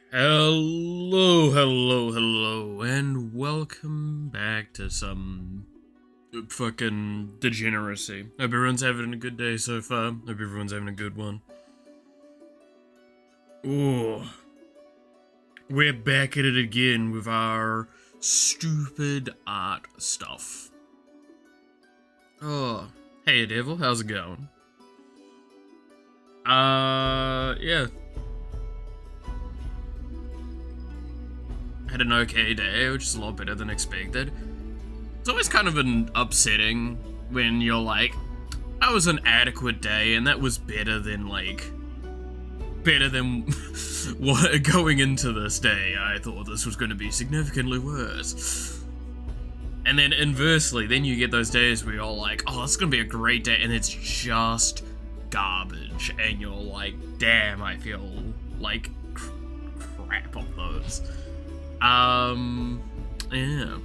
Hello, and welcome back to some fucking degeneracy. Hope everyone's having a good day so far. Hope everyone's having a good one. Ooh. We're back at it again with our stupid art stuff. Oh, hey Devil, how's it going? Yeah. Had an okay day, which is a lot better than expected. It's always kind of an upsetting when you're like, that was an adequate day and that was better than what going into this day. I thought this was going to be significantly worse. And then inversely, then you get those days where you're like, oh, this is going to be a great day, and it's just garbage. And you're like, damn, I feel like crap on those. Yeah.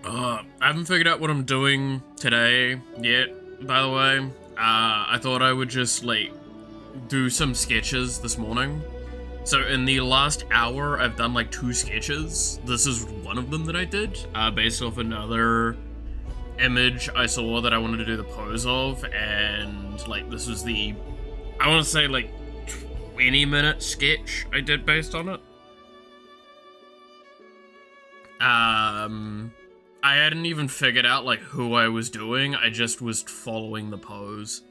I haven't figured out what I'm doing today yet, by the way. I thought I would just, do some sketches this morning. So in the last hour, I've done, 2 sketches. This is one of them that I did, based off another image I saw that I wanted to do the pose of, and, this was the, I want to say, 20-minute sketch I did based on it. I hadn't even figured out, who I was doing. I just was following the pose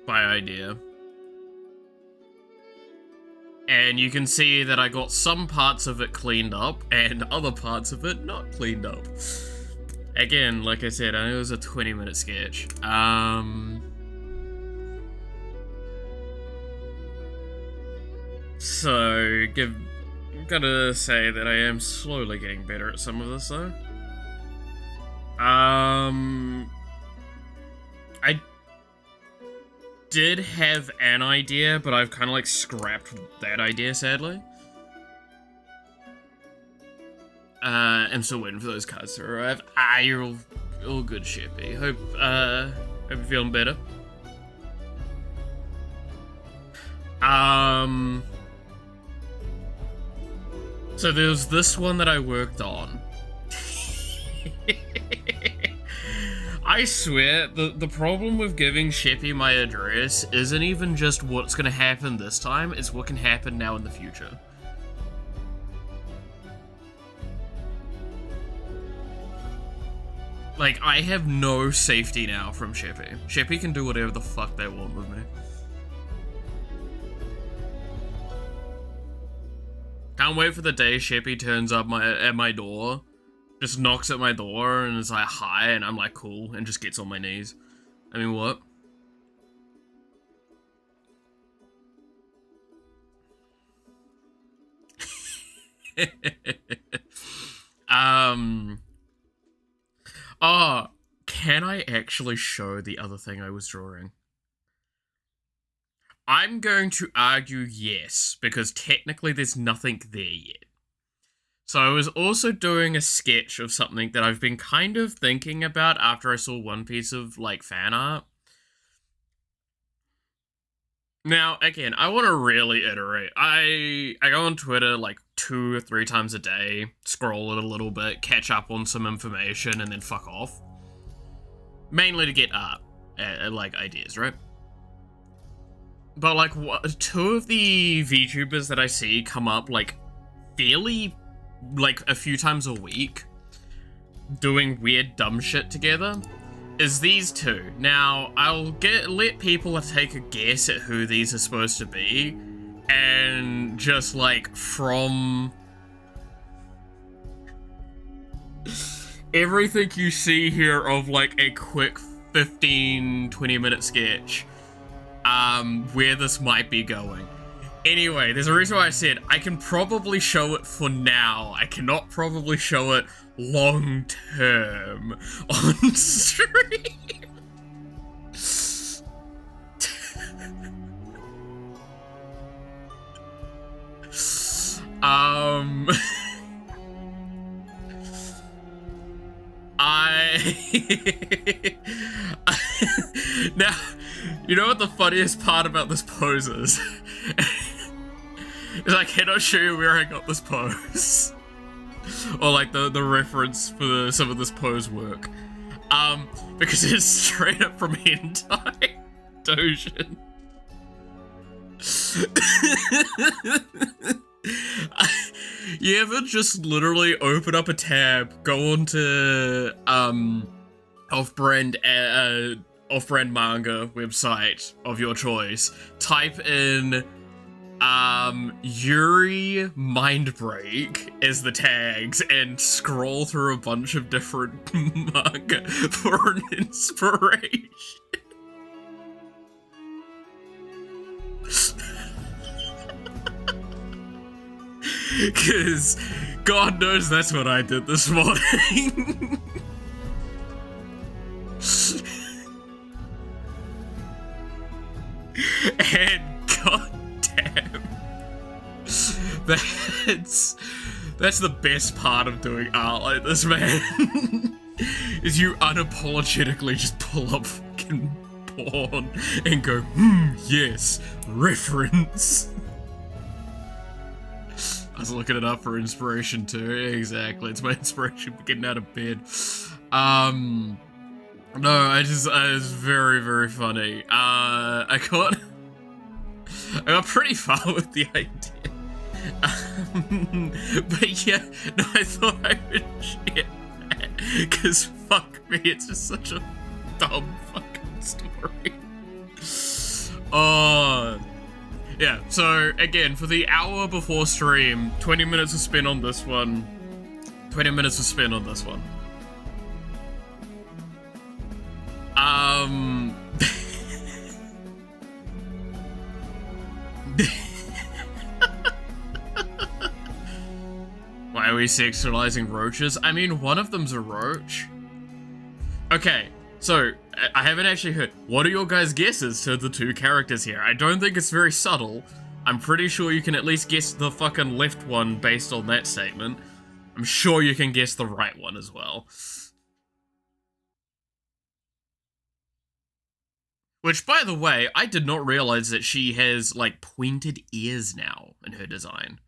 by idea. And you can see that I got some parts of it cleaned up and other parts of it not cleaned up. Again, like I said, I know it was a 20-minute sketch. So, gotta say that I am slowly getting better at some of this, though. I did have an idea, but I've kind of, scrapped that idea, sadly. I'm still waiting for those cards to arrive. You're all good, Shippy. Hope you're feeling better. So there's this one that I worked on. I swear, the problem with giving Sheppy my address isn't even just what's gonna happen this time, it's what can happen now in the future. I have no safety now from Sheppy. Sheppy can do whatever the fuck they want with me. Can't wait for the day Sheppy turns up at my door, just knocks at my door and is like, hi, and I'm like, cool, and just gets on my knees. I mean, what? Oh, can I actually show the other thing I was drawing? I'm going to argue yes, because technically there's nothing there yet. So I was also doing a sketch of something that I've been kind of thinking about after I saw one piece of, fan art. Now, again, I want to really iterate. I go on Twitter, 2 or 3 times a day, scroll it a little bit, catch up on some information, and then fuck off. Mainly to get art, ideas, right? But, 2 of the VTubers that I see come up, fairly, a few times a week, doing weird dumb shit together, is these 2. Now, I'll let people take a guess at who these are supposed to be, and just, from everything you see here of, a quick 15-20 minute sketch, where this might be going. Anyway, there's a reason why I said I can probably show it for now. I cannot probably show it long term on stream. Now, you know what the funniest part about this pose is? Is I cannot show you where I got this pose. Or like the reference for some of this pose work. Because it's straight up from Hentai Dojin. You ever just literally open up a tab, go onto off-brand manga website of your choice, type in Yuri Mindbreak as the tags, and scroll through a bunch of different manga for an inspiration. Because God knows that's what I did this morning. And goddamn, that's the best part of doing art like this, man. Is you unapologetically just pull up fucking porn and go, yes, reference. I was looking it up for inspiration too. Exactly, it's my inspiration for getting out of bed. No, it was very, very funny. I got pretty far with the idea. But yeah, no, I thought I would share that, because fuck me, it's just such a dumb fucking story. Oh. Yeah, so again, for the hour before stream, 20 minutes was spent on this one, 20 minutes was spent on this one. Why are we sexualizing roaches? I mean, one of them's a roach. Okay, so I haven't actually heard. What are your guys' guesses to the two characters here? I don't think it's very subtle. I'm pretty sure you can at least guess the fucking left one based on that statement. I'm sure you can guess the right one as well. Which, by the way, I did not realize that she has, like, pointed ears now in her design.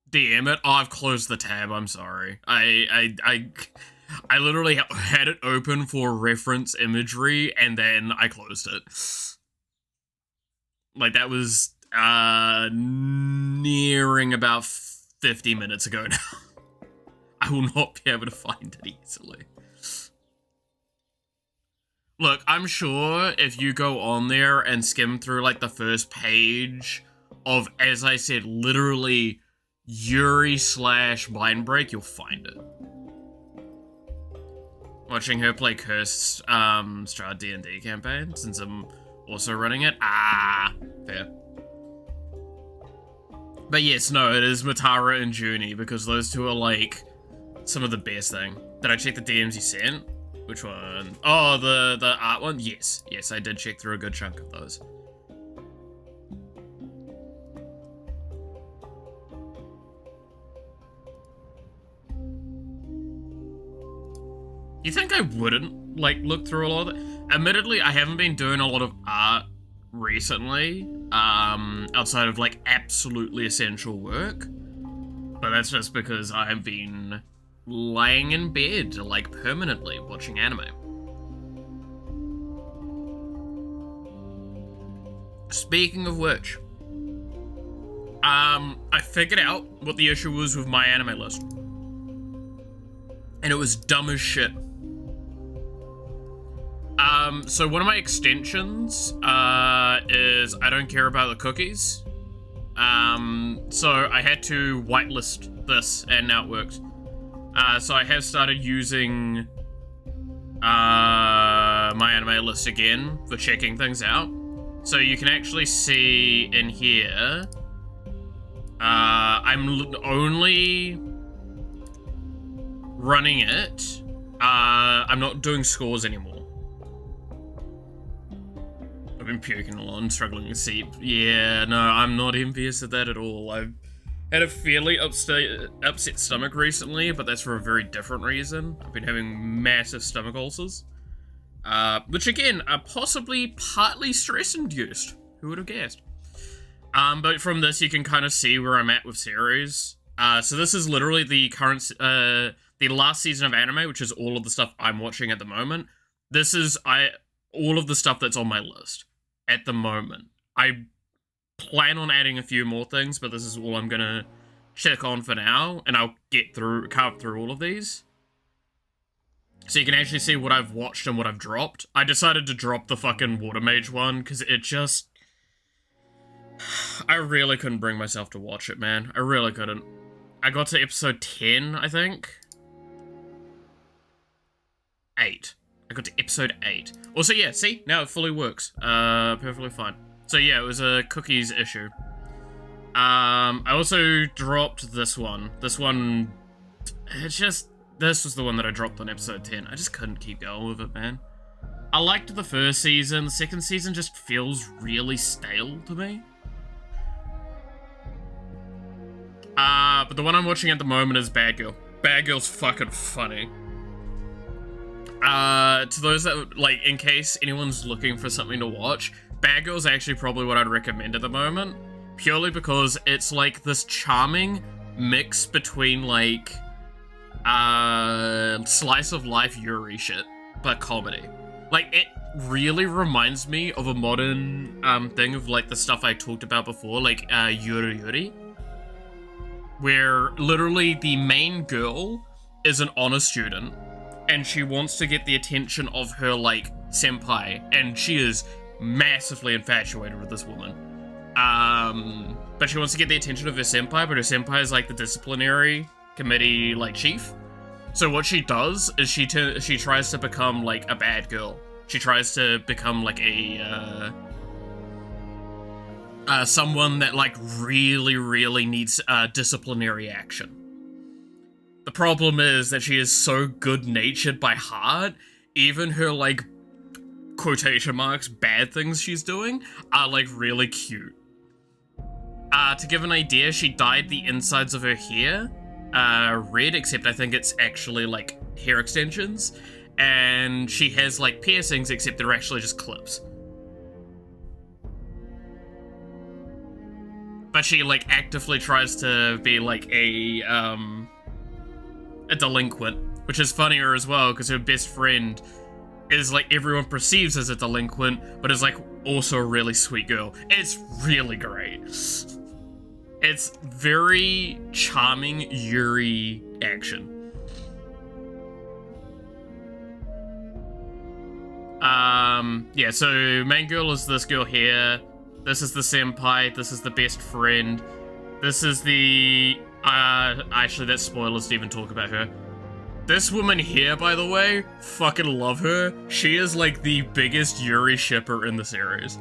DM it? Oh, I've closed the tab, I'm sorry. I literally had it open for reference imagery, and then I closed it. Like, that was, nearing about 50 minutes ago now. I will not be able to find it easily. Look, I'm sure if you go on there and skim through, like, the first page of, as I said, literally Yuri / Mindbreak, you'll find it. Watching her play Cursed Strahd D&D campaign, since I'm also running it. Ah, fair. But yes, no, it is Matara and Junie, because those two are, like, some of the best thing. Did I check the DMs you sent? Which one? Oh, the art one? Yes. Yes, I did check through a good chunk of those. You think I wouldn't, like, look through a lot of it? Admittedly, I haven't been doing a lot of art recently, outside of, like, absolutely essential work. But that's just because I have been laying in bed, like, permanently watching anime. Speaking of which, I figured out what the issue was with my anime list. And it was dumb as shit. So one of my extensions, is I don't care about the cookies. So I had to whitelist this, and now it works. So I have started using, my anime list again for checking things out. So you can actually see in here, I'm only running it. I'm not doing scores anymore. I've been puking a lot and struggling to sleep. Yeah, no, I'm not envious of that at all. Had a fairly upset stomach recently, but that's for a very different reason. I've been having massive stomach ulcers. Which again, are possibly partly stress-induced. Who would have guessed? But from this, you can kind of see where I'm at with series. So this is literally the current, the last season of anime, which is all of the stuff I'm watching at the moment. This is all of the stuff that's on my list at the moment. I plan on adding a few more things, but this is all I'm gonna check on for now, and I'll carve through all of these. So you can actually see what I've watched and what I've dropped. I decided to drop the fucking Water Mage one, because it just... I really couldn't bring myself to watch it, man. I really couldn't. I got to episode 10, I think. 8. I got to episode 8. Also, yeah, see? Now it fully works. Perfectly fine. So yeah, it was a cookies issue. I also dropped this one. This one... This was the one that I dropped on episode 10. I just couldn't keep going with it, man. I liked the first season. The second season just feels really stale to me. But the one I'm watching at the moment is Bad Girl. Bad Girl's fucking funny. To those that, like, in case anyone's looking for something to watch, Bad Girl's actually probably what I'd recommend at the moment. Purely because it's, like, this charming mix between, like, slice of life Yuri shit, but comedy. Like, it really reminds me of a modern, thing of, like, the stuff I talked about before, like, Yuri Yuri. Where literally the main girl is an honor student and she wants to get the attention of her, like, senpai, and she is massively infatuated with this woman. But she wants to get the attention of her senpai, but her senpai is, like, the disciplinary committee, like, chief. So what she does is she tries to become, like, a bad girl. She tries to become, like, a, someone that, like, really needs disciplinary action. The problem is that she is so good-natured by heart, even her, like, quotation marks, bad things she's doing are, like, really cute. To give an idea, she dyed the insides of her hair red, except I think it's actually, like, hair extensions, and she has, like, piercings, except they're actually just clips. But she, like, actively tries to be, like, a delinquent, which is funnier as well, because her best friend is, like, everyone perceives as a delinquent, but is, like, also a really sweet girl. It's really great. It's very charming Yuri action. Yeah, so main girl is this girl here. This is the senpai, this is the best friend. This is the... actually, that's spoilers to even talk about her. This woman here, by the way, fucking love her. She is, like, the biggest Yuri shipper in the series.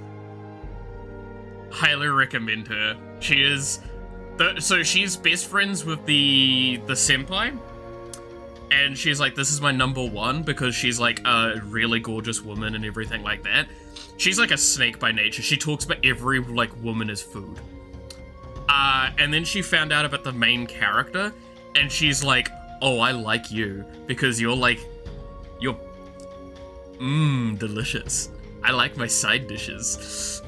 Highly recommend her. She is... So she's best friends with the senpai. And she's like, this is my number one, because she's, like, a really gorgeous woman and everything like that. She's like a snake by nature. She talks about every, like, woman as food. And then she found out about the main character, and she's like, oh, I like you, because you're, like, you're, delicious. I like my side dishes.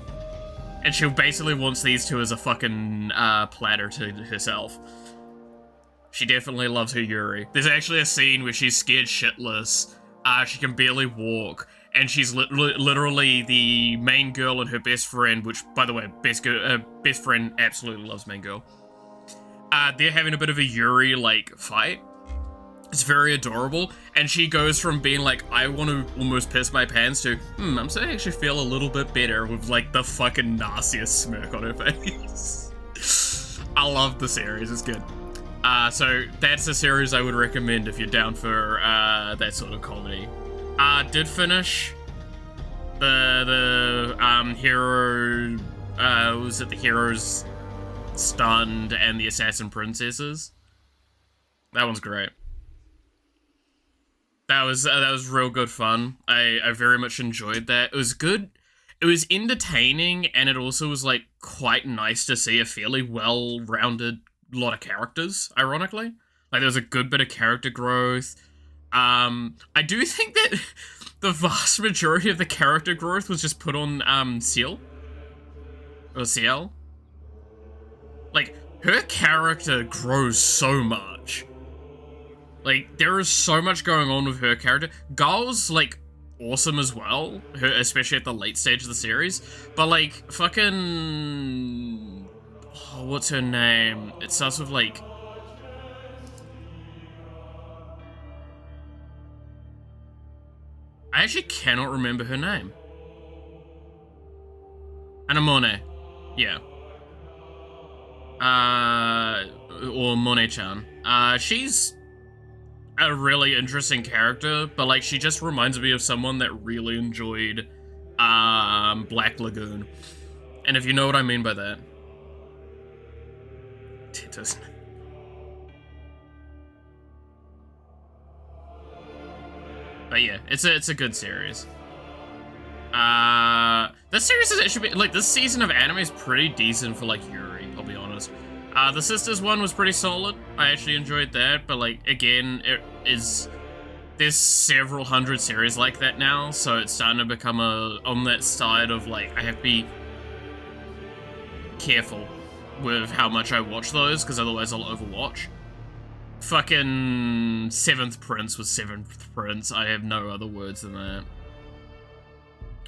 And she basically wants these two as a fucking, platter to herself. She definitely loves her Yuri. There's actually a scene where she's scared shitless. She can barely walk. And she's literally the main girl and her best friend, which, by the way, best friend absolutely loves main girl. They're having a bit of a Yuri, like, fight. It's very adorable. And she goes from being like, I want to almost piss my pants to, I'm starting to actually feel a little bit better, with, like, the fucking nastiest smirk on her face. I love the series. It's good. So that's a series I would recommend if you're down for that sort of comedy. Did finish the hero, was it the Heroes Stunned and the Assassin Princesses? That one's great. That was real good fun. I very much enjoyed that. It was good. It was entertaining, and it also was, like, quite nice to see a fairly well-rounded lot of characters, ironically. Like, there was a good bit of character growth. I do think that the vast majority of the character growth was just put on, Seal. Or CL. Like, her character grows so much. Like, there is so much going on with her character. Gull's, like, awesome as well, especially at the late stage of the series. But, like, fucking... Oh, what's her name? It starts with, like... I actually cannot remember her name. Anamone. Yeah. Or Mone-chan. She's a really interesting character, but like she just reminds me of someone that really enjoyed Black Lagoon. And if you know what I mean by that. Titus. But yeah, it's a good series. This series is, it should be like, this season of anime is pretty decent for like Yuri, I'll be honest. The Sisters one was pretty solid. I actually enjoyed that, but like again, there's several hundred series like that now, so it's starting to become on that side of like, I have to be careful with how much I watch those, because otherwise I'll overwatch. Fucking Seventh Prince was Seventh Prince. I have no other words than that.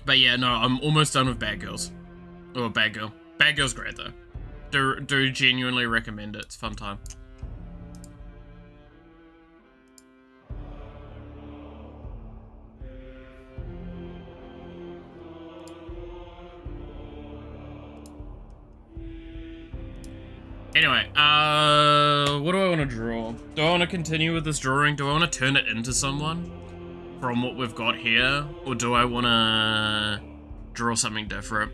But yeah, no, I'm almost done with Bad Girls. Or Bad Girl. Bad Girl's great though. Do genuinely recommend it. It's a fun time. Anyway, what do I want to draw? Do I want to continue with this drawing? Do I want to turn it into someone from what we've got here? Or do I want to draw something different?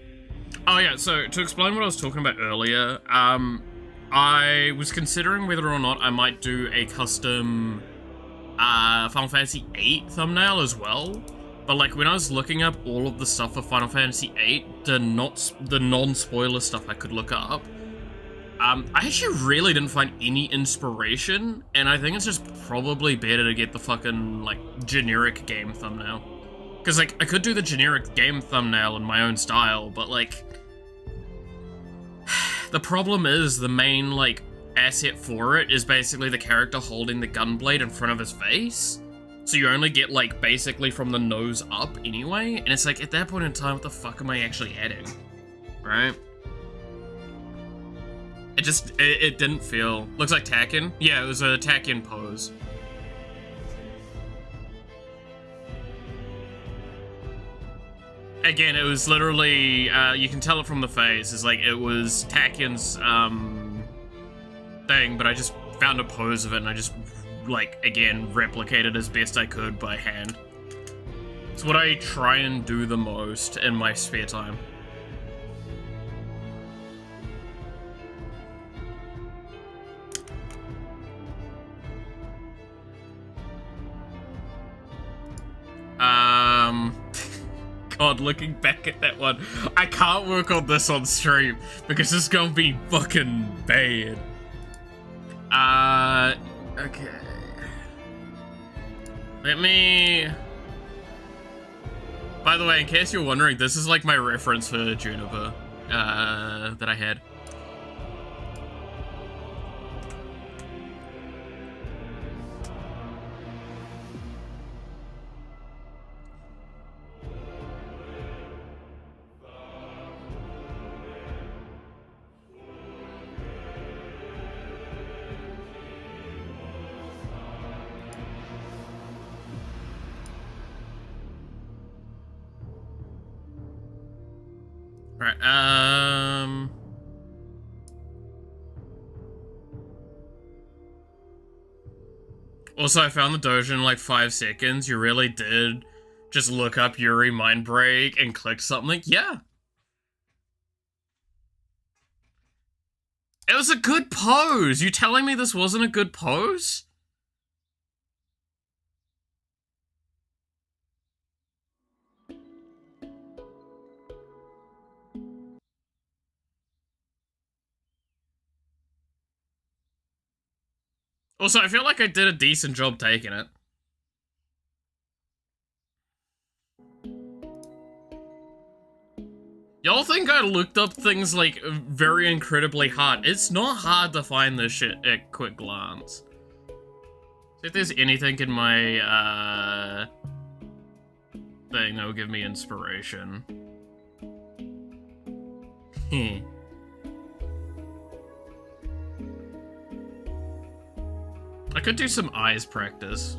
Oh yeah, so to explain what I was talking about earlier, I was considering whether or not I might do a custom Final Fantasy VIII thumbnail as well. But like when I was looking up all of the stuff for Final Fantasy VIII, the non-spoiler stuff I could look up, I actually really didn't find any inspiration, and I think it's just probably better to get the fucking, like, generic game thumbnail. Because, like, I could do the generic game thumbnail in my own style, but, like... the problem is, the main, like, asset for it is basically the character holding the gunblade in front of his face. So you only get, like, basically from the nose up anyway, and it's like, at that point in time, what the fuck am I actually adding? Right? It didn't feel... Looks like Takken? Yeah, it was a Takken pose. Again, it was literally, you can tell it from the face, it's like, it was Takken's, thing, but I just found a pose of it, and I just, like, again, replicated as best I could by hand. It's what I try and do the most in my spare time. God, looking back at that one, I can't work on this on stream because it's gonna be fucking bad. Okay. Let me... By the way, in case you're wondering, this is like my reference for Juniper, that I had. Right, also, I found the dojo in like 5 seconds. You really did just look up Yuri Mind Break and click something. Yeah. It was a good pose. You telling me this wasn't a good pose? Also, I feel like I did a decent job taking it. Y'all think I looked up things, like, very incredibly hard. It's not hard to find this shit at quick glance. See if there's anything in my, thing that will give me inspiration. I could do some eyes practice.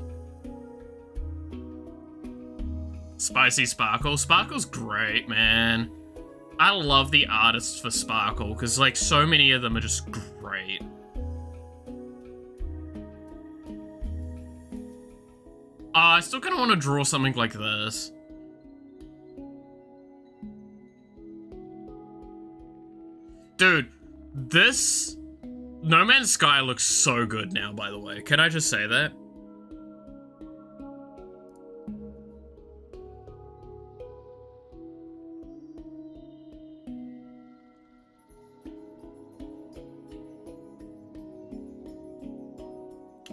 Spicy Sparkle. Sparkle's great, man. I love the artists for Sparkle, because, like, so many of them are just great. I still kind of want to draw something like this. Dude, this No Man's Sky looks so good now, by the way. Can I just say that?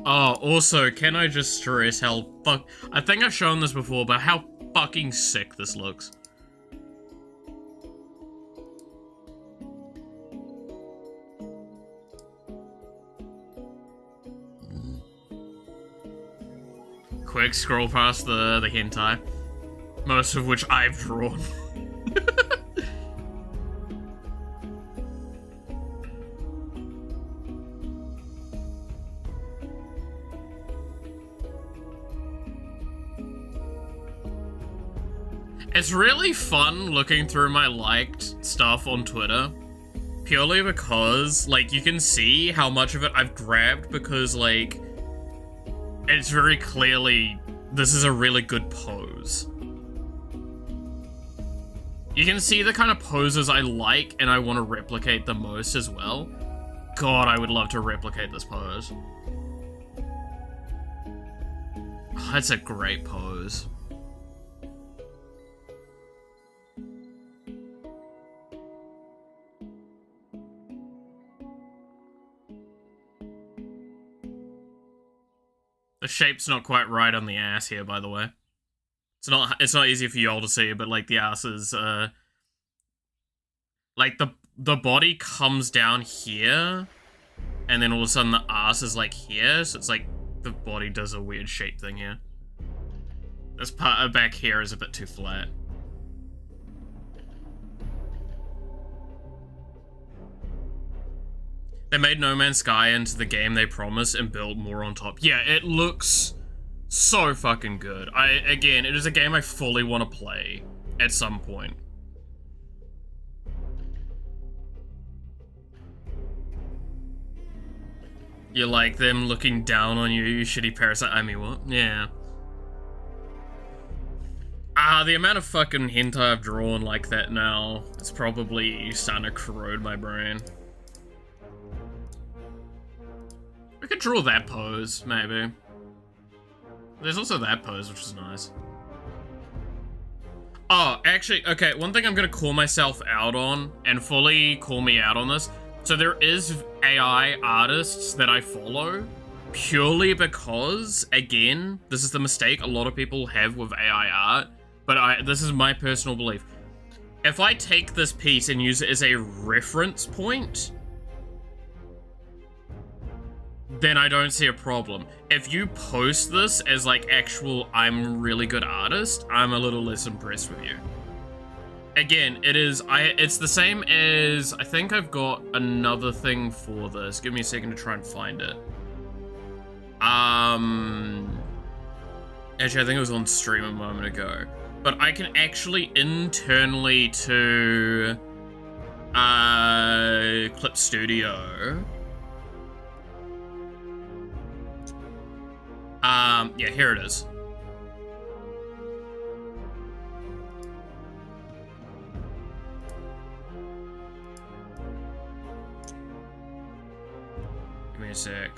Oh, also, can I just stress how I think I've shown this before, but how fucking sick this looks. Quick scroll past the hentai, most of which I've drawn. It's really fun looking through my liked stuff on Twitter, purely because, like, you can see how much of it I've grabbed because, like, it's very clearly, this is a really good pose. You can see the kind of poses I like and I want to replicate the most as well. God, I would love to replicate this pose. Oh, that's a great pose. The shape's not quite right on the ass here, by the way. It's not easy for y'all to see, but, like, the ass is, like, the body comes down here, and then all of a sudden the ass is, like, here, so it's like the body does a weird shape thing here. This part back here is a bit too flat. They made No Man's Sky into the game they promised and built more on top. Yeah, it looks so fucking good. Again, it is a game I fully want to play at some point. You like them looking down on you, you shitty parasite. I mean, what? Yeah. The amount of fucking hentai I've drawn like that now, it's probably starting to corrode my brain. We could draw that pose, maybe. There's also that pose, which is nice. Oh, actually, okay, one thing I'm gonna call myself out on, and fully call me out on this. So there is AI artists that I follow, purely because, again, this is the mistake a lot of people have with AI art, but this is my personal belief. If I take this piece and use it as a reference point, then I don't see a problem. If you post this as, like, actual, I'm really good artist, I'm a little less impressed with you. Again, it's the same as, I think I've got another thing for this. Give me a second to try and find it. Actually, I think it was on stream a moment ago. But I can actually internally to, Clip Studio, yeah, here it is. Give me a sec.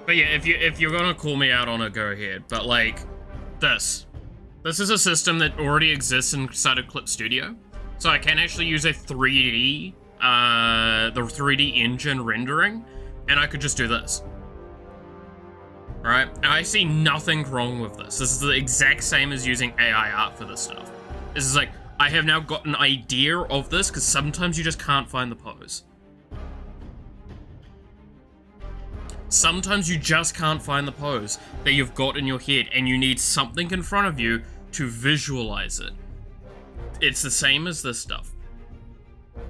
But yeah, if you're gonna call me out on it, go ahead. But like, this is a system that already exists inside of Clip Studio, so I can actually use a 3D, the 3D engine rendering, and I could just do this. Right? I see nothing wrong with this. This is the exact same as using AI art for this stuff. This is like, I have now got an idea of this, because sometimes you just can't find the pose. Sometimes you just can't find the pose that you've got in your head, and you need something in front of you to visualize it. It's the same as this stuff.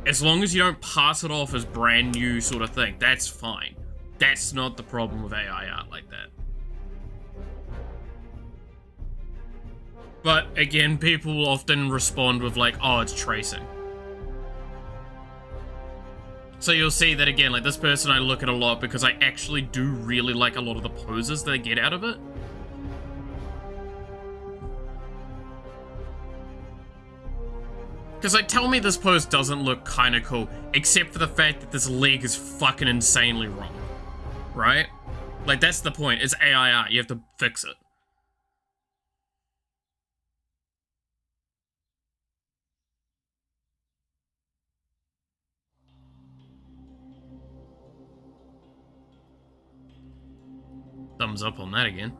As long as you don't pass it off as brand new sort of thing, that's fine. That's not the problem with AI art like that. But again, people will often respond with like, oh, it's tracing. So you'll see that again, like this person I look at a lot because I actually do really like a lot of the poses that I get out of it. Because like, tell me this pose doesn't look kind of cool, except for the fact that this leg is fucking insanely wrong. Right? Like, that's the point. It's AI art. You have to fix it. Thumbs up on that again.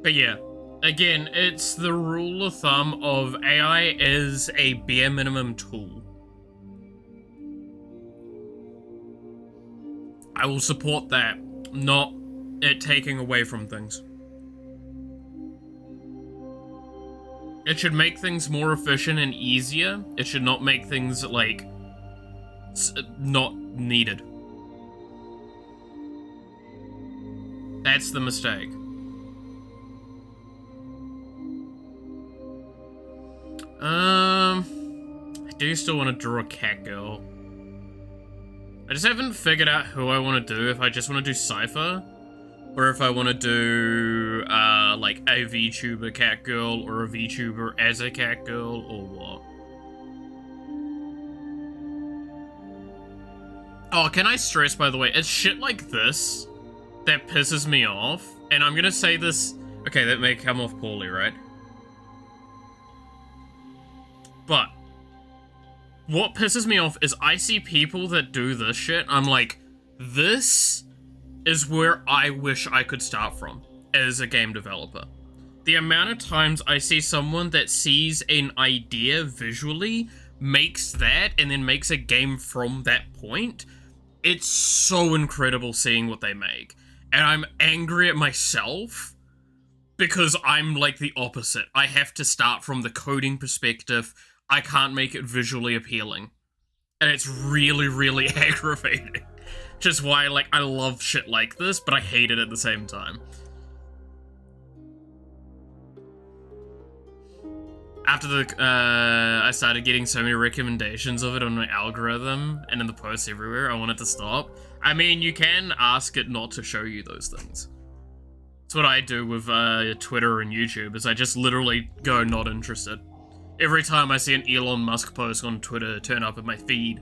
But yeah. Again, it's the rule of thumb of AI is a bare minimum tool. I will support that, not it taking away from things. It should make things more efficient and easier. It should not make things, like, not needed. That's the mistake. I do still want to draw a cat girl. I just haven't figured out who I want to do, if I just want to do Cypher, or if I want to do, like, a VTuber cat girl, or a VTuber as a cat girl, or what. Oh, can I stress, by the way, it's shit like this that pisses me off, and I'm gonna say this, okay, that may come off poorly, right? But what pisses me off is I see people that do this shit. I'm like, this is where I wish I could start from as a game developer. The amount of times I see someone that sees an idea visually, makes that, and then makes a game from that point, it's so incredible seeing what they make. And I'm angry at myself because I'm like the opposite. I have to start from the coding perspective. I can't make it visually appealing. And it's really, really aggravating. Which is why, like, I love shit like this, but I hate it at the same time. After I started getting so many recommendations of it on my algorithm, and in the posts everywhere, I wanted to stop. I mean, you can ask it not to show you those things. That's what I do with Twitter and YouTube, is I just literally go not interested. Every time I see an Elon Musk post on Twitter turn up in my feed.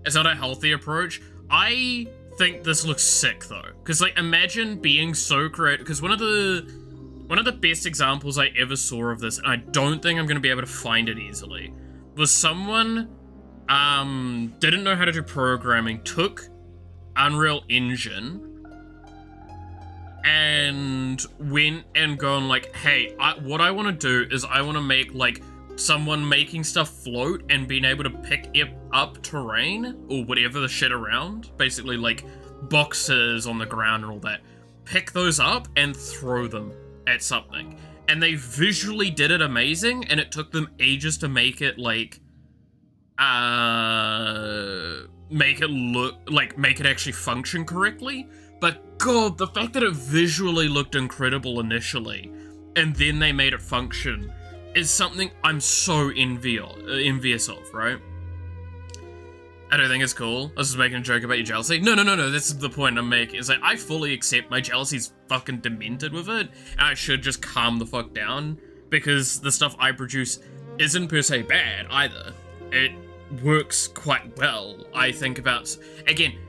It's not a healthy approach. I think this looks sick though. Because like, imagine being so creative, because one of the best examples I ever saw of this, and I don't think I'm going to be able to find it easily, was someone didn't know how to do programming, took Unreal Engine, and went and gone like, hey, what I want to do is I want to make like someone making stuff float and being able to pick up terrain or whatever the shit around, basically like boxes on the ground and all that, pick those up and throw them at something. And they visually did it amazing, and it took them ages to make it like make it look like, make it actually function correctly. But God, the fact that it visually looked incredible initially, and then they made it function, is something I'm so envious of, right? I don't think it's cool. I was just making a joke about your jealousy. No, that's the point I'm making. It's like, I fully accept my jealousy's fucking demented with it, and I should just calm the fuck down, because the stuff I produce isn't per se bad either. It works quite well. I think about, again,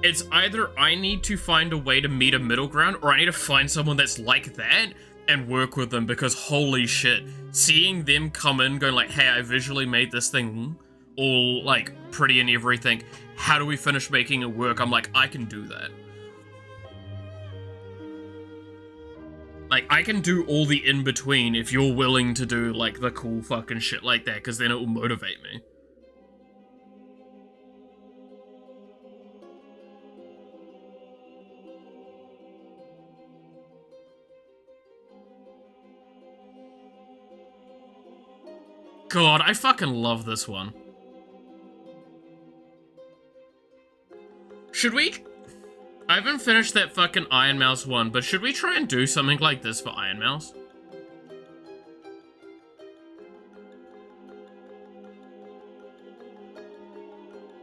it's either I need to find a way to meet a middle ground, or I need to find someone that's like that and work with them, because holy shit, seeing them come in going like, hey, I visually made this thing all like pretty and everything, how do we finish making it work? I'm like, I can do that. Like, I can do all the in-between if you're willing to do like the cool fucking shit like that, because then it will motivate me. God, I fucking love this one. Should we... I haven't finished that fucking Iron Mouse one, but should we try and do something like this for Iron Mouse?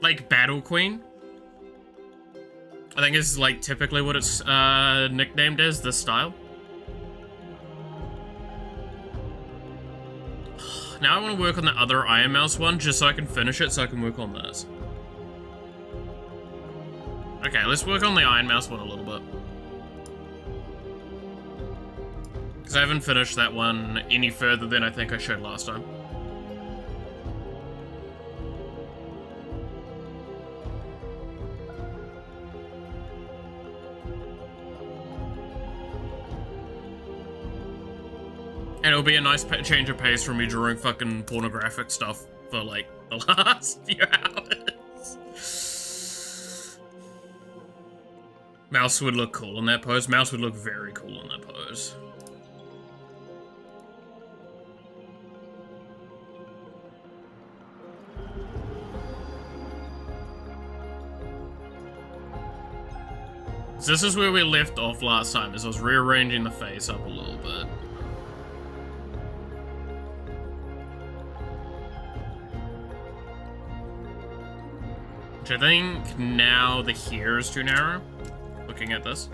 Like Battle Queen? I think it's like typically what it's nicknamed as, this style. Now I want to work on the other Iron Mouse one, just so I can finish it, so I can work on this. Okay, let's work on the Iron Mouse one a little bit. Because I haven't finished that one any further than I think I showed last time. And it'll be a nice change of pace from me drawing fucking pornographic stuff for, like, the last few hours. Mouse would look cool in that pose. Mouse would look very cool in that pose. So this is where we left off last time, as I was rearranging the face up a little bit. Which I think now the hair is too narrow, looking at this.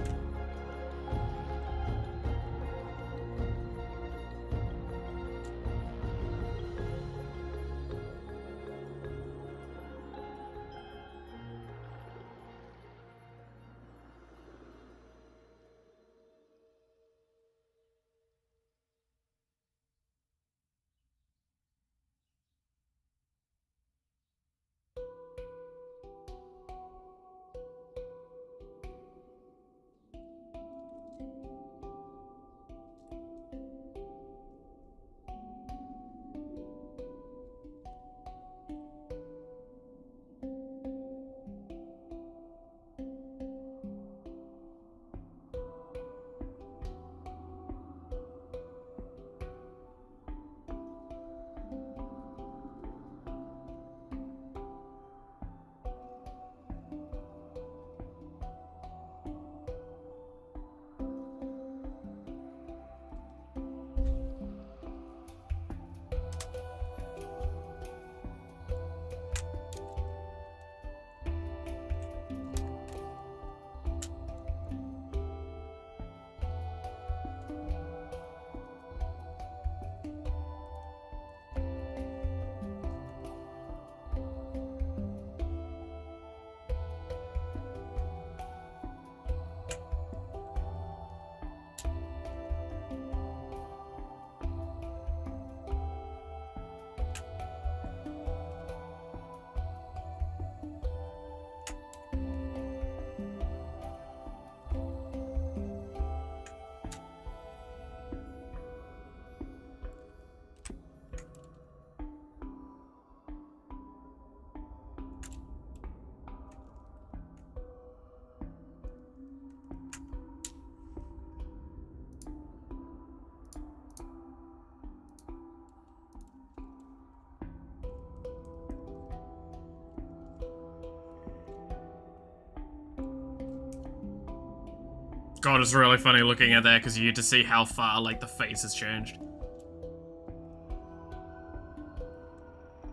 God, it's really funny looking at that because you get to see how far, like, the face has changed.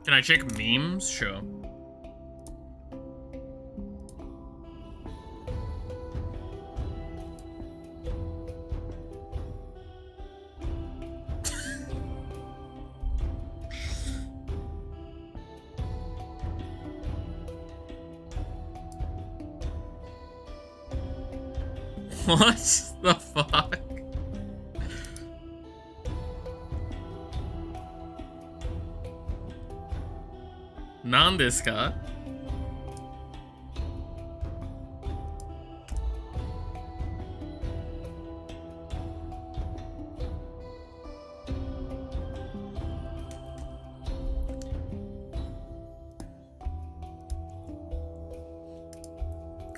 Can I check memes? Sure. What the fuck? Nan desu ka?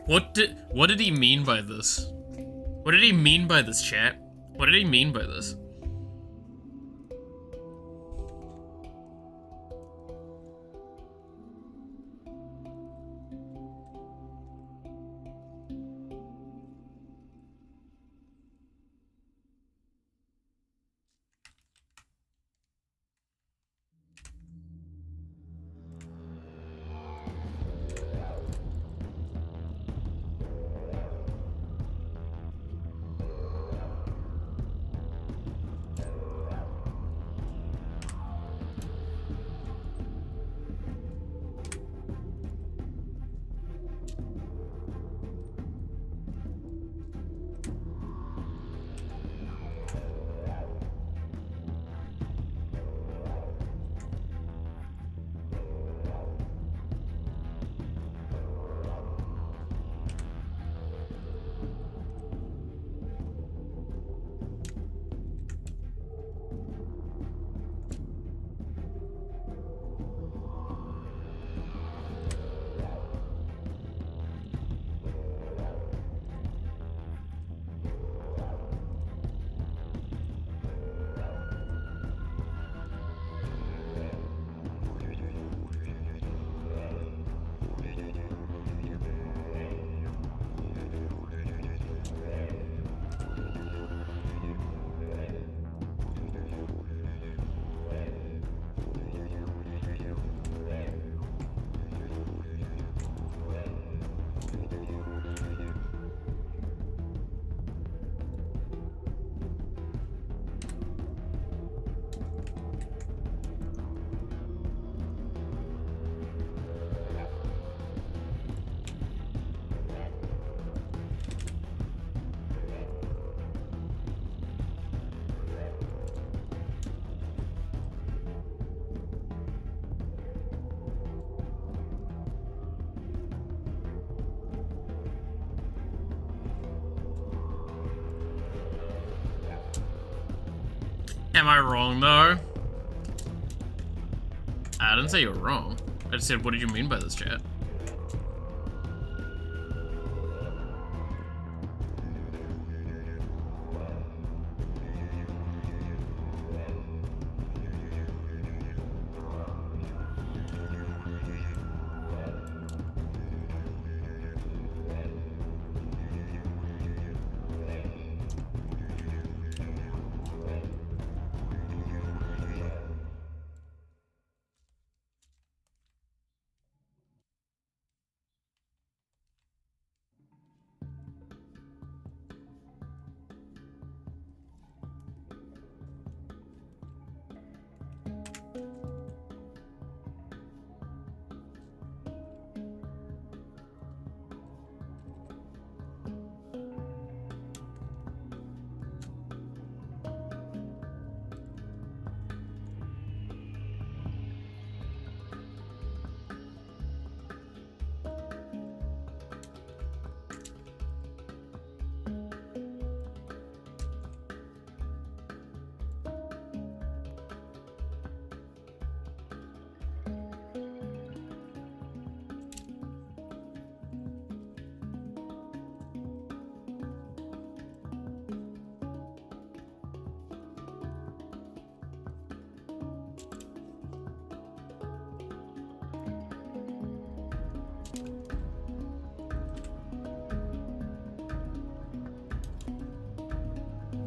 What did he mean by this? What did he mean by this, chat? What did he mean by this? Am I wrong, though? I didn't say you were wrong. I just said, what did you mean by this, chat?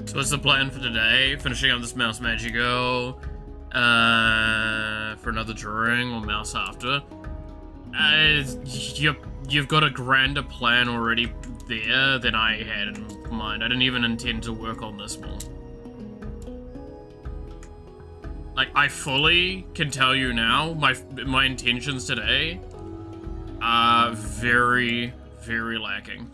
So what's the plan for today? Finishing up this Mouse Magico for another drawing or Mouse after. You've got a grander plan already there than I had in mind. I didn't even intend to work on this more. Like, I fully can tell you now, my intentions today are very, very lacking.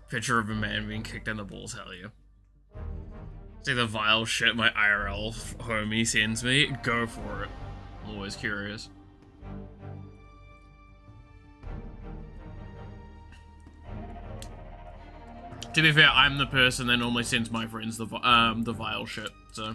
Picture of a man being kicked in the balls, hell yeah. See the vile shit my IRL homie sends me? Go for it. I'm always curious. To be fair, I'm the person that normally sends my friends the vile shit, so.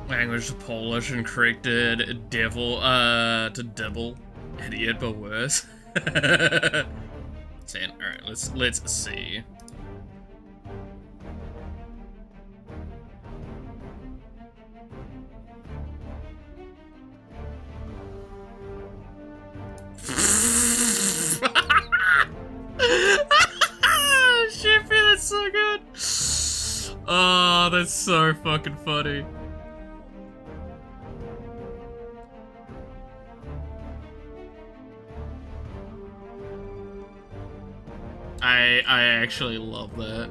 Language Polish and corrected devil to devil. Idiot, but worse. Alright, let's see. Shippy, that's so good. Oh, that's so fucking funny. I actually love that.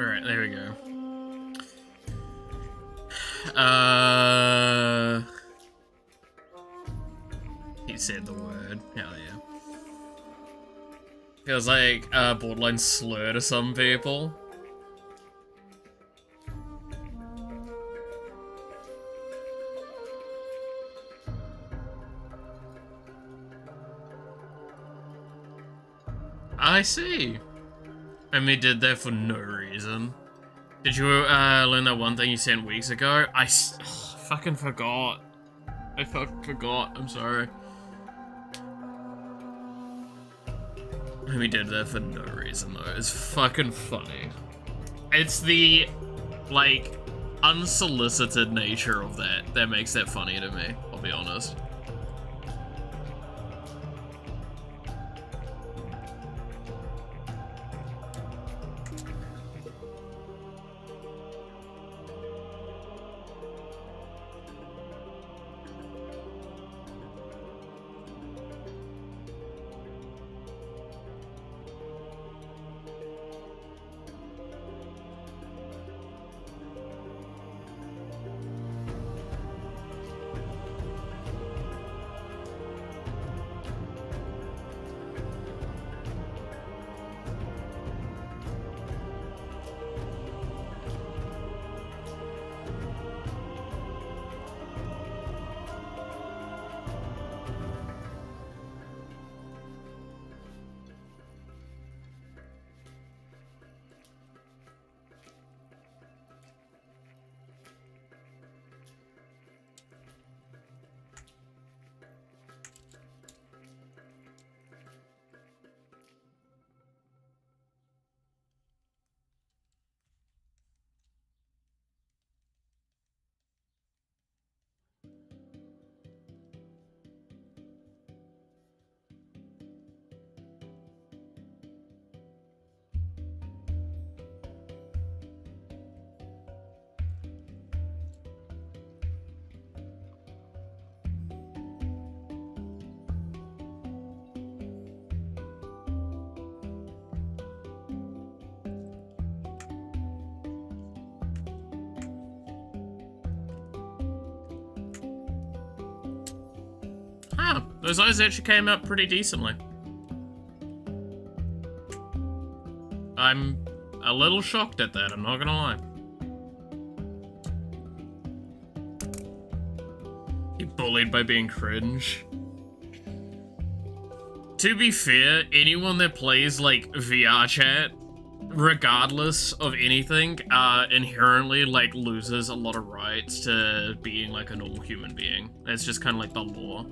Alright, there we go. He said the word. Hell yeah. Feels like a borderline slur to some people. I see. And we did that for no reason. Did you learn that one thing you sent weeks ago? Fucking forgot. I fucking forgot. I'm sorry. And we did that for no reason though. It's fucking funny. It's the, like, unsolicited nature of that makes that funny to me, I'll be honest. Ah, those eyes actually came out pretty decently. I'm a little shocked at that, I'm not gonna lie. He bullied by being cringe. To be fair, anyone that plays, like, VR chat, regardless of anything, inherently, like, loses a lot of rights to being, like, a normal human being. That's just kind of like the law.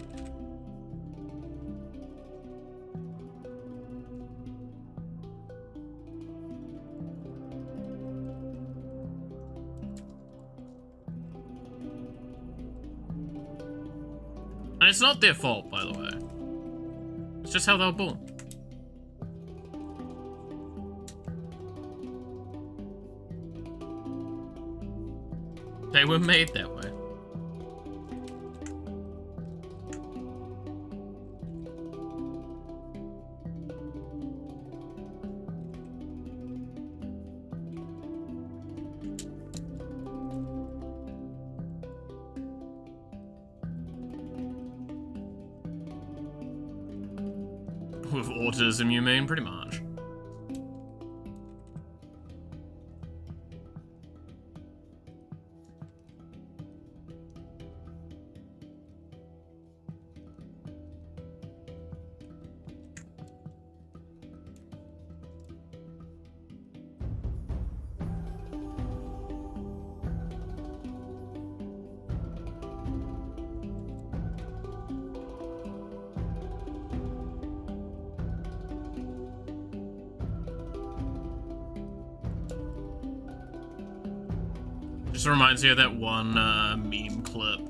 And it's not their fault, by the way. It's just how they were born. They were made that way. With autism, you mean? Pretty much. Just reminds me of that one meme clip.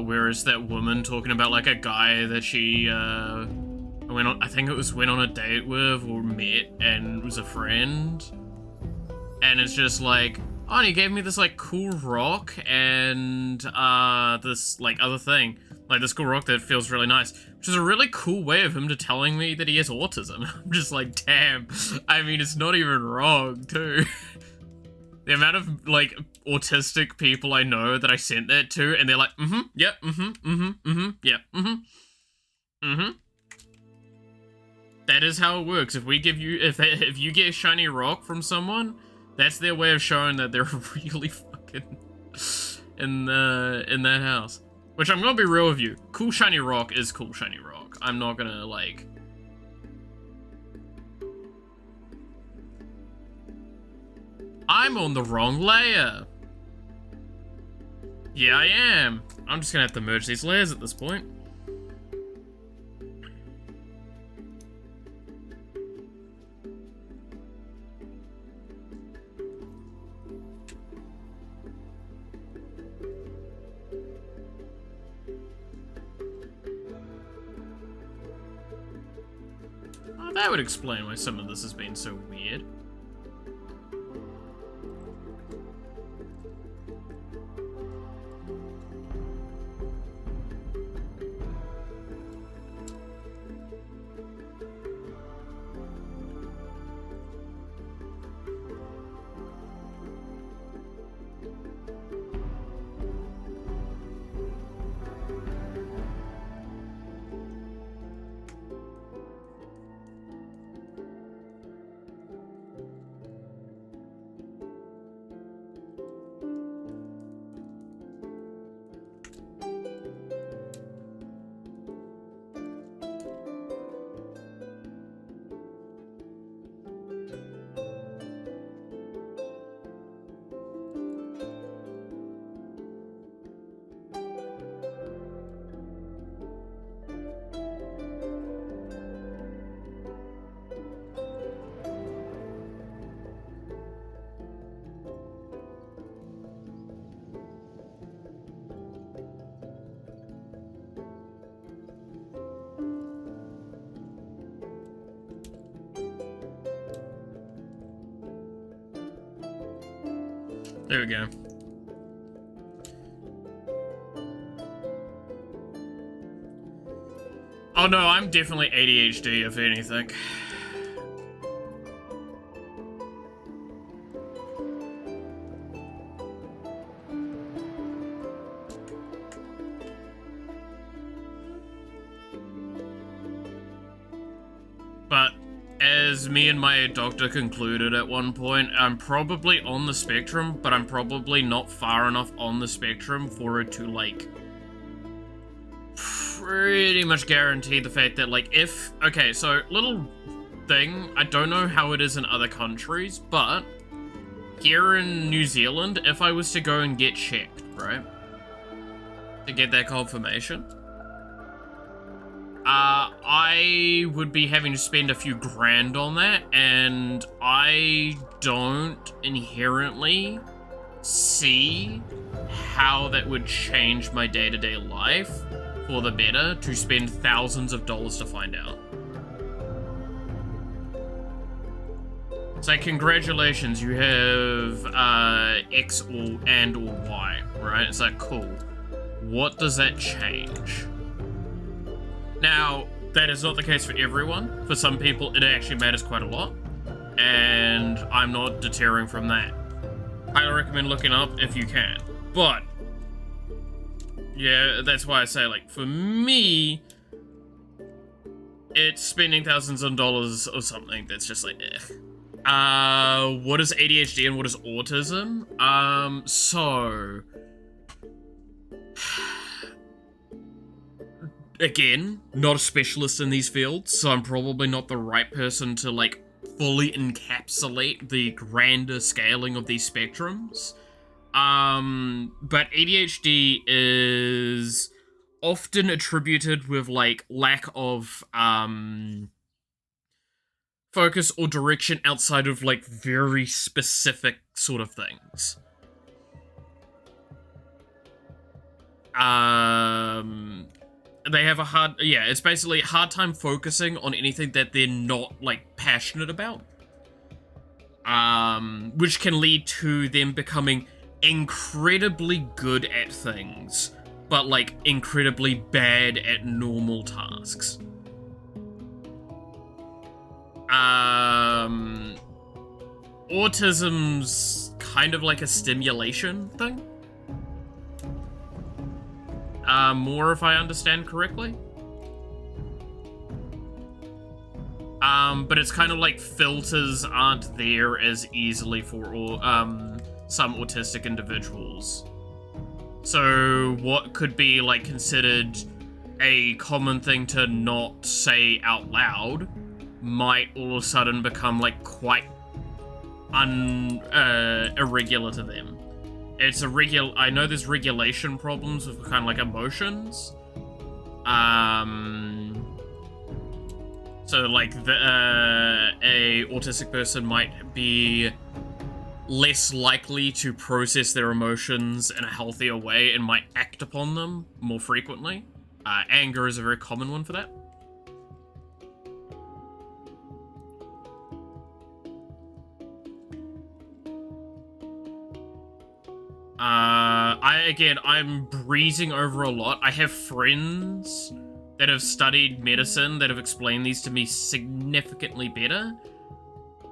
Where is that woman talking about like a guy that she went on, I think it was went on a date with or met and was a friend. And it's just like, Oh, and he gave me this, like, cool rock and, this, like, other thing. Like, this cool rock that feels really nice. Which is a really cool way of him to telling me that he has autism. I'm just like, damn. I mean, it's not even wrong, too. The amount of, like, autistic people I know that I sent that to, and they're like, yep, yep, That is how it works. If we give you, if you get a shiny rock from someone, that's their way of showing that they're really fucking in that house. Which, I'm gonna be real with you, cool shiny rock is cool shiny rock. I'm not gonna, like... I'm on the wrong layer. Yeah, I am. I'm just gonna have to merge these layers at this point. Oh, that would explain why some of this has been so weird. There we go. Oh no, I'm definitely ADHD, if anything. But as me and my doctor concluded at one point, I'm probably on the spectrum, but I'm probably not far enough on the spectrum for it to, like, pretty much guarantee the fact that, like, if... Okay, so, little thing, I don't know how it is in other countries, but here in New Zealand, if I was to go and get checked, right, to get that confirmation, I would be having to spend a few grand on that, and I don't inherently see how that would change my day-to-day life for the better to spend thousands of dollars to find out. It's like, congratulations, you have X or Y, right? It's like, cool. What does that change? Now, that is not the case for everyone. For some people, it actually matters quite a lot, and I'm not deterring from that. Highly recommend looking up if you can. But, yeah, that's why I say, like, for me, it's spending thousands of dollars or something that's just like, eh. What is ADHD and what is autism? So... Again, not a specialist in these fields, so I'm probably not the right person to, like, fully encapsulate the grander scaling of these spectrums. But ADHD is often attributed with, like, lack of, focus or direction outside of, like, very specific sort of things. They have a hard, yeah, it's basically a hard time focusing on anything that they're not, like, passionate about. which can lead to them becoming incredibly good at things, but like incredibly bad at normal tasks. Autism's kind of like a stimulation thing. More if I understand correctly. But it's kind of like filters aren't there as easily for some autistic individuals. So what could be like considered a common thing to not say out loud might all of a sudden become like quite irregular to them. It's I know there's regulation problems with kind of like emotions. So like a autistic person might be less likely to process their emotions in a healthier way and might act upon them more frequently. Anger is a very common one for that. I'm breezing over a lot. I have friends that have studied medicine that have explained these to me significantly better.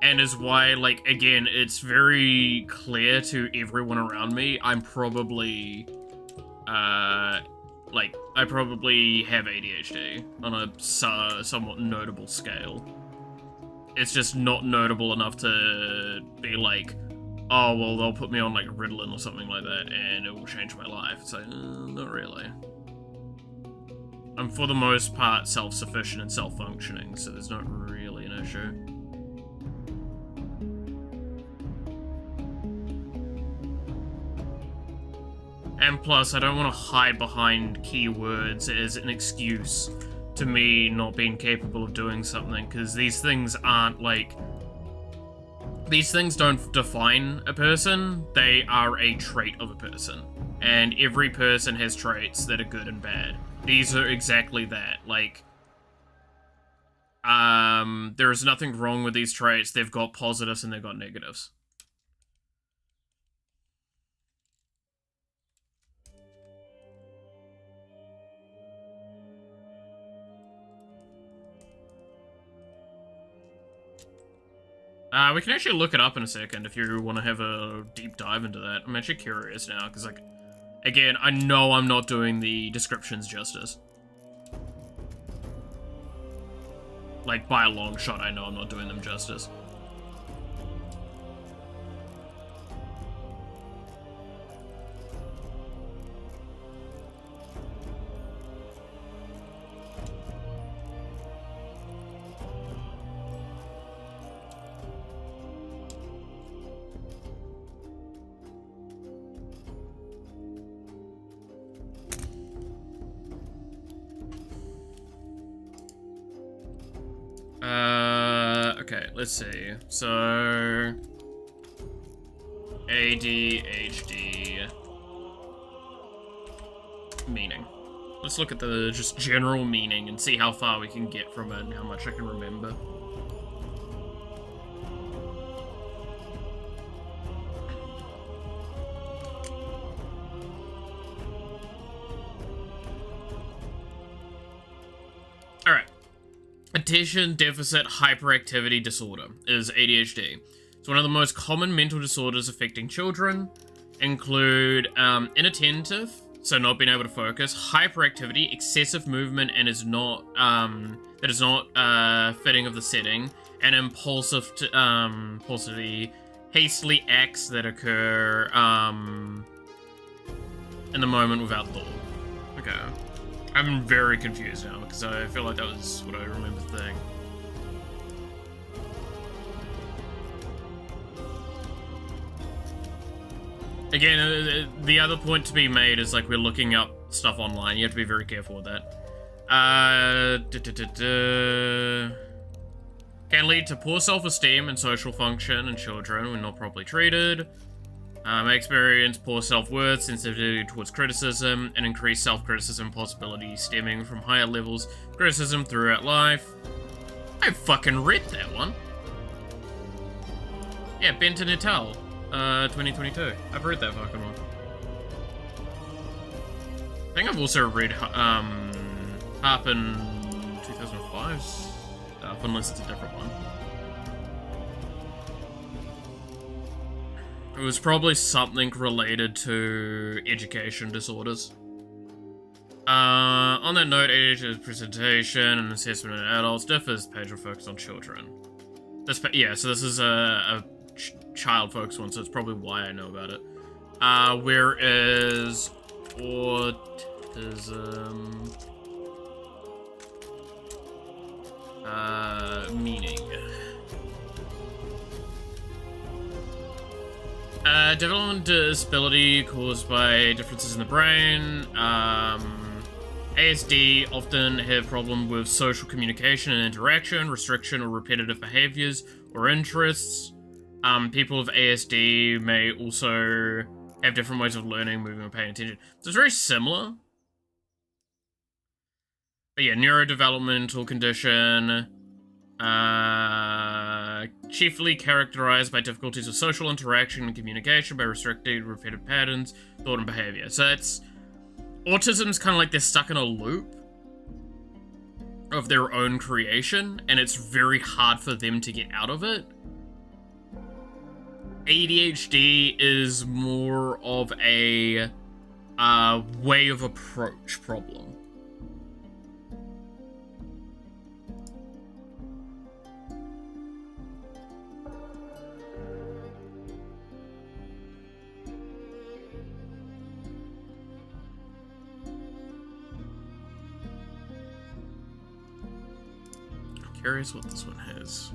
And is why, like, again, it's very clear to everyone around me, I'm probably, I probably have ADHD on a somewhat notable scale. It's just not notable enough to be like, oh, well, they'll put me on, like, Ritalin or something like that, and it will change my life. It's like, not really. I'm, for the most part, self-sufficient and self-functioning, so there's not really an issue. And plus, I don't want to hide behind keywords as an excuse to me not being capable of doing something, because these things aren't, like... These things don't define a person, they are a trait of a person. And every person has traits that are good and bad. These are exactly that. Like, there is nothing wrong with these traits. They've got positives and they've got negatives. We can actually look it up in a second if you want to have a deep dive into that. I'm actually curious now, because, like, again, I know I'm not doing the descriptions justice. Like, by a long shot, I know I'm not doing them justice. Okay, let's see. So, ADHD meaning. Let's look at the just general meaning and see how far we can get from it and how much I can remember. Attention Deficit Hyperactivity Disorder is ADHD. It's one of the most common mental disorders affecting children. Include inattentive, so not being able to focus, hyperactivity, excessive movement, and is not that is not fitting of the setting, and impulsivity, hastily acts that occur in the moment without thought. Okay. I'm very confused now, because I feel like that was what I remember saying. Again, the other point to be made is, like, we're looking up stuff online. You have to be very careful with that. Can lead to poor self-esteem and social function in children when not properly treated. Experience poor self-worth, sensitivity towards criticism, and increased self-criticism possibilities stemming from higher levels of criticism throughout life. I fucking read that one. Yeah, Benton et al. 2022. I've read that fucking one. I think I've also read Harp in 2005 stuff, unless it's a different one. It was probably something related to education disorders. On that note, ADHD presentation and assessment in adults differs. Page will focus on children. Yeah, so this is a child-focused one, so it's probably why I know about it. Whereas autism... meaning... development disability caused by differences in the brain. ASD often have problem with social communication and interaction, restriction or repetitive behaviors or interests. People with ASD may also have different ways of learning, moving, or paying attention. So it's very similar. But yeah, neurodevelopmental condition. Chiefly characterized by difficulties with social interaction and communication, by restricted, repetitive patterns, thought and behavior. So it's... autism's kind of like they're stuck in a loop of their own creation, and it's very hard for them to get out of it. ADHD is more of a way of approach problem. Curious what this one has.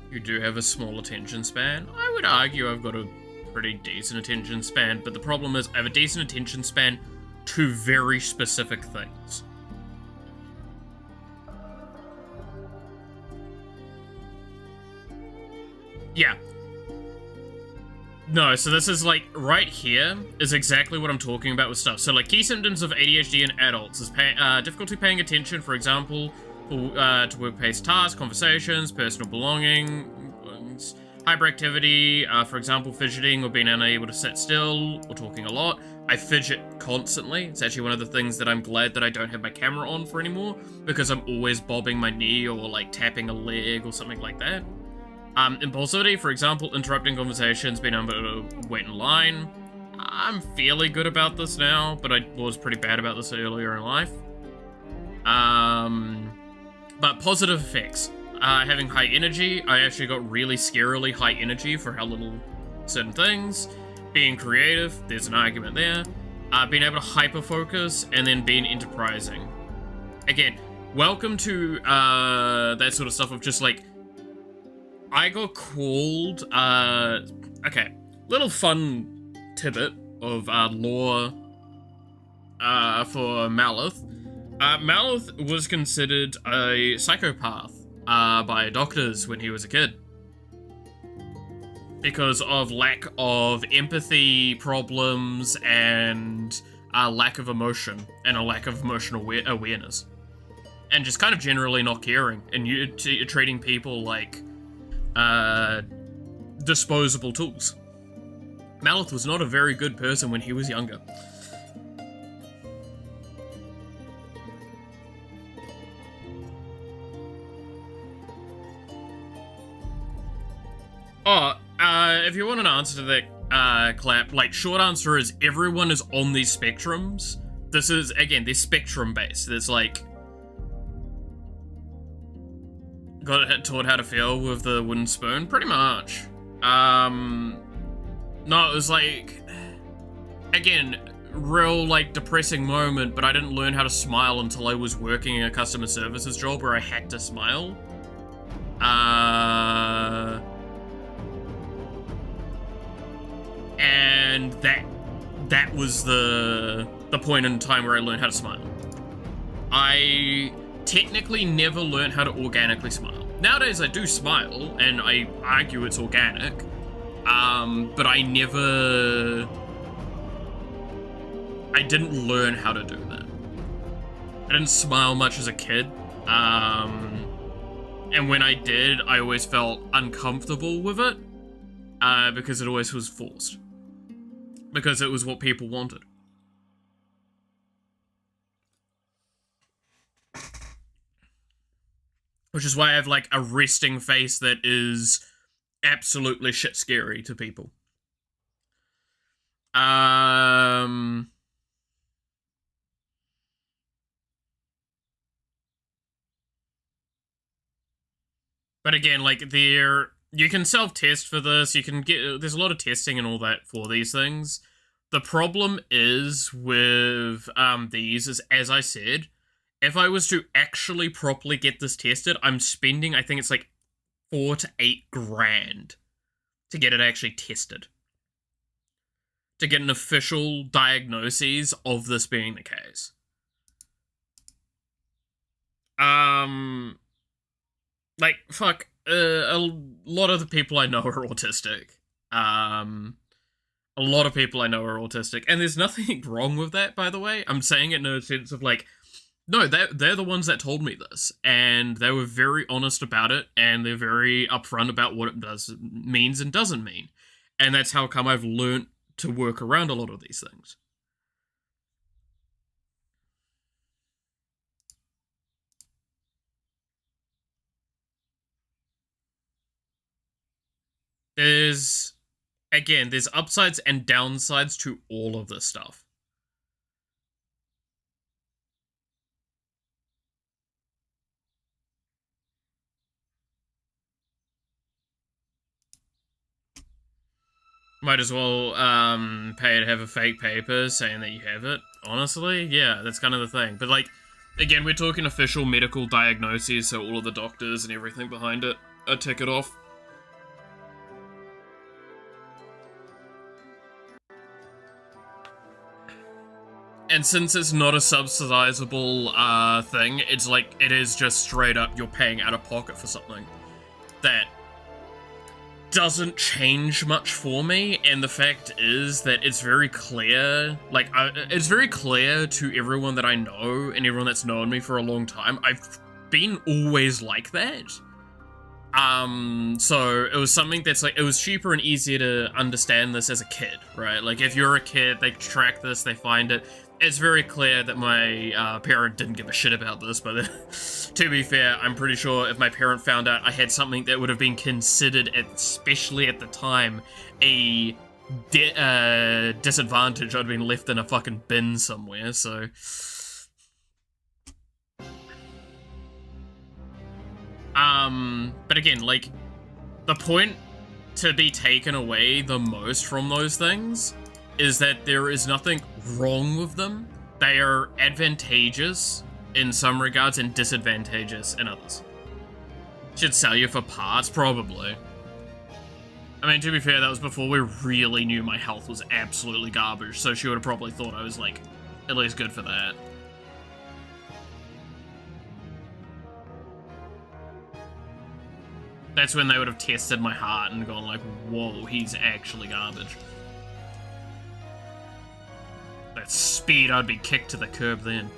You do have a small attention span. I would argue I've got a pretty decent attention span, but the problem is I have a decent attention span to very specific things. Yeah. No, so this is like, right here is exactly what I'm talking about with stuff. So like key symptoms of ADHD in adults is difficulty paying attention, for example, to work-paced tasks, conversations, personal belongings, hyperactivity, for example, fidgeting or being unable to sit still or talking a lot. I fidget constantly. It's actually one of the things that I'm glad that I don't have my camera on for anymore, because I'm always bobbing my knee or like tapping a leg or something like that. Impulsivity, for example, interrupting conversations, being able to wait in line. I'm fairly good about this now, but I was pretty bad about this earlier in life. But positive effects. Having high energy. I actually got really scarily high energy for how little certain things. Being creative, there's an argument there. Being able to hyper-focus, and then being enterprising. Again, welcome to that sort of stuff of just like, I got called, okay, little fun tidbit of lore for Malith. Malith was considered a psychopath by doctors when he was a kid, because of lack of empathy problems and lack of emotion and a lack of emotional awareness, and just kind of generally not caring, and you're treating people like disposable tools. Malith was not a very good person when he was younger. If you want an answer to that, Clap, like, short answer is everyone is on these spectrums. This is, again, they're spectrum-based. There's, like, got taught how to feel with the wooden spoon, pretty much. No, it was like, again, real like depressing moment, but I didn't learn how to smile until I was working a customer services job where I had to smile. And that was the point in time where I learned how to smile. I technically never learned how to organically smile. Nowadays I do smile, and I argue it's organic, but I didn't learn how to do that. I didn't smile much as a kid, And when I did, I always felt uncomfortable with it, because it always was forced. Because it was what people wanted. Which is why I have, like, a resting face that is absolutely shit scary to people. But again, like, you can self-test for this, you can get, there's a lot of testing and all that for these things. The problem is with these is, as I said, if I was to actually properly get this tested, I'm spending, I think it's like 4 to 8 grand to get it actually tested. To get an official diagnosis of this being the case. Like, fuck, a lot of the people I know are autistic. A lot of people I know are autistic, and there's nothing wrong with that, by the way. I'm saying it in a sense of, like, no, they're the ones that told me this, and they were very honest about it, and they're very upfront about what it means and doesn't mean. And that's how come I've learnt to work around a lot of these things. There's upsides and downsides to all of this stuff. Might as well pay to have a fake paper saying that you have it. Honestly, yeah, that's kind of the thing. But, like, again, we're talking official medical diagnoses, so all of the doctors and everything behind it are tick it off. And since it's not a subsidizable thing, it's like, it is just straight up you're paying out of pocket for something that doesn't change much for me. And the fact is that it's very clear, like, it's very clear to everyone that I know and everyone that's known me for a long time, I've been always like that. So it was something that's like, it was cheaper and easier to understand this as a kid, right? Like, if you're a kid, they track this, they find it. It's very clear that my parent didn't give a shit about this, but to be fair, I'm pretty sure if my parent found out I had something that would have been considered, especially at the time, a disadvantage, I'd been left in a fucking bin somewhere, so... But again, like, the point to be taken away the most from those things is that there is nothing wrong with them. They are advantageous in some regards and disadvantageous in others. Should sell you for parts? Probably. I mean, to be fair, that was before we really knew my health was absolutely garbage, so she would have probably thought I was, like, at least good for that. That's when they would have tested my heart and gone like, whoa, he's actually garbage. That speed, I'd be kicked to the curb then.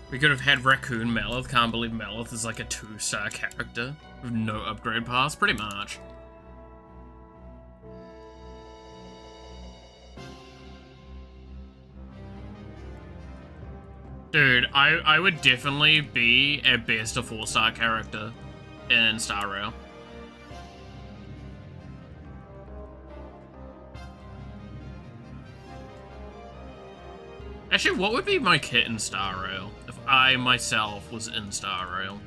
We could have had Raccoon Malith. Can't believe Malith is like a 2-star character with no upgrade pass, pretty much. Dude, I would definitely be at best a 4-star character in Star Rail. Actually, what would be my kit in Star Rail if I myself was in Star Rail?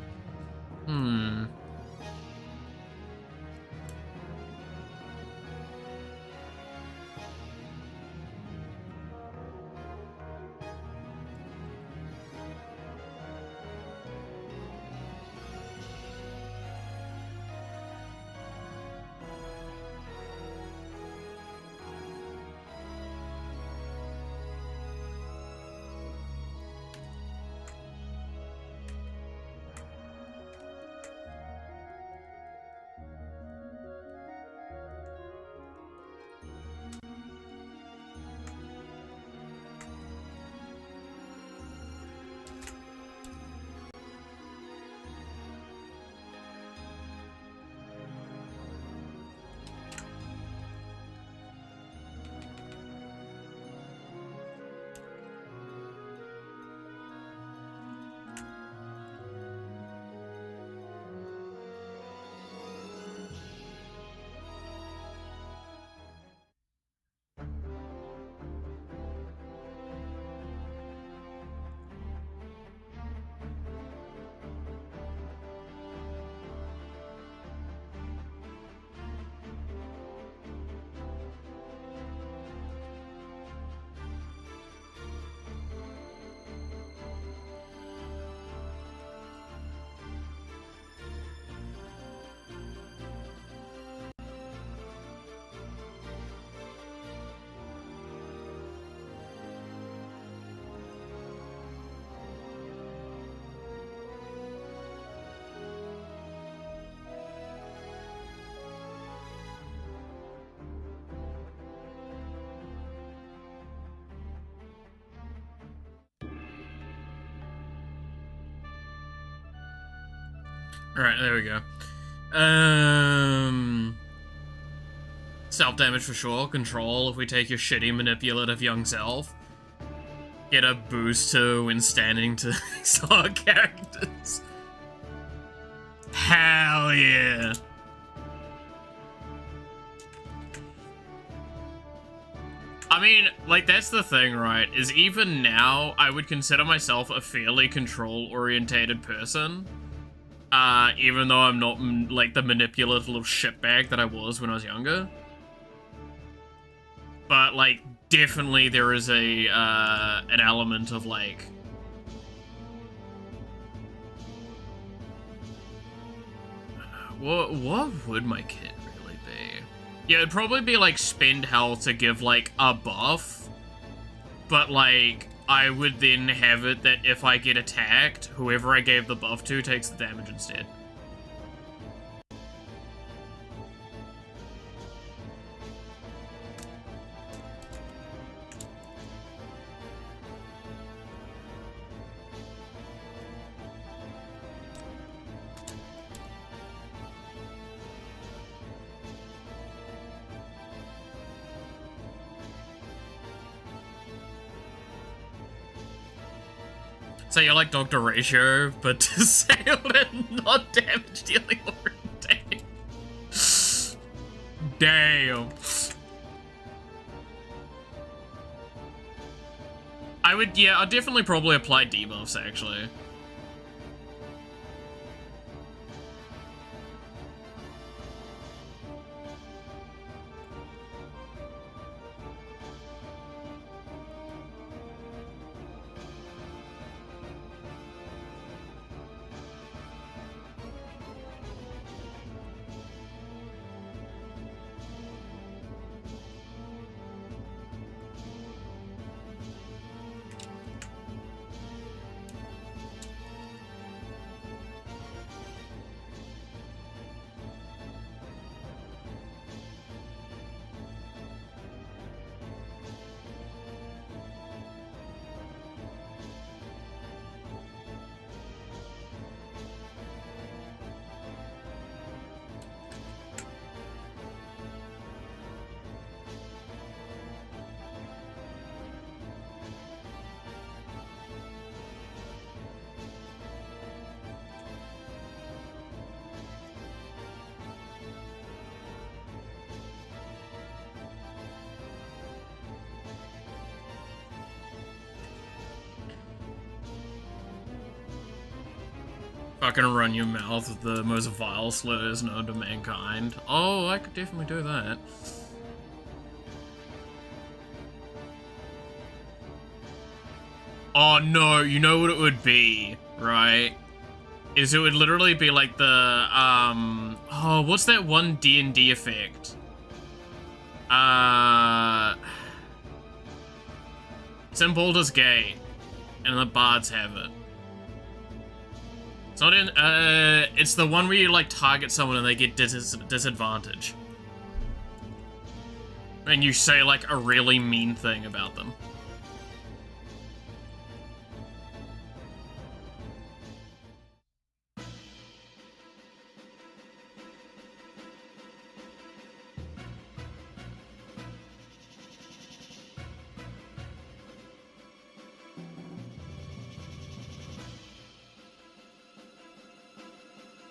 Alright, there we go. Self-damage for sure. Control if we take your shitty manipulative young self. Get a boost to when standing to these hard characters. Hell yeah. I mean, like, that's the thing, right? Is even now, I would consider myself a fairly control-orientated person. Even though I'm not, like, the manipulative little shitbag that I was when I was younger. But, like, definitely there is a, an element of, like... What would my kit really be? Yeah, it'd probably be, like, spend health to give, like, a buff. But, like... I would then have it that if I get attacked, whoever I gave the buff to takes the damage instead. So you're like Dr. Ratio, but disabled and not damage dealing oriented. Damn. I'd definitely probably apply debuffs, actually. Fucking run your mouth with the most vile slurs known to mankind. Oh, I could definitely do that. Oh no, you know what it would be, right? Is it would literally be like the, oh, what's that one D&D effect? It's in Baldur's Gate, and the bards have it. It's not in, it's the one where you, like, target someone and they get disadvantage. And you say, like, a really mean thing about them.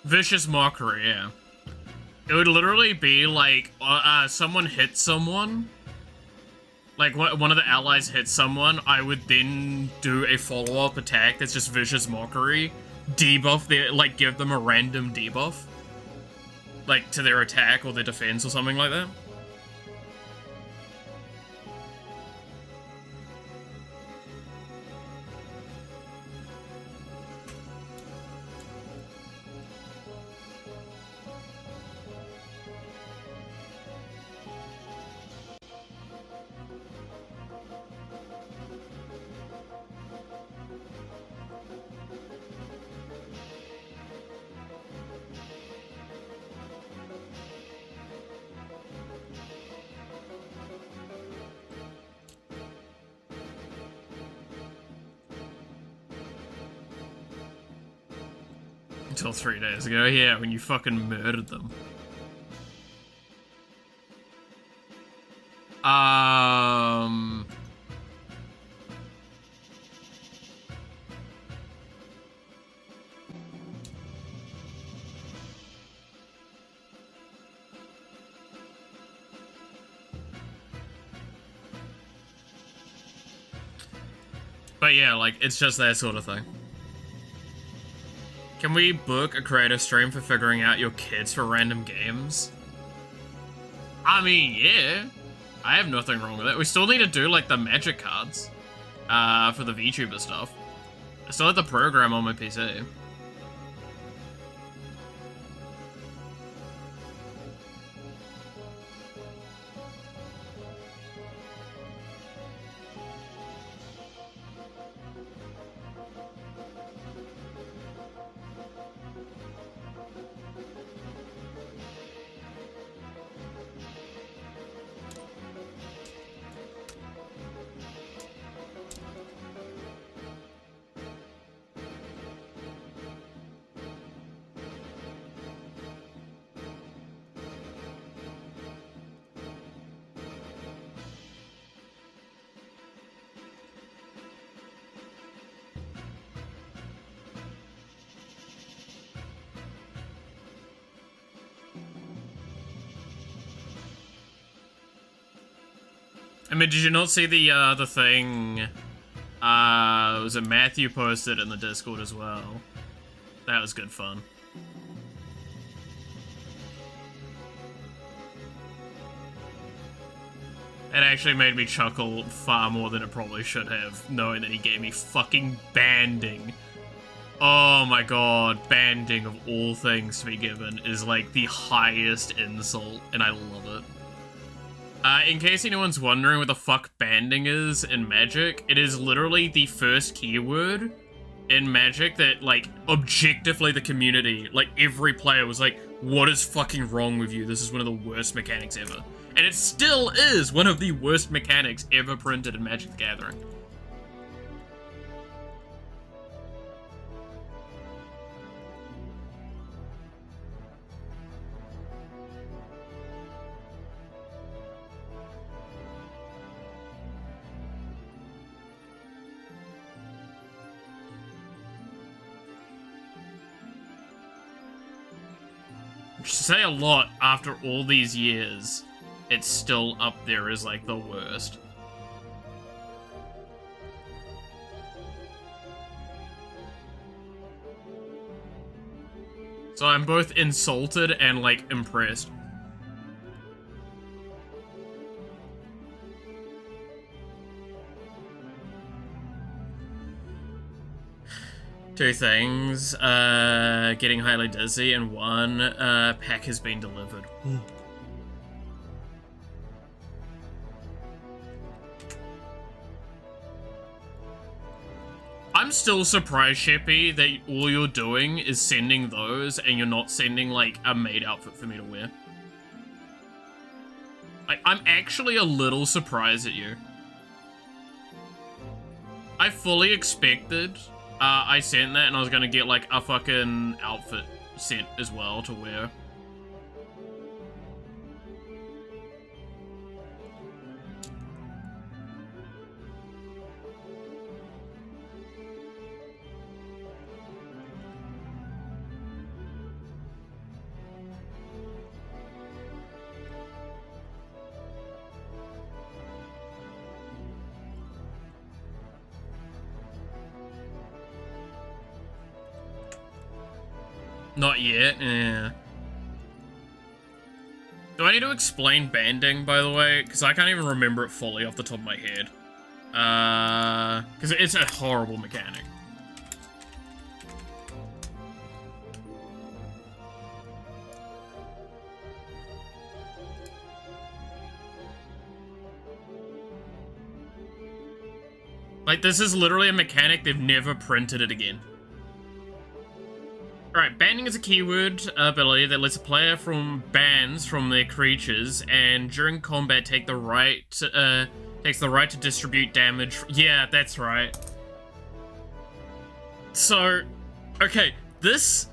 Vicious mockery, yeah. It would literally be like, someone hits someone. Like, one of the allies hits someone, I would then do a follow-up attack that's just vicious mockery. Debuff, like, give them a random debuff. Like, to their attack or their defense or something like that. Until 3 days ago, yeah, when you fucking murdered them. But yeah, like, it's just that sort of thing. Can we book a creative stream for figuring out your kids for random games? I mean, yeah. I have nothing wrong with it. We still need to do, like, the magic cards. For the VTuber stuff. I still have the program on my PC. I mean, did you not see the thing, was it Matthew posted in the Discord as well? That was good fun. It actually made me chuckle far more than it probably should have, knowing that he gave me fucking banding. Oh my god, banding of all things to be given is like the highest insult, and I love it. In case anyone's wondering what the fuck banding is in Magic, it is literally the first keyword in Magic that, like, objectively the community, like, every player was like, what is fucking wrong with you? This is one of the worst mechanics ever. And it still is one of the worst mechanics ever printed in Magic the Gathering. Which to say a lot after all these years, it's still up there as, like, the worst. So I'm both insulted and, like, impressed. Two things, getting highly dizzy, and one, pack has been delivered. I'm still surprised, Sheppy, that all you're doing is sending those and you're not sending, like, a maid outfit for me to wear. Like, I'm actually a little surprised at you. I fully expected I sent that and I was gonna get, like, a fucking outfit sent as well to wear. Not yet, yeah. Do I need to explain banding, by the way? Because I can't even remember it fully off the top of my head. Because it's a horrible mechanic. Like, this is literally a mechanic, they've never printed it again. Alright, banding is a keyword ability that lets a player from bans from their creatures and during combat takes the right to distribute damage. Yeah, that's right. So, okay, this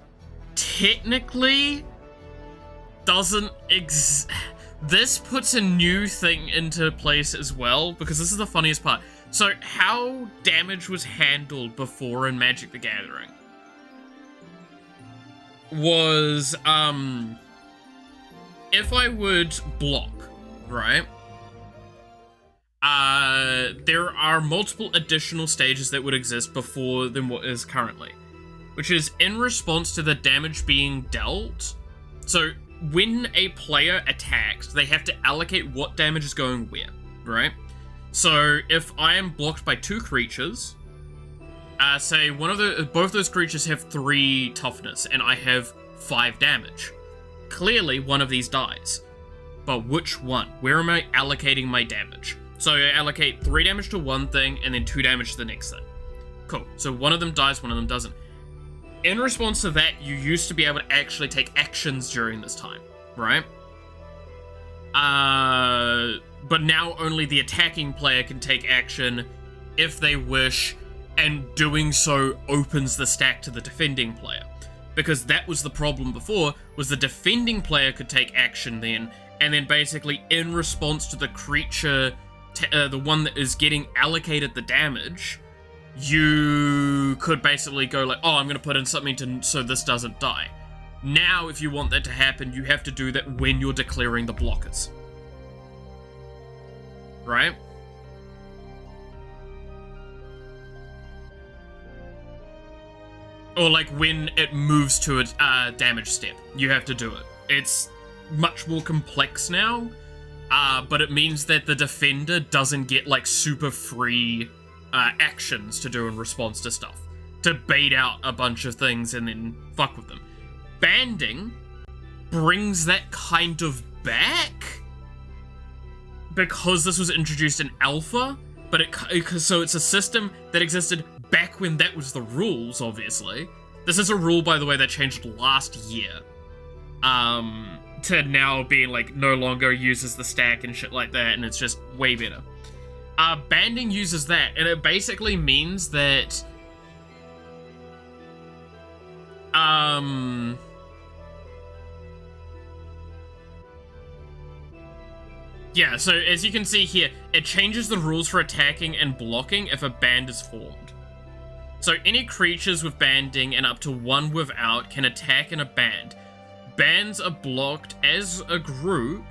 technically doesn't this puts a new thing into place as well, because this is the funniest part. So, how damage was handled before in Magic the Gathering was, if I would block, right, there are multiple additional stages that would exist before than what is currently, which is in response to the damage being dealt. So, when a player attacks, they have to allocate what damage is going where, right? So, if I am blocked by two creatures, say both those creatures have 3 toughness and I have 5 damage. Clearly, one of these dies. But which one? Where am I allocating my damage? So I allocate 3 damage to one thing and then 2 damage to the next thing. Cool. So one of them dies, one of them doesn't. In response to that, you used to be able to actually take actions during this time, right? But now only the attacking player can take action if they wish, and doing so opens the stack to the defending player. Because that was the problem before, was the defending player could take action then, and then basically in response to the creature, the one that is getting allocated the damage, you could basically go like, oh, I'm going to put in something so this doesn't die. Now, if you want that to happen, you have to do that when you're declaring the blockers. Right? Or like when it moves to a damage step, you have to do it. It's much more complex now, but it means that the defender doesn't get like super free actions to do in response to stuff, to bait out a bunch of things and then fuck with them. Banding brings that kind of back because this was introduced in alpha, but so it's a system that existed back when that was the rules, obviously. This is a rule, by the way, that changed last year. To now being, like, no longer uses the stack and shit like that, and it's just way better. Banding uses that, and it basically means that... Yeah, so as you can see here, it changes the rules for attacking and blocking if a band is formed. So any creatures with banding and up to 1 without can attack in a band. Bands are blocked as a group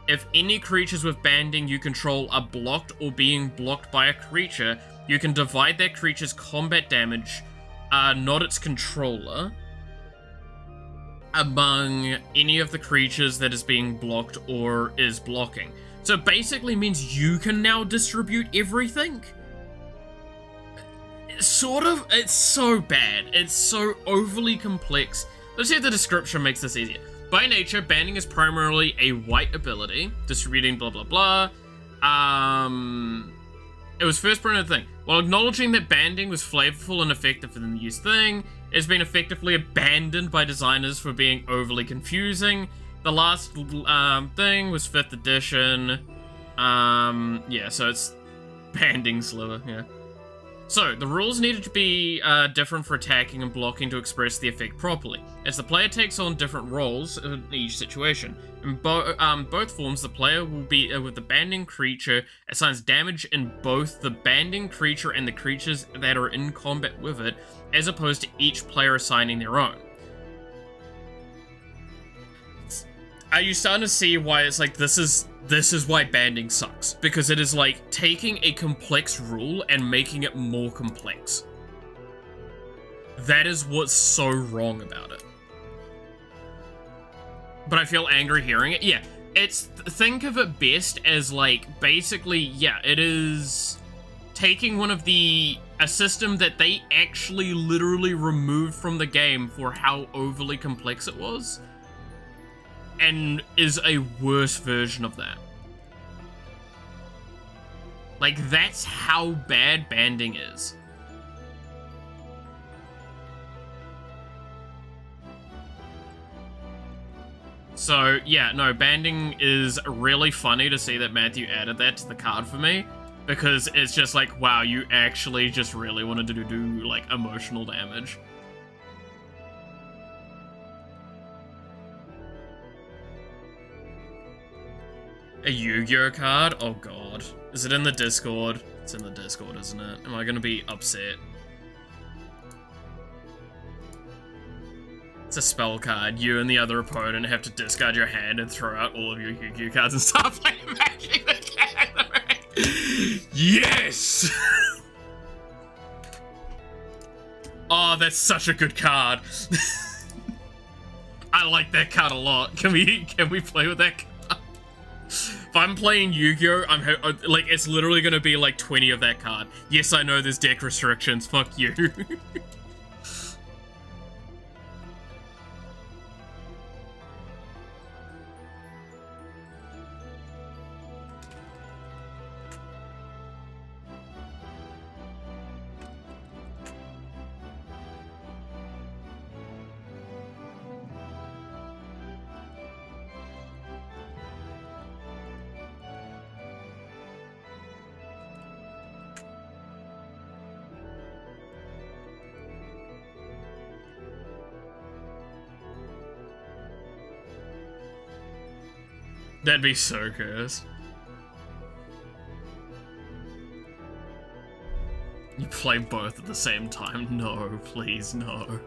if any creatures with banding you control are blocked or being blocked by a creature. You can divide that creature's combat damage, not its controller. among any of the creatures that is being blocked or is blocking. So it basically means you can now distribute everything. Sort of. It's so bad. It's so overly complex. Let's see if the description makes this easier. By nature, banding is primarily a white ability, distributing blah blah blah. It was first printed thing. While acknowledging that banding was flavorful and effective in the use thing, it's been effectively abandoned by designers for being overly confusing. The last thing was 5th edition. Yeah, so it's banding sliver, yeah. So, the rules needed to be different for attacking and blocking to express the effect properly, as the player takes on different roles in each situation. In both forms, the player will be with the banding creature assigns damage in both the banding creature and the creatures that are in combat with it, as opposed to each player assigning their own. Are you starting to see why it's like this is why banding sucks? Because it is like taking a complex rule and making it more complex. That is what's so wrong about it. But I feel angry hearing it. Yeah, think of it best as like, basically, yeah, it is taking a system that they actually literally removed from the game for how overly complex it was, and is a worse version of that. Like, that's how bad banding is. So, yeah, no, banding is really funny to see that Matthew added that to the card for me, because it's just like, wow, you actually just really wanted to do like, emotional damage. A Yu-Gi-Oh card? Oh god. Is it in the Discord? It's in the Discord, isn't it? Am I gonna be upset? It's a spell card. You and the other opponent have to discard your hand and throw out all of your Yu-Gi-Oh cards and start playing Magic the Gathering. Yes! Oh, that's such a good card. I like that card a lot. Can we play with that card? If I'm playing Yu-Gi-Oh, like, it's literally gonna be like 20 of that card. Yes, I know there's deck restrictions. Fuck you. That'd be so cursed. You play both at the same time? No, please, no.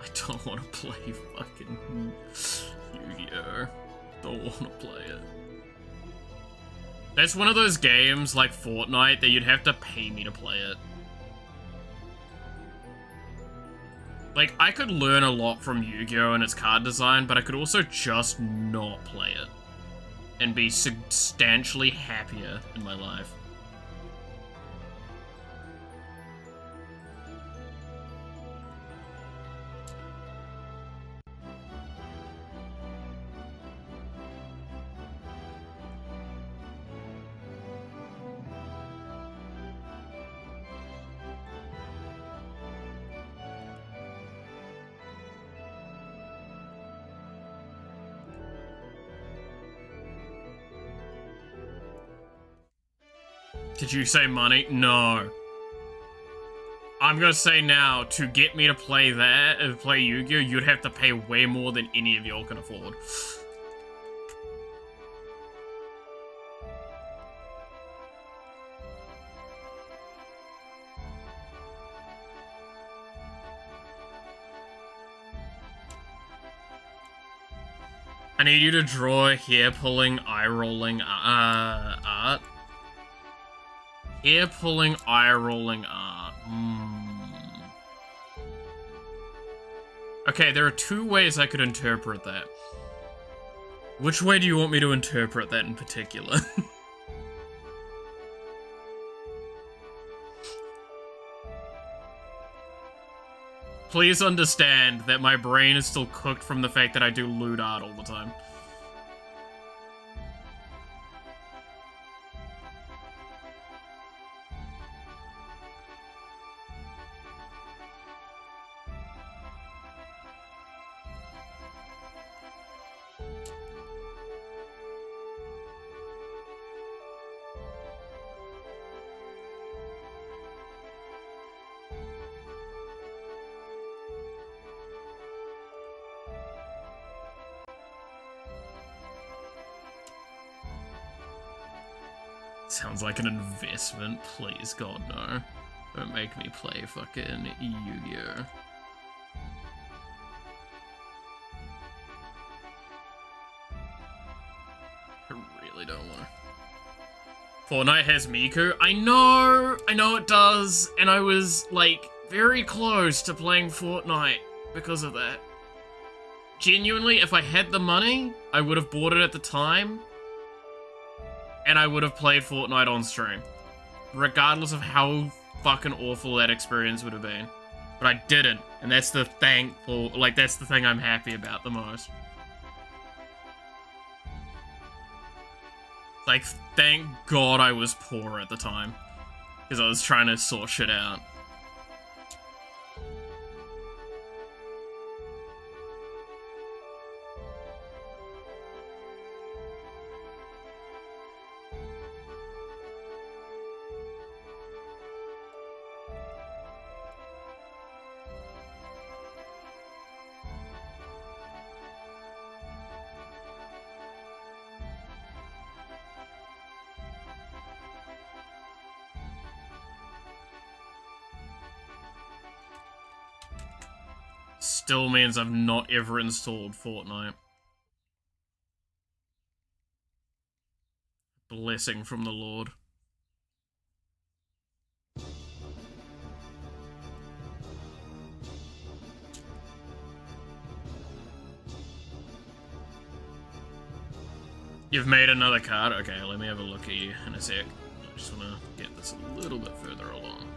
I don't want to play fucking Yu-Gi-Oh! Don't want to play it. That's one of those games, like Fortnite, that you'd have to pay me to play it. Like, I could learn a lot from Yu-Gi-Oh! And its card design, but I could also just not play it. And be substantially happier in my life. Did you say money? No. I'm gonna say now, to get me to play that, play Yu-Gi-Oh, you'd have to pay way more than any of y'all can afford. I need you to draw hair-pulling, eye-rolling art. Hair-pulling, eye-rolling art. Okay, there are two ways I could interpret that. Which way do you want me to interpret that in particular? Please understand that my brain is still cooked from the fact that I do lewd art all the time. Sounds like an investment. Please, God, no. Don't make me play fucking Yu-Gi-Oh! I really don't want to. Fortnite has Miku? I know it does, and I was, like, very close to playing Fortnite because of that. Genuinely, if I had the money, I would have bought it at the time, and I would have played Fortnite on stream. Regardless of how fucking awful that experience would have been. But I didn't, and that's the that's the thing I'm happy about the most. Like, thank God I was poor at the time. Because I was trying to sort shit out. Still means I've not ever installed Fortnite. Blessing from the Lord. You've made another card? Okay, let me have a look at you in a sec. I just want to get this a little bit further along.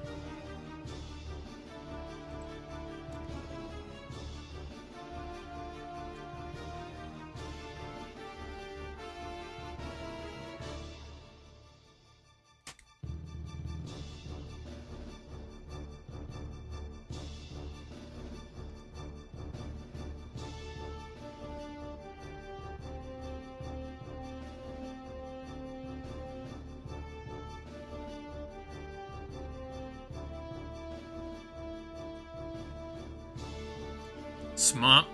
Smut.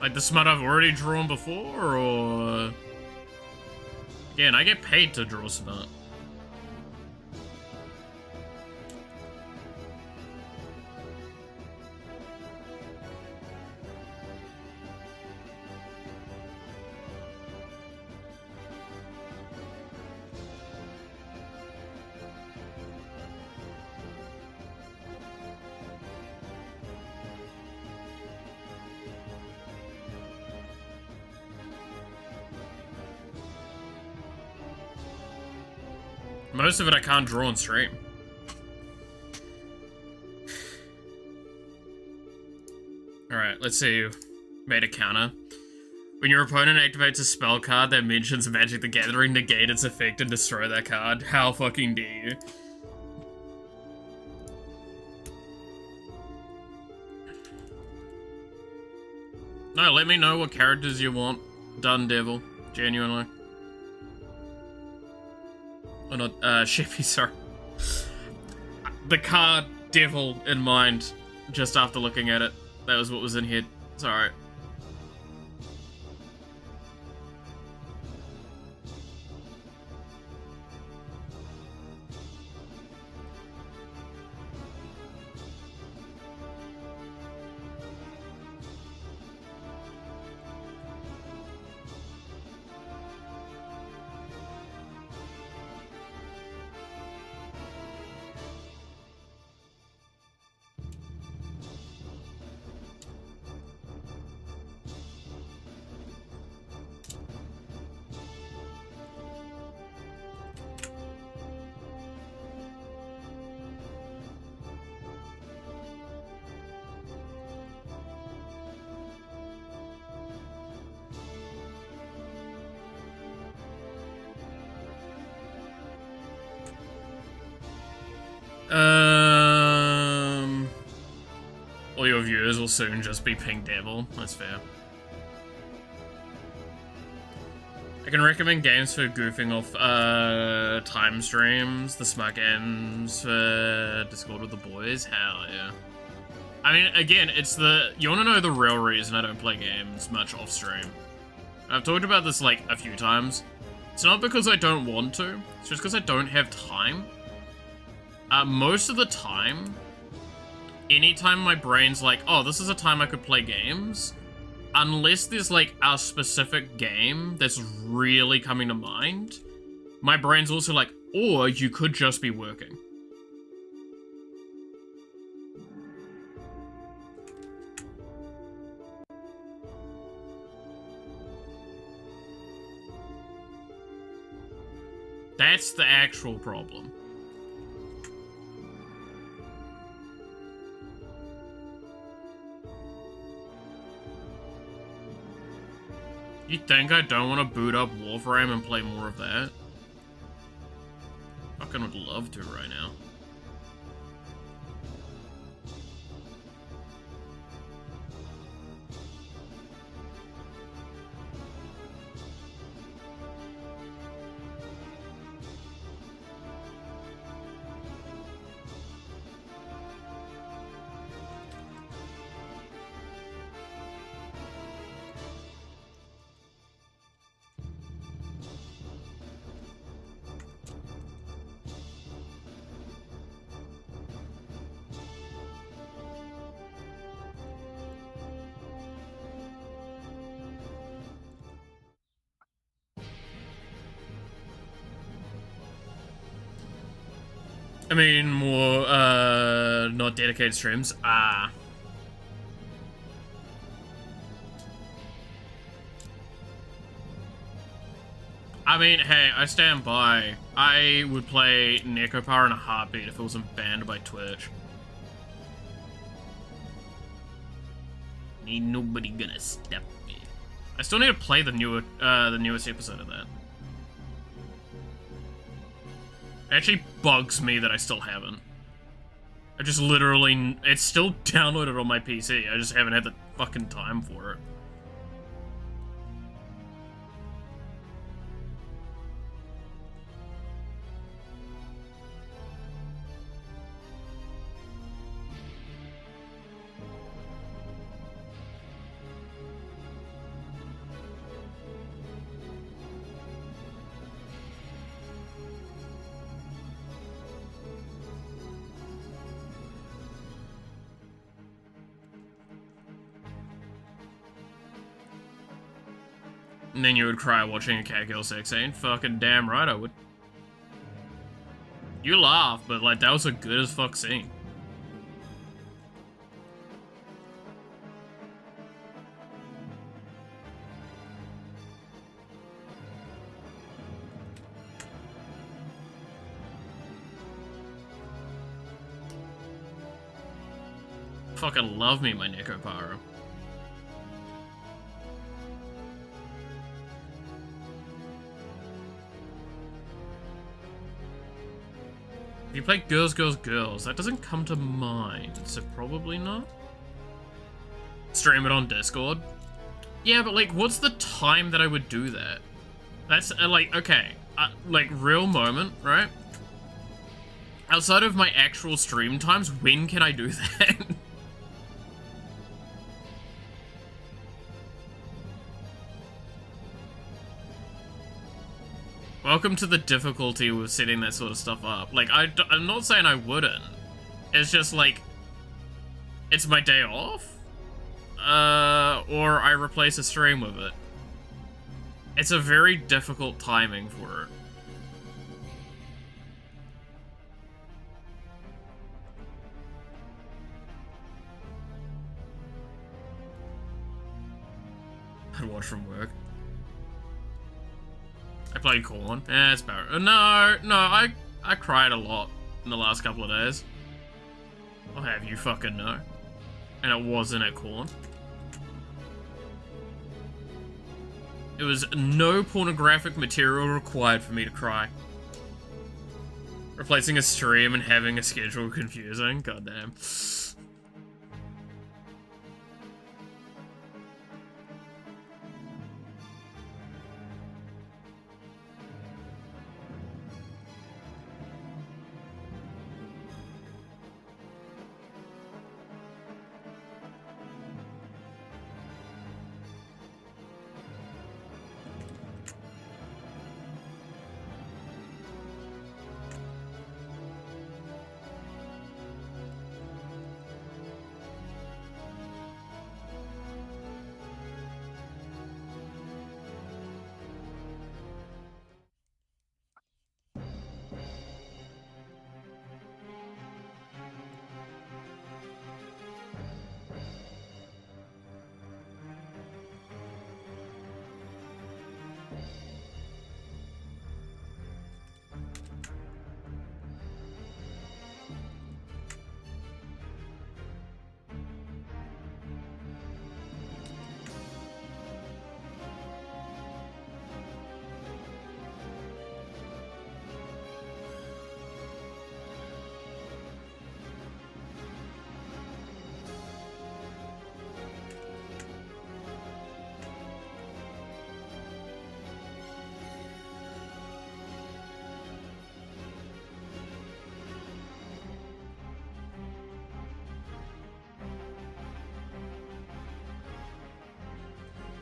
Like the smut I've already drawn before, or... Again, I get paid to draw smut. Most of it I can't draw on stream. Alright, let's see you made a counter. When your opponent activates a spell card that mentions Magic the Gathering, negate its effect and destroy that card. How fucking dare you? No, let me know what characters you want done, Devil. Genuinely. Oh, not, Shippy, sorry. The card Devil in mind, just after looking at it. That was what was in here. It's alright. All your viewers will soon just be Pink Devil. That's fair. I can recommend games for goofing off time streams, the smart games for Discord with the boys. Hell yeah. I mean, again, it's the... You want to know the real reason I don't play games much off stream? I've talked about this like a few times. It's not because I don't want to, it's just because I don't have time. Most of the time, anytime my brain's like, oh, this is a time I could play games, unless there's like a specific game that's really coming to mind, my brain's also like, or you could just be working. That's the actual problem. You think I don't want to boot up Warframe and play more of that? Fucking would love to right now. I mean, more, not dedicated streams. I mean, hey, I stand by. I would play Necropower in a heartbeat if it wasn't banned by Twitch. Ain't nobody gonna stop me. I still need to play the newest episode of that. It actually bugs me that I still haven't. I just literally... It's still downloaded on my PC. I just haven't had the fucking time for it. And then you would cry watching a cat kill sex scene. Fucking damn right I would. You laugh, but like that was a good as fuck scene. Fucking love me, my Necropower. If you play Girls, Girls, Girls, that doesn't come to mind, so probably not. Stream it on Discord? Yeah, but like, what's the time that I would do that? That's, like, okay, like, real moment, right? Outside of my actual stream times, when can I do that? Welcome to the difficulty with setting that sort of stuff up. Like, I'm not saying I wouldn't. It's just, like, it's my day off? Or I replace a stream with it. It's a very difficult timing for it. I'd watch from work. I played Corn. Eh, it's better. No, I cried a lot in the last couple of days. I'll have you fucking know. And it wasn't at Corn. It was no pornographic material required for me to cry. Replacing a stream and having a schedule confusing. Goddamn.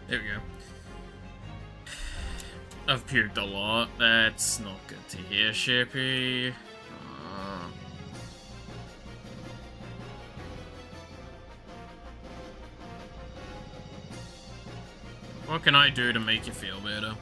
There we go. I've puked a lot. That's not good to hear, Shippy. What can I do to make you feel better?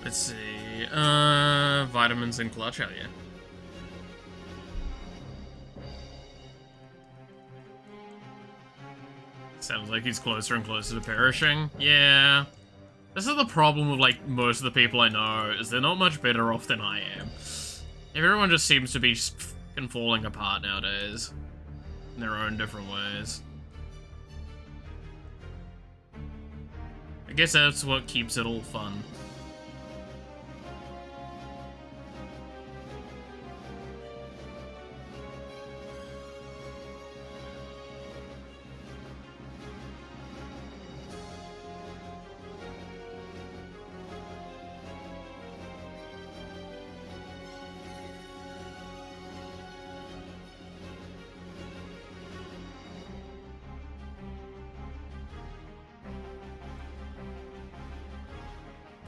Let's see. Vitamins and clutch, oh yeah. Sounds like he's closer and closer to perishing. Yeah. This is the problem with, like, most of the people I know, is they're not much better off than I am. Everyone just seems to be fucking falling apart nowadays. In their own different ways. I guess that's what keeps it all fun.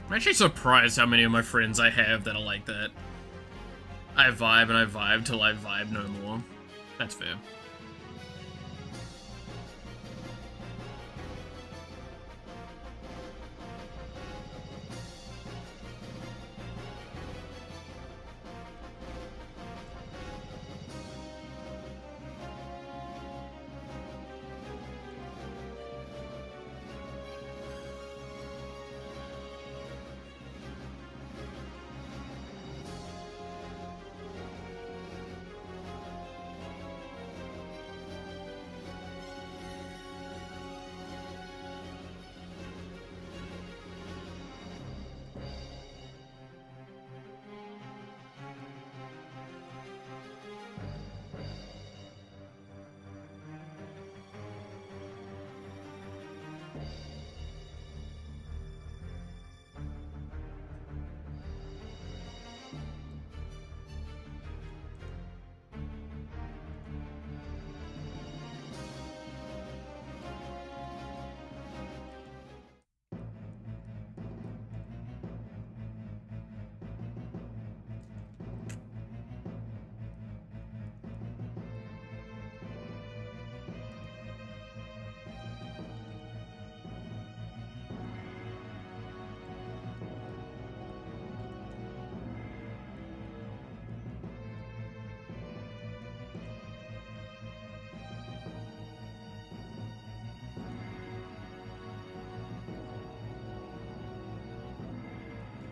I'm actually surprised how many of my friends I have that are like that. I vibe and I vibe till I vibe no more. That's fair.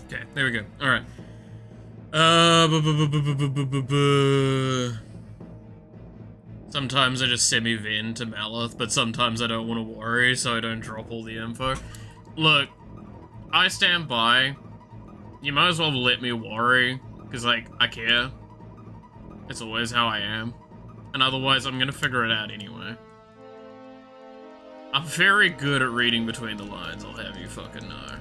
Okay, there we go. Alright. Sometimes I just semi-vent to Malith, but sometimes I don't want to worry, so I don't drop all the info. Look, I stand by. You might as well let me worry, because, like, I care. It's always how I am. And otherwise, I'm gonna figure it out anyway. I'm very good at reading between the lines, I'll have you fucking know.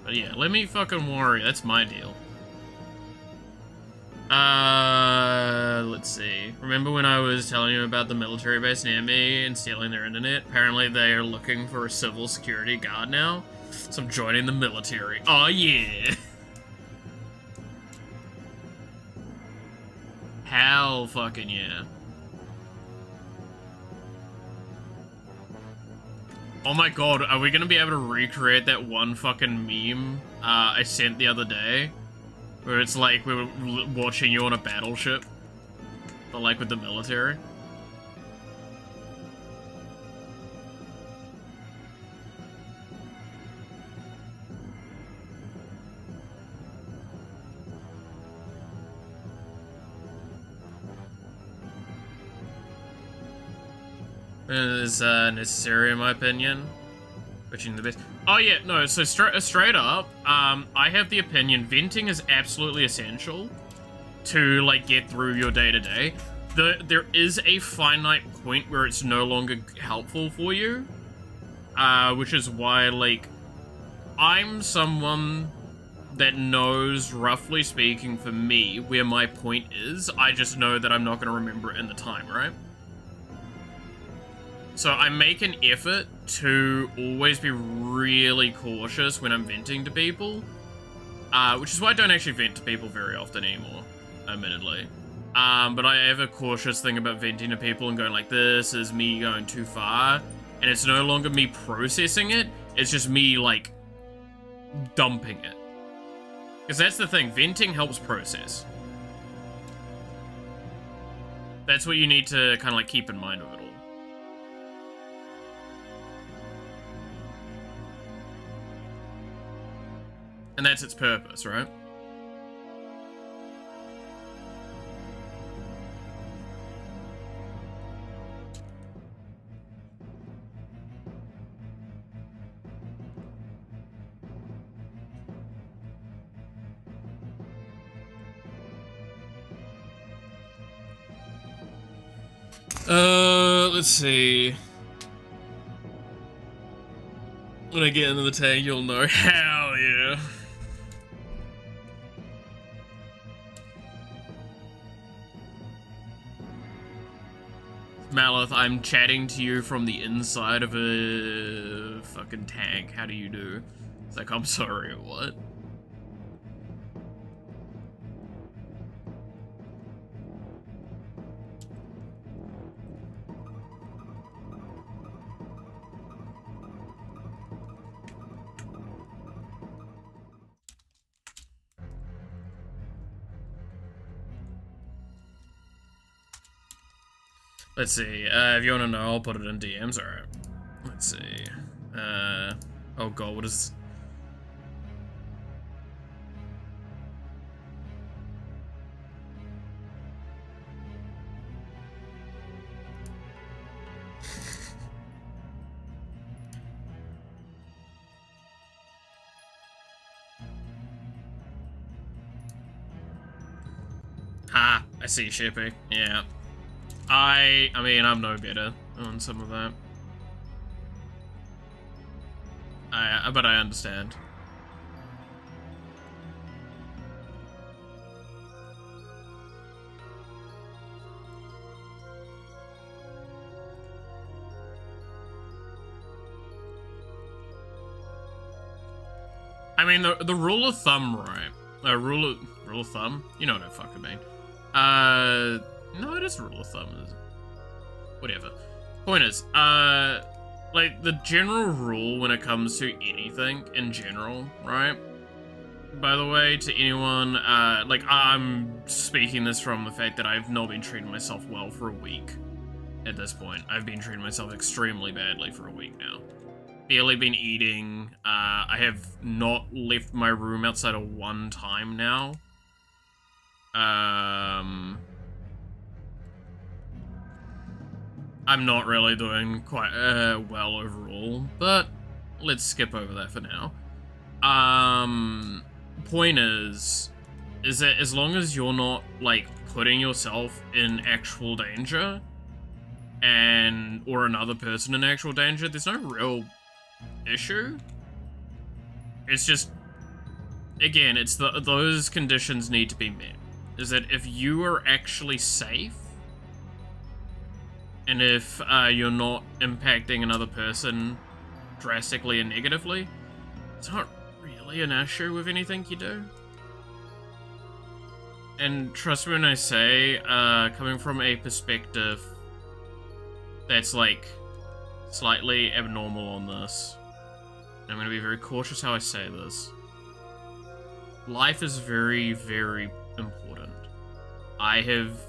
But yeah, let me fucking worry. That's my deal. Let's see. Remember when I was telling you about the military base near me and stealing their internet? Apparently they are looking for a civil security guard now. So I'm joining the military. Oh yeah! Hell fucking yeah. Oh my god, are we gonna be able to recreate that one fucking meme I sent the other day? Where it's like we were watching you on a battleship, but like with the military? It is necessary in my opinion. Switching the best. Oh yeah, no, so straight up, I have the opinion venting is absolutely essential to, like, get through your day-to-day. There is a finite point where it's no longer helpful for you, which is why, like, I'm someone that knows, roughly speaking for me, where my point is. I just know that I'm not going to remember it in the time, right? So I make an effort to always be really cautious when I'm venting to people, which is why I don't actually vent to people very often anymore, admittedly. But I have a cautious thing about venting to people and going like, this is me going too far, and it's no longer me processing it, it's just me, like, dumping it. Because that's the thing, venting helps process. That's what you need to kind of, like, keep in mind with it all. And that's its purpose, right? Let's see. When I get into the tank, you'll know. Hell yeah. Malith, I'm chatting to you from the inside of a fucking tank. How do you do? It's like, I'm sorry, what? Let's see, if you want to know, I'll put it in DMs, alright. Let's see, oh god, what is... Ha, I see, Shippy, yeah. I mean, I'm no better on some of that. But I understand. I mean, the rule of thumb, right? Rule of thumb? You know what I fucking mean. No, it is a rule of thumb. Whatever. Point is, like, the general rule when it comes to anything in general, right? By the way, to anyone, like, I'm speaking this from the fact that I've not been treating myself well for a week at this point. I've been treating myself extremely badly for a week now. Barely been eating. I have not left my room outside of one time now. I'm not really doing quite well overall, but let's skip over that for now. Point is that as long as you're not, like, putting yourself in actual danger or another person in actual danger, there's no real issue. It's just, again, it's those conditions need to be met. Is that if you are actually safe, and if you're not impacting another person drastically and negatively, it's not really an issue with anything you do. And trust me when I say, coming from a perspective that's, like, slightly abnormal on this, and I'm going to be very cautious how I say this. Life is very, very important. I have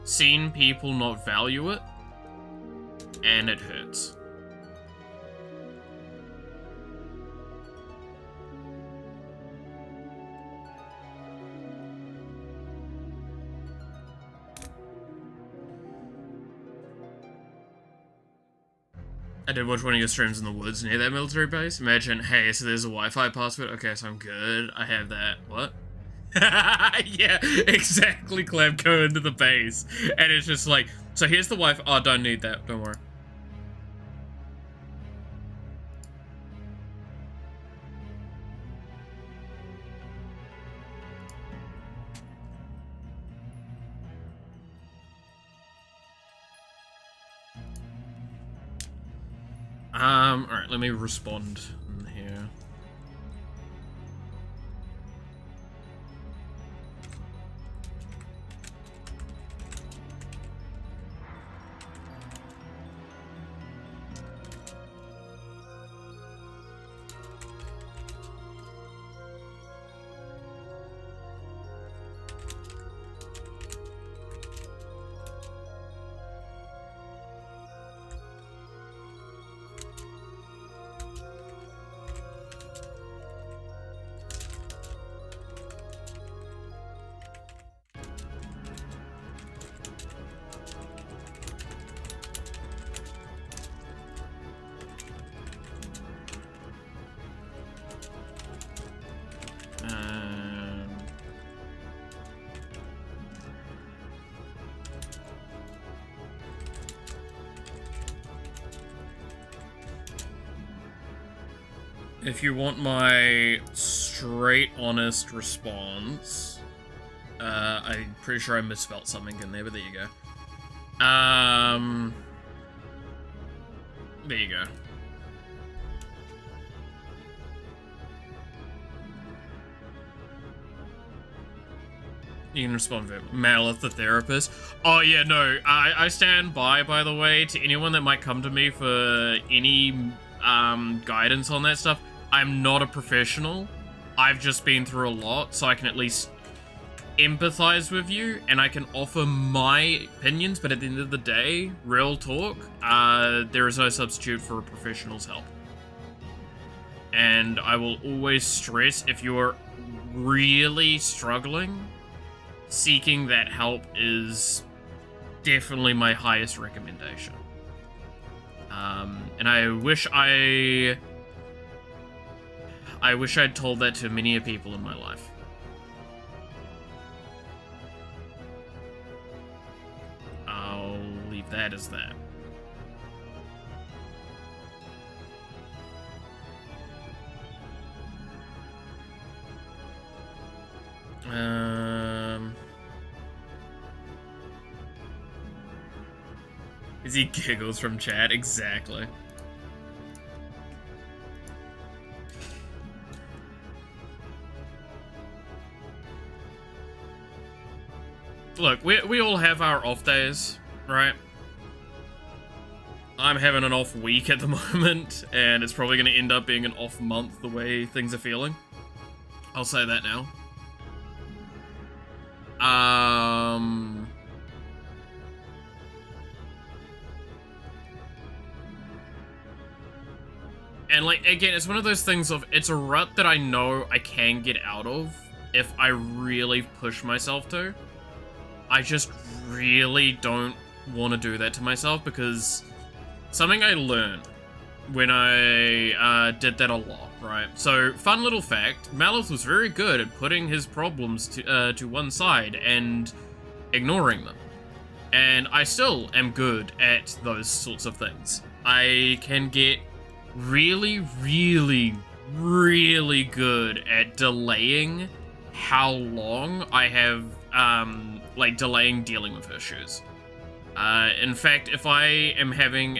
seen people not value it, and it hurts. I did watch one of your streams in the woods near that military base. Imagine, hey, so there's a Wi-Fi password. Okay, so I'm good. I have that. What? Yeah, exactly, Clem. Go into the base. And it's just like, so here's the Wi-Fi. Oh, don't need that. Don't worry. Alright, let me respond in here. If you want my straight, honest response, I'm pretty sure I misspelled something in there, but there you go. There you go. You can respond with Malith the therapist. Oh yeah, no, I stand by the way, to anyone that might come to me for any guidance on that stuff. I'm not a professional. I've just been through a lot, so I can at least empathize with you, and I can offer my opinions, but at the end of the day, real talk, there is no substitute for a professional's help. And I will always stress, if you're really struggling, seeking that help is definitely my highest recommendation. And I wish I'd told that to many people in my life. I'll leave that as that. Is he giggles from chat? Exactly. look, we all have our off days, right? I'm having an off week at the moment, and it's probably going to end up being an off month the way things are feeling. I'll say that now. And like, again, it's one of those things of, it's a rut that I know I can get out of if I really push myself to. I just really don't want to do that to myself, because something I learned when I did that a lot, right? So, fun little fact, Malith was very good at putting his problems to one side and ignoring them. And I still am good at those sorts of things. I can get really, really, really good at delaying how long I have, like, delaying dealing with issues. In fact, if I am having,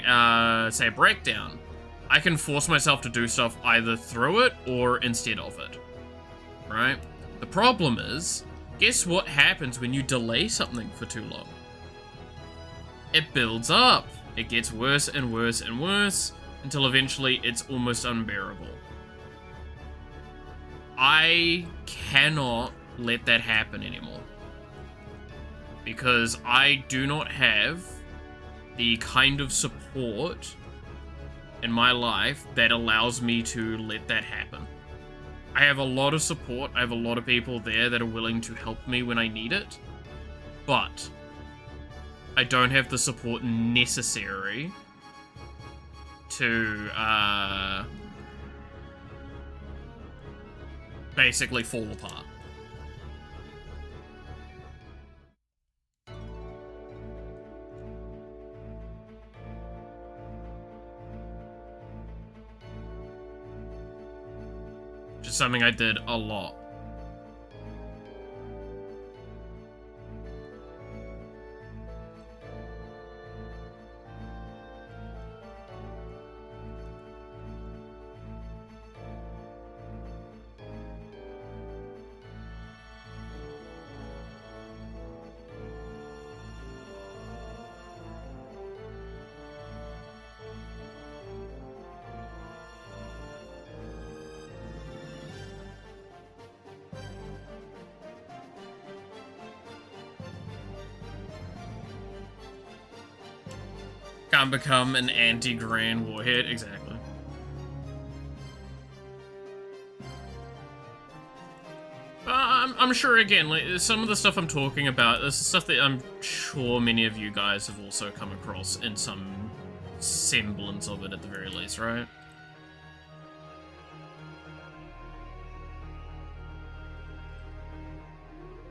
say, a breakdown, I can force myself to do stuff either through it or instead of it, right? The problem is, guess what happens when you delay something for too long? It builds up. It gets worse and worse and worse, until eventually it's almost unbearable. I cannot let that happen anymore, because I do not have the kind of support in my life that allows me to let that happen. I have a lot of support, I have a lot of people there that are willing to help me when I need it, but I don't have the support necessary to, basically fall apart. Just something I did a lot. Can't become an anti-Grand Warhead, exactly. I'm sure, again, like, some of the stuff I'm talking about, this is stuff that I'm sure many of you guys have also come across in some semblance of it at the very least, right?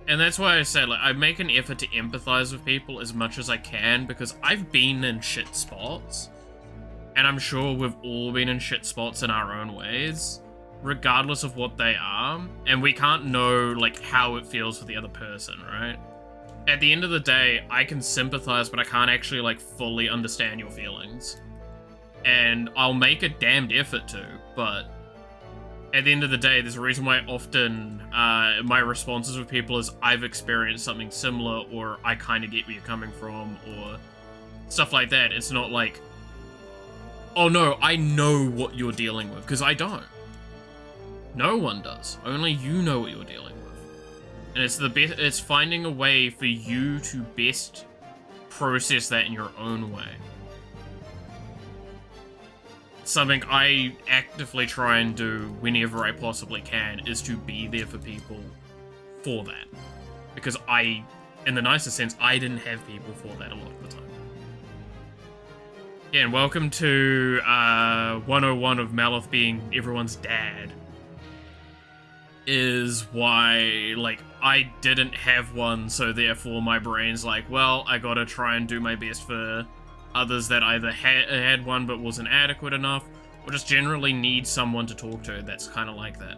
And that's why I say, like, I make an effort to empathize with people as much as I can, because I've been in shit spots, and I'm sure we've all been in shit spots in our own ways, regardless of what they are, and we can't know, like, how it feels for the other person, right? At the end of the day, I can sympathize, but I can't actually, like, fully understand your feelings. And I'll make a damned effort to, but at the end of the day, there's a reason why often my responses with people is I've experienced something similar, or I kind of get where you're coming from, or stuff like that. It's not like, oh no, I know what you're dealing with, because I don't. No one does. Only you know what you're dealing with. And it's it's finding a way for you to best process that in your own way. Something I actively try and do whenever I possibly can is to be there for people for that. Because I, in the nicest sense, I didn't have people for that a lot of the time. Yeah, and welcome to 101 of Malith being everyone's dad. Is why, like, I didn't have one, so therefore my brain's like, well, I gotta try and do my best for others that either had one but wasn't adequate enough, or just generally need someone to talk to that's kind of like that.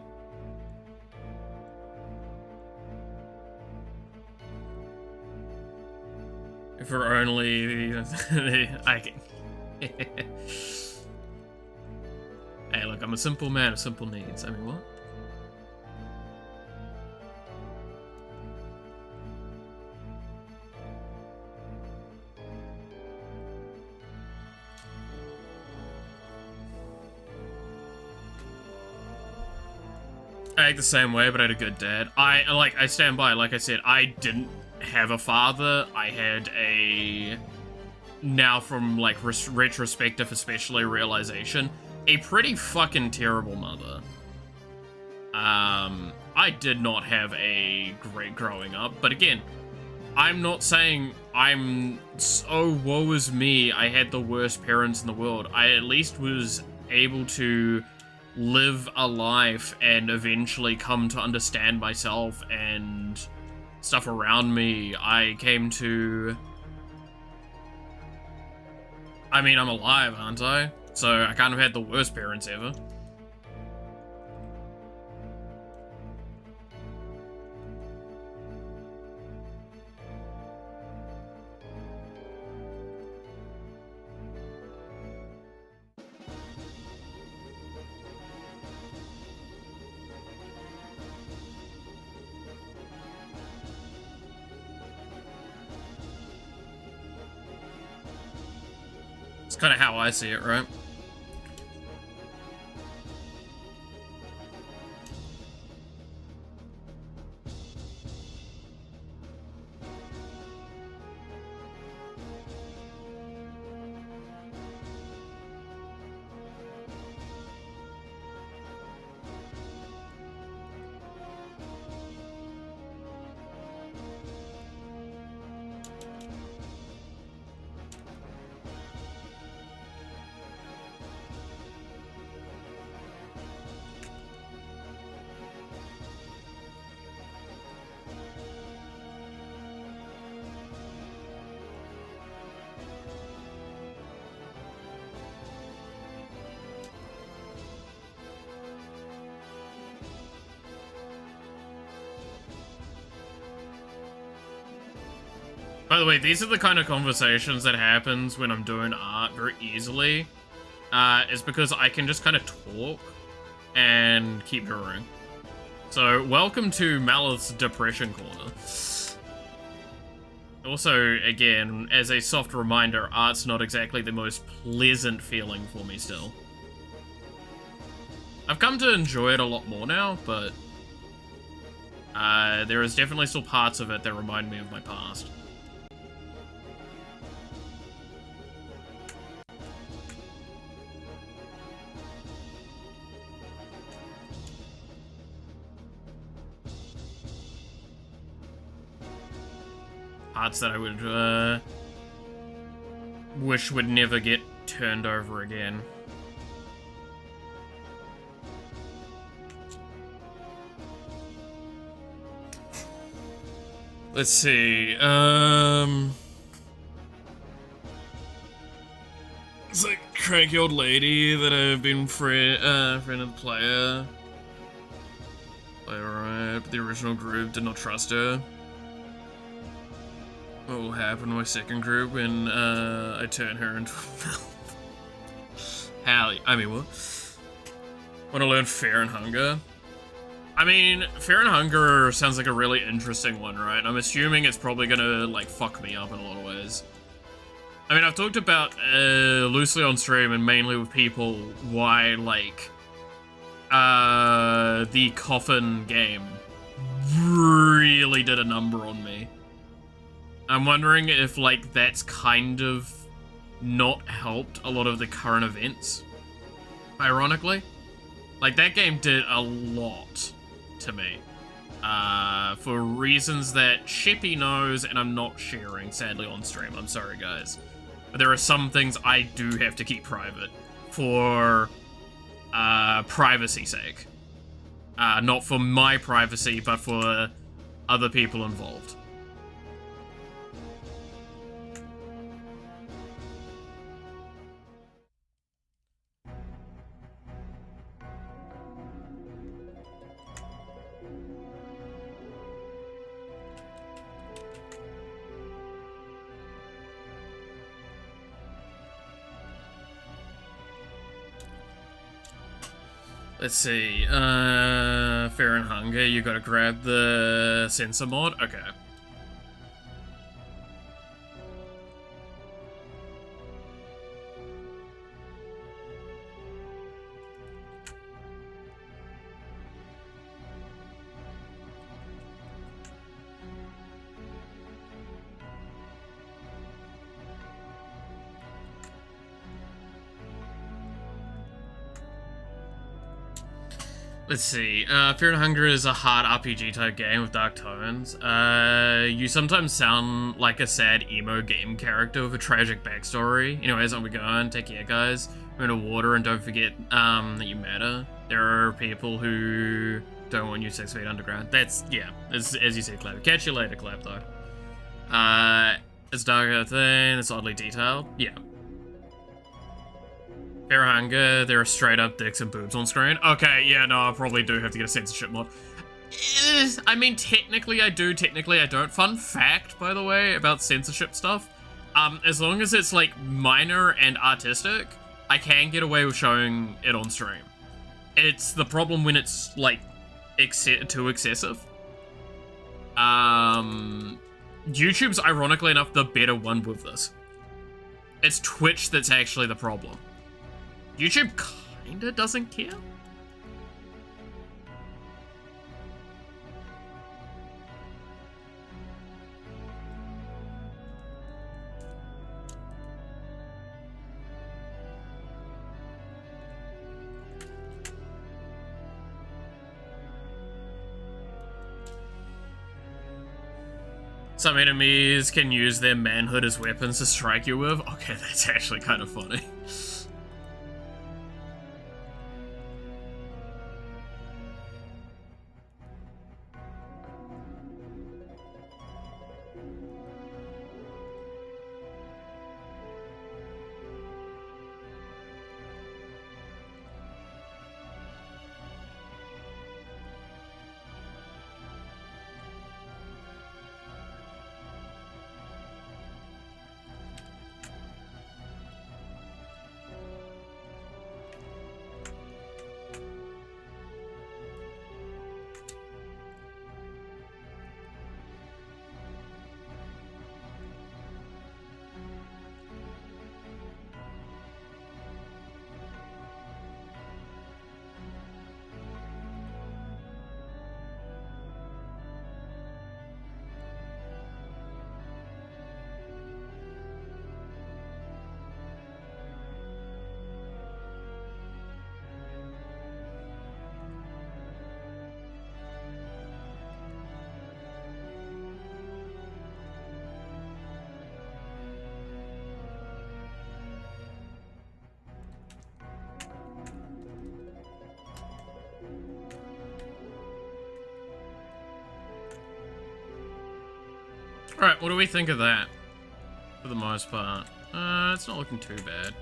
If we're only... I can... Hey, look, I'm a simple man of simple needs. I mean, what? I act the same way, but I had a good dad. I stand by, like I said, I didn't have a father. I had a, now from, like, retrospective especially realization, a pretty fucking terrible mother. I did not have a great growing up, but again, I'm not saying I'm so woe is me, I had the worst parents in the world. I at least was able to live a life and eventually come to understand myself and stuff around me. I came to... I mean, I'm alive, aren't I? So I kind of had the worst parents ever. It's kind of how I see it, right? By the way, these are the kind of conversations that happens when I'm doing art very easily. Is because I can just kind of talk and keep drawing. So, welcome to Malith's Depression Corner. Also, again, as a soft reminder, art's not exactly the most pleasant feeling for me still. I've come to enjoy it a lot more now, but there is definitely still parts of it that remind me of my past. Parts that I would wish would never get turned over again. Let's see, it's like cranky old lady that I've been friend of the player. Alright, but the original group did not trust her. What will happen to my second group when I turn her into a Hallie? I mean, what? Want to learn Fear and Hunger? I mean, Fear and Hunger sounds like a really interesting one, right? I'm assuming it's probably gonna, like, fuck me up in a lot of ways. I mean, I've talked about, loosely on stream and mainly with people, why, like, the Coffin game really did a number on me. I'm wondering if, like, that's kind of not helped a lot of the current events, ironically. Like, that game did a lot to me, for reasons that Shippy knows and I'm not sharing, sadly, on stream. I'm sorry, guys. But there are some things I do have to keep private for, privacy's sake. Not for my privacy, but for other people involved. Let's see, Fear and Hunger, you gotta grab the sensor mod? Okay. Let's see. Fear and Hunger is a hard RPG type game with dark tones. You sometimes sound like a sad emo game character with a tragic backstory. Anyways, on we going. Take care, guys. Remember water and don't forget that you matter. There are people who don't want you 6 feet underground. That's, yeah, as you said, Clap. Catch you later, Clap, though. It's darker thing. It's oddly detailed. Yeah. Fear and Hunger, there are straight up dicks and boobs on screen. Okay, yeah, no, I probably do have to get a censorship mod. I mean, technically I do, technically I don't. Fun fact, by the way, about censorship stuff. As long as it's, like, minor and artistic, I can get away with showing it on stream. It's the problem when it's, like, too excessive. YouTube's, ironically enough, the better one with this. It's Twitch that's actually the problem. YouTube kinda doesn't care. Some enemies can use their manhood as weapons to strike you with. Okay, that's actually kind of funny. Alright, what do we think of that? For the most part. It's not looking too bad.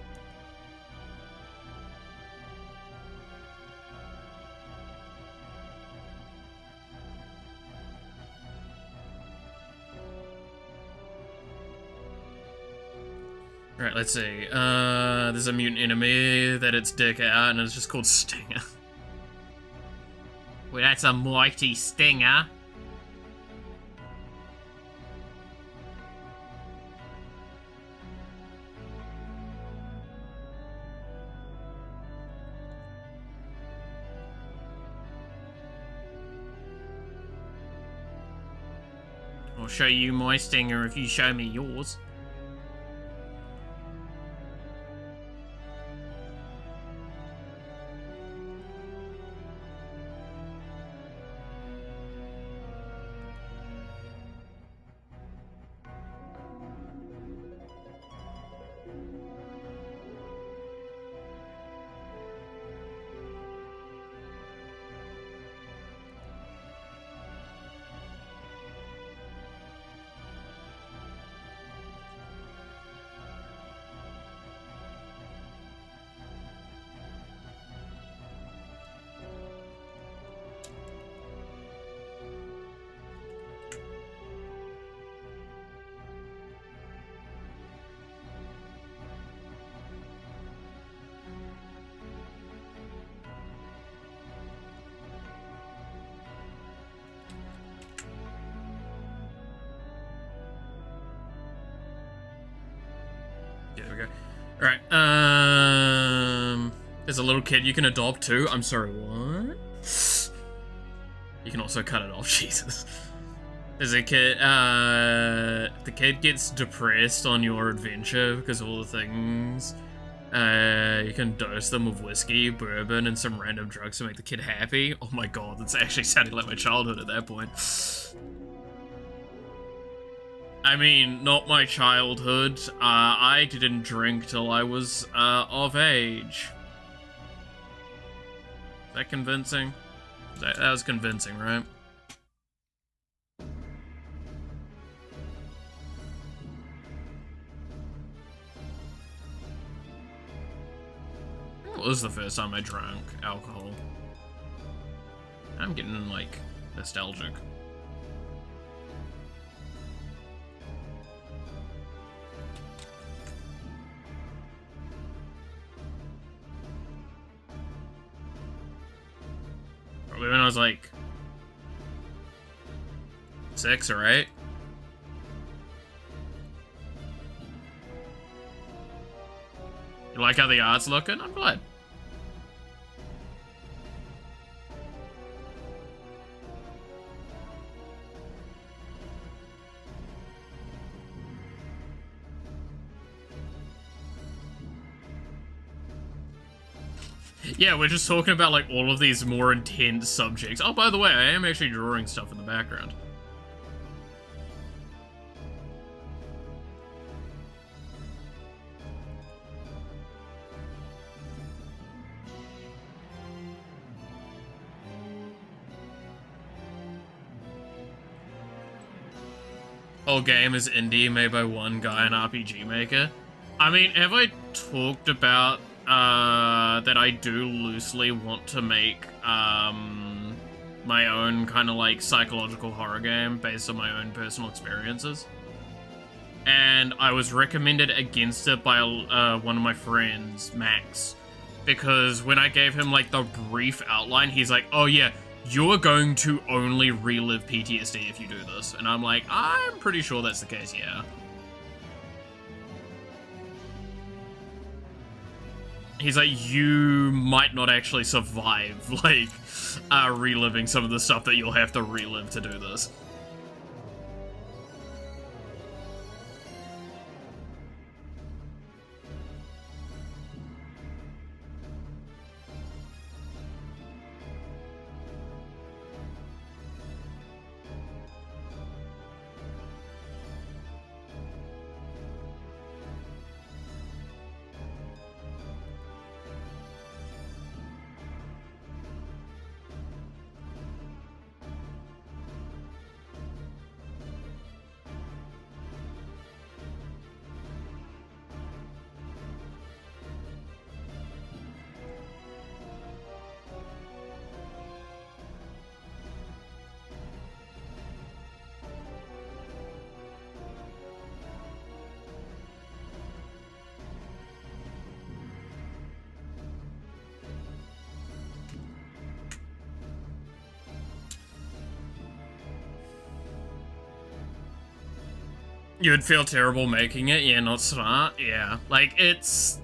Alright, let's see. There's a mutant enemy that its dick out, and it's just called Stinger. Well, that's a mighty stinger. I'll show you my stinger if you show me yours. There we go. Alright, there's a little kid you can adopt too. I'm sorry, what? You can also cut it off, Jesus. There's a kid, the kid gets depressed on your adventure because of all the things You can dose them with whiskey, bourbon, and some random drugs to make the kid happy. Oh my god, that's actually sounding like my childhood at that point. I mean, not my childhood. I didn't drink till I was, of age. Is that convincing? That was convincing, right? What was the first time I drank alcohol? I'm getting, like, nostalgic. Probably when I was, like, 6 or 8. You like how the art's looking? I'm glad. Yeah, we're just talking about, like, all of these more intense subjects. Oh, by the way, I am actually drawing stuff in the background. Whole game is indie, made by one guy, an RPG maker. I mean, have I talked about that I do loosely want to make my own kind of like psychological horror game based on my own personal experiences? And I was recommended against it by one of my friends, Max, because when I gave him like the brief outline, he's like, oh yeah, you're going to only relive PTSD if you do this. And I'm like, I'm pretty sure that's the case, yeah. He's like, you might not actually survive, like, reliving some of the stuff that you'll have to relive to do this. You would feel terrible making it, yeah, not smart, yeah. Like, it's...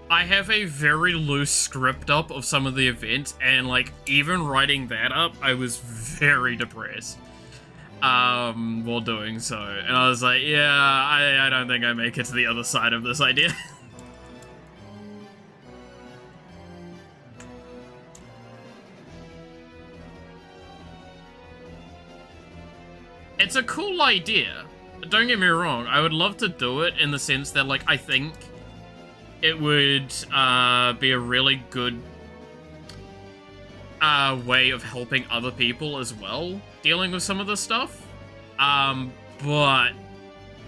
I have a very loose script up of some of the events, and, like, even writing that up, I was very depressed while doing so. And I was like, yeah, I don't think I make it to the other side of this idea. It's a cool idea. Don't get me wrong, I would love to do it in the sense that, like, I think it would be a really good way of helping other people as well, dealing with some of this stuff. But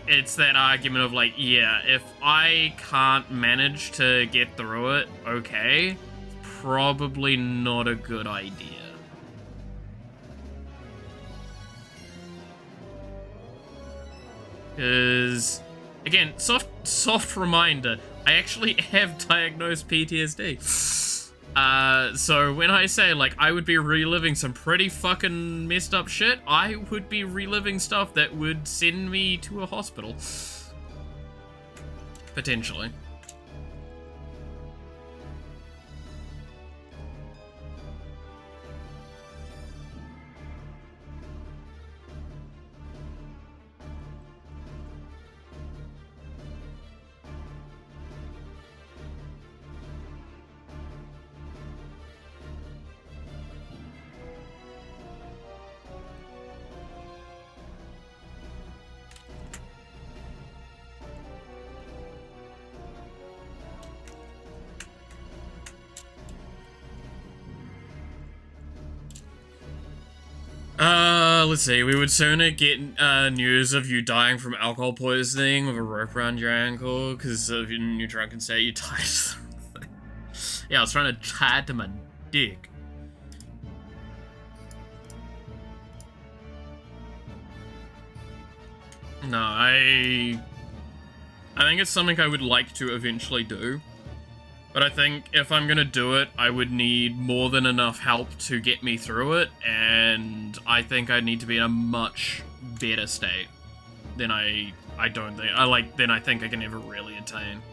it's that argument of, like, yeah, if I can't manage to get through it, okay, probably not a good idea. Because, again, soft reminder, I actually have diagnosed PTSD. So when I say, like, I would be reliving some pretty fucking messed up shit, I would be reliving stuff that would send me to a hospital. Potentially. Let's see. We would sooner get news of you dying from alcohol poisoning with a rope around your ankle because of your drunken state. You tied to the thing. Yeah, I was trying to tie it to my dick. No, I think it's something I would like to eventually do. But I think if I'm gonna do it, I would need more than enough help to get me through it, and I think I'd need to be in a much better state than I think I can ever really attain.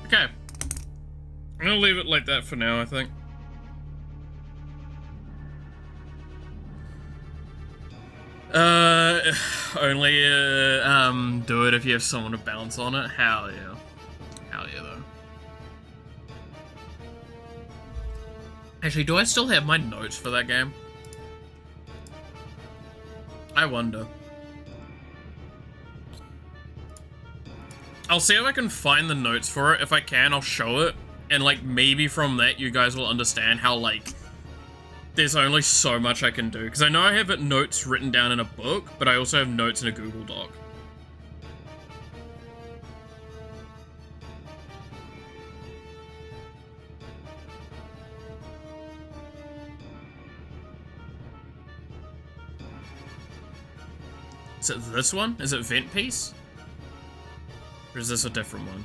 Okay. I'm gonna leave it like that for now, I think. Only, do it if you have someone to bounce on it. Hell yeah. Hell yeah, though. Actually, do I still have my notes for that game? I wonder. I'll see if I can find the notes for it. If I can, I'll show it. And, like, maybe from that you guys will understand how, like, there's only so much I can do. Because I know I have notes written down in a book, but I also have notes in a Google Doc. Is it this one? Is it Vent Piece? Or is this a different one?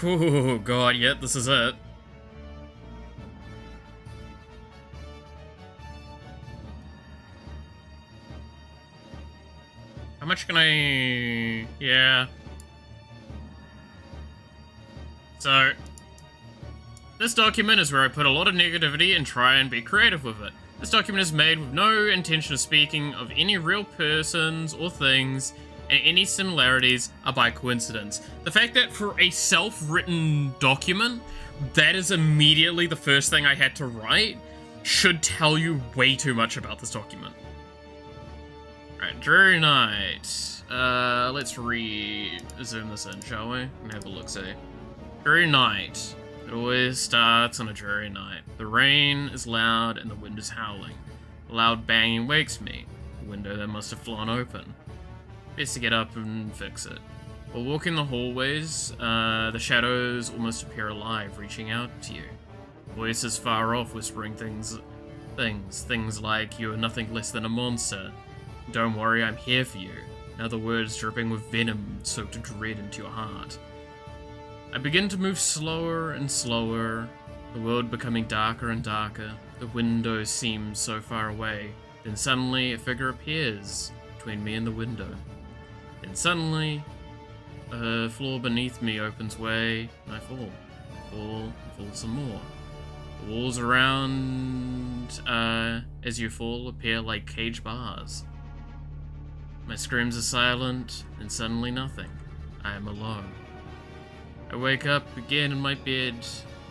Oh god, yeah, this is it. How much can I... Yeah. So, this document is where I put a lot of negativity and try and be creative with it. This document is made with no intention of speaking of any real persons or things, and any similarities are by coincidence. The fact that for a self-written document, that is immediately the first thing I had to write should tell you way too much about this document. Alright, Dreary Night. Let's zoom this in, shall we? And have a look-see. Dreary Night. It always starts on a dreary night. The rain is loud and the wind is howling. The loud banging wakes me. A window that must have flown open. Best to get up and fix it. While walking the hallways, the shadows almost appear alive, reaching out to you. Voices far off whispering things like, you are nothing less than a monster. Don't worry, I'm here for you. Now the words dripping with venom soaked dread into your heart. I begin to move slower and slower, the world becoming darker and darker. The window seems so far away. Then suddenly a figure appears between me and the window. Then suddenly, a floor beneath me opens way, and I fall. I fall some more. The walls around as you fall appear like cage bars. My screams are silent, and suddenly nothing. I am alone. I wake up again in my bed.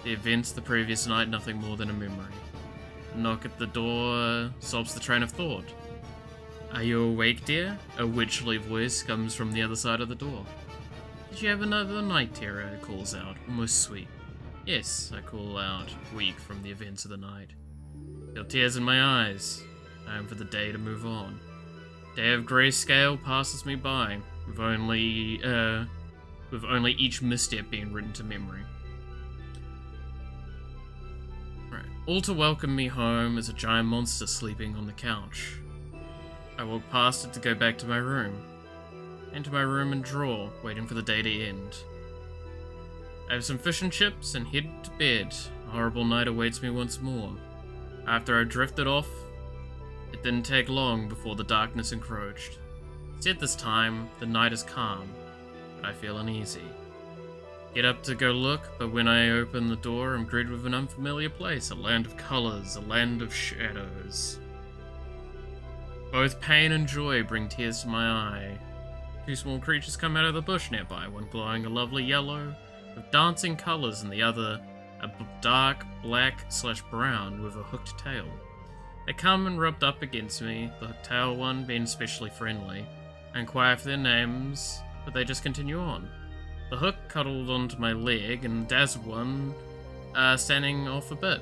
The events the previous night, nothing more than a memory. A knock at the door stops the train of thought. Are you awake, dear? A witchly voice comes from the other side of the door. Did you have another night terror? It calls out, almost sweet. Yes, I call out, weak from the events of the night. Feel tears in my eyes. Time for the day to move on. Day of grayscale passes me by, with only each misstep being written to memory. Right. All to welcome me home is a giant monster sleeping on the couch. I walk past it to go back to my room. Into my room and draw, waiting for the day to end. I have some fish and chips and head to bed. A horrible night awaits me once more. After I drifted off, it didn't take long before the darkness encroached. Yet this time, the night is calm, but I feel uneasy. Get up to go look, but when I open the door, I'm greeted with an unfamiliar place, a land of colors, a land of shadows. Both pain and joy bring tears to my eye. Two small creatures come out of the bush nearby, one glowing a lovely yellow with dancing colors and the other a dark black/brown with a hooked tail. They come and rubbed up against me, the hooked tail one being especially friendly. I inquire for their names, but they just continue on. The hook cuddled onto my leg and the dazzled one standing off a bit,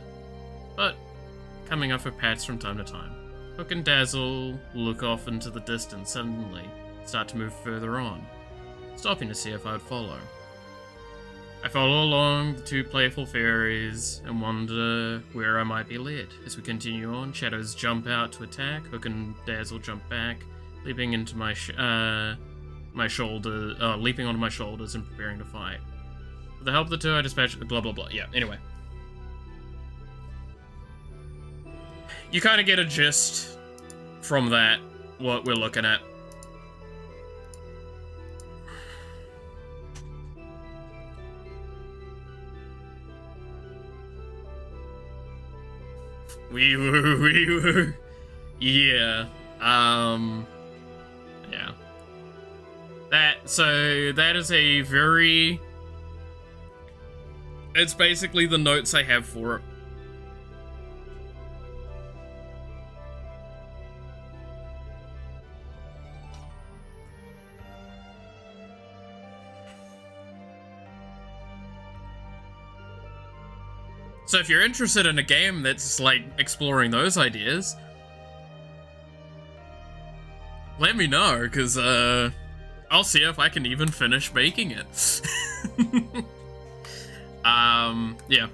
but coming off with pats from time to time. Hook and Dazzle look off into the distance suddenly, start to move further on, stopping to see if I would follow. I follow along the two playful fairies and wonder where I might be led. As we continue on, shadows jump out to attack, Hook and Dazzle jump back, leaping into my leaping onto my shoulders and preparing to fight. With the help of the two, I dispatch blah blah blah. Yeah, anyway. You kind of get a gist from that, what we're looking at. Wee woo, wee woo. Yeah. Yeah. That is a very... It's basically the notes I have for it. So if you're interested in a game that's, like, exploring those ideas, let me know, because, I'll see if I can even finish making it. Yeah.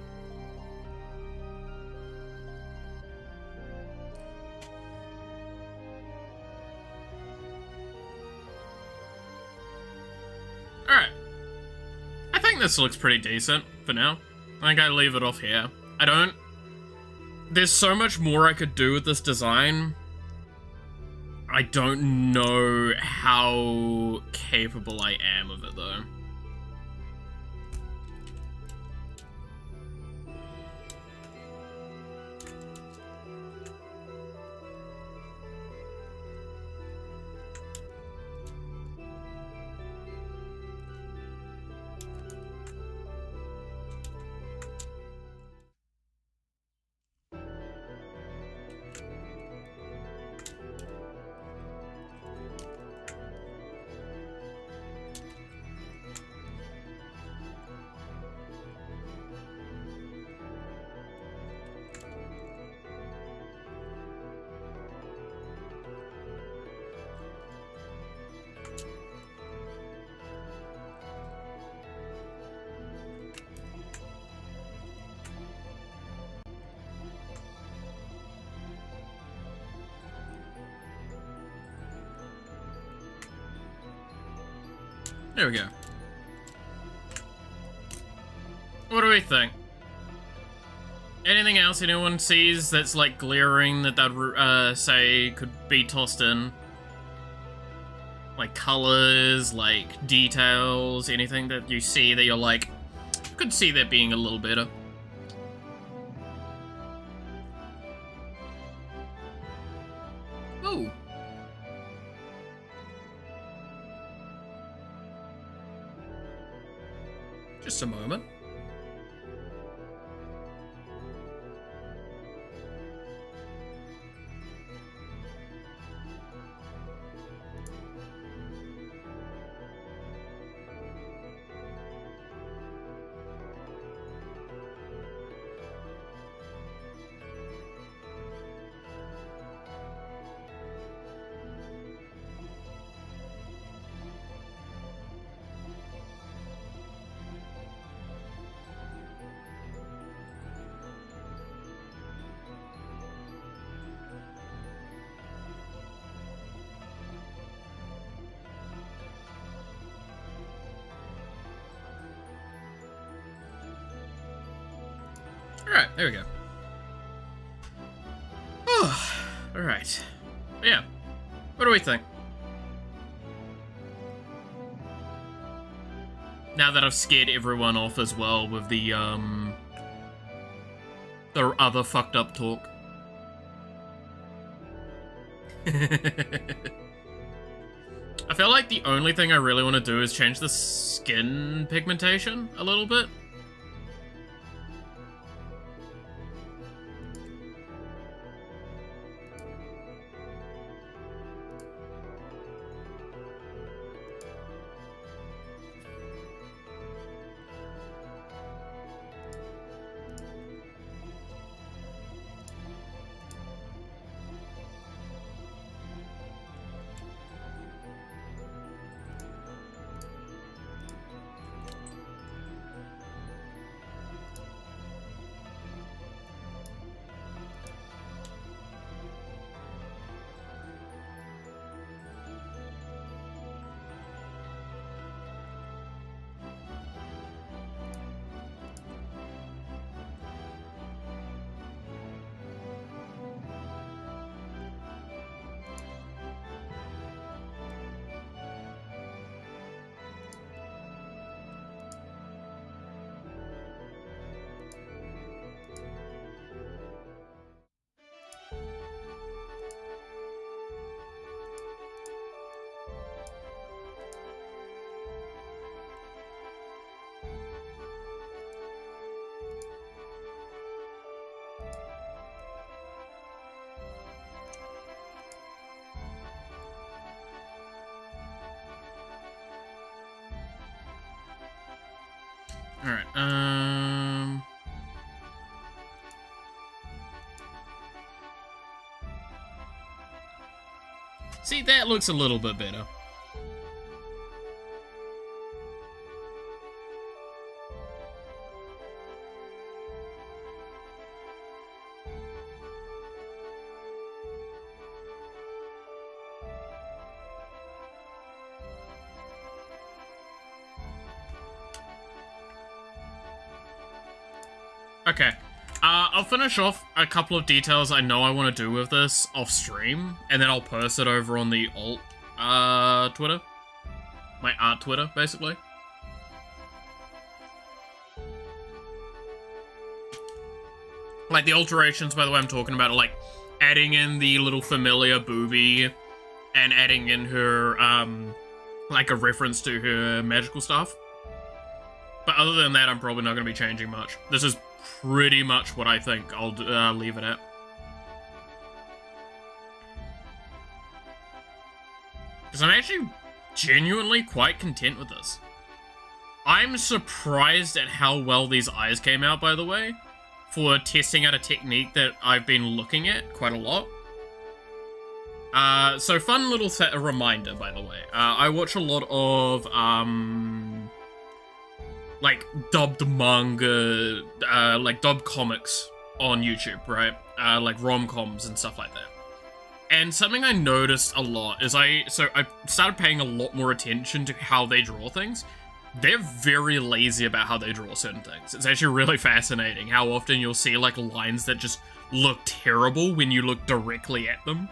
Alright. I think this looks pretty decent for now. I think I leave it off here. There's so much more I could do with this design. I don't know how capable I am of it, though. There we go. What do we think? Anything else anyone sees that's like glaring that they'd say could be tossed in? Like colors, like details, anything that you see that you're like, could see that being a little better. Oh. Just a moment. Alright, there we go. Alright. Yeah. What do we think? Now that I've scared everyone off as well with the other fucked up talk. I feel like the only thing I really want to do is change the skin pigmentation a little bit. Alright, see, that looks a little bit better. Okay, I'll finish off a couple of details I know I want to do with this off stream, and then I'll post it over on the alt Twitter. My art Twitter, basically. Like, the alterations, by the way, I'm talking about are, like, adding in the little familiar booby, and adding in her, like, a reference to her magical stuff. But other than that, I'm probably not going to be changing much. This is pretty much what I think I'll leave it at. Because I'm actually genuinely quite content with this. I'm surprised at how well these eyes came out, by the way, for testing out a technique that I've been looking at quite a lot. So fun little reminder, by the way. I watch a lot of, like, dubbed manga, like, dubbed comics on YouTube, right? Like, rom-coms and stuff like that. And something I noticed a lot is I started paying a lot more attention to how they draw things. They're very lazy about how they draw certain things. It's actually really fascinating how often you'll see, like, lines that just look terrible when you look directly at them.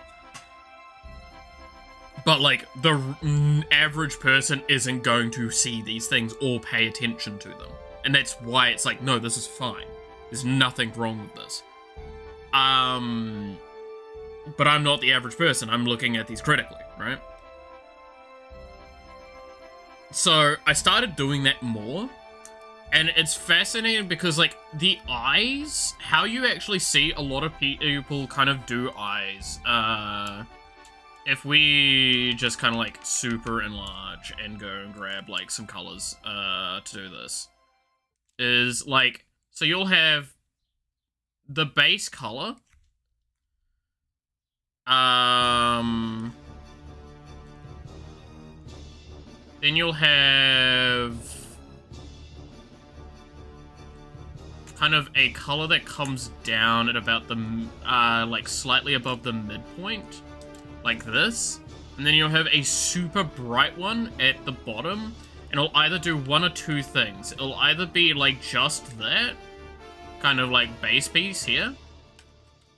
But, like, the average person isn't going to see these things or pay attention to them. And that's why it's like, no, this is fine. There's nothing wrong with this. But I'm not the average person. I'm looking at these critically, right? So I started doing that more. And it's fascinating because, like, the eyes, how you actually see a lot of people kind of do eyes. If we just kind of, like, super enlarge and go and grab, like, some colors to do this, is, like, so you'll have the base color. Then you'll have kind of a color that comes down at about the, like, slightly above the midpoint, like this. And then you'll have a super bright one at the bottom, and it'll either do one or two things. It'll either be, like, just that, kind of like base piece here,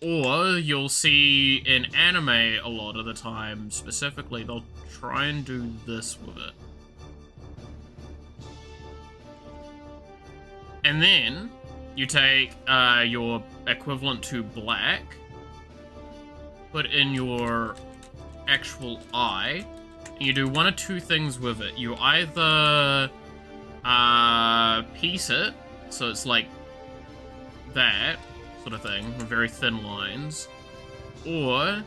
or you'll see in anime a lot of the time, specifically, they'll try and do this with it. And then you take your equivalent to black, put in your actual eye, and you do one or two things with it. You either piece it, so it's like that sort of thing, with very thin lines, or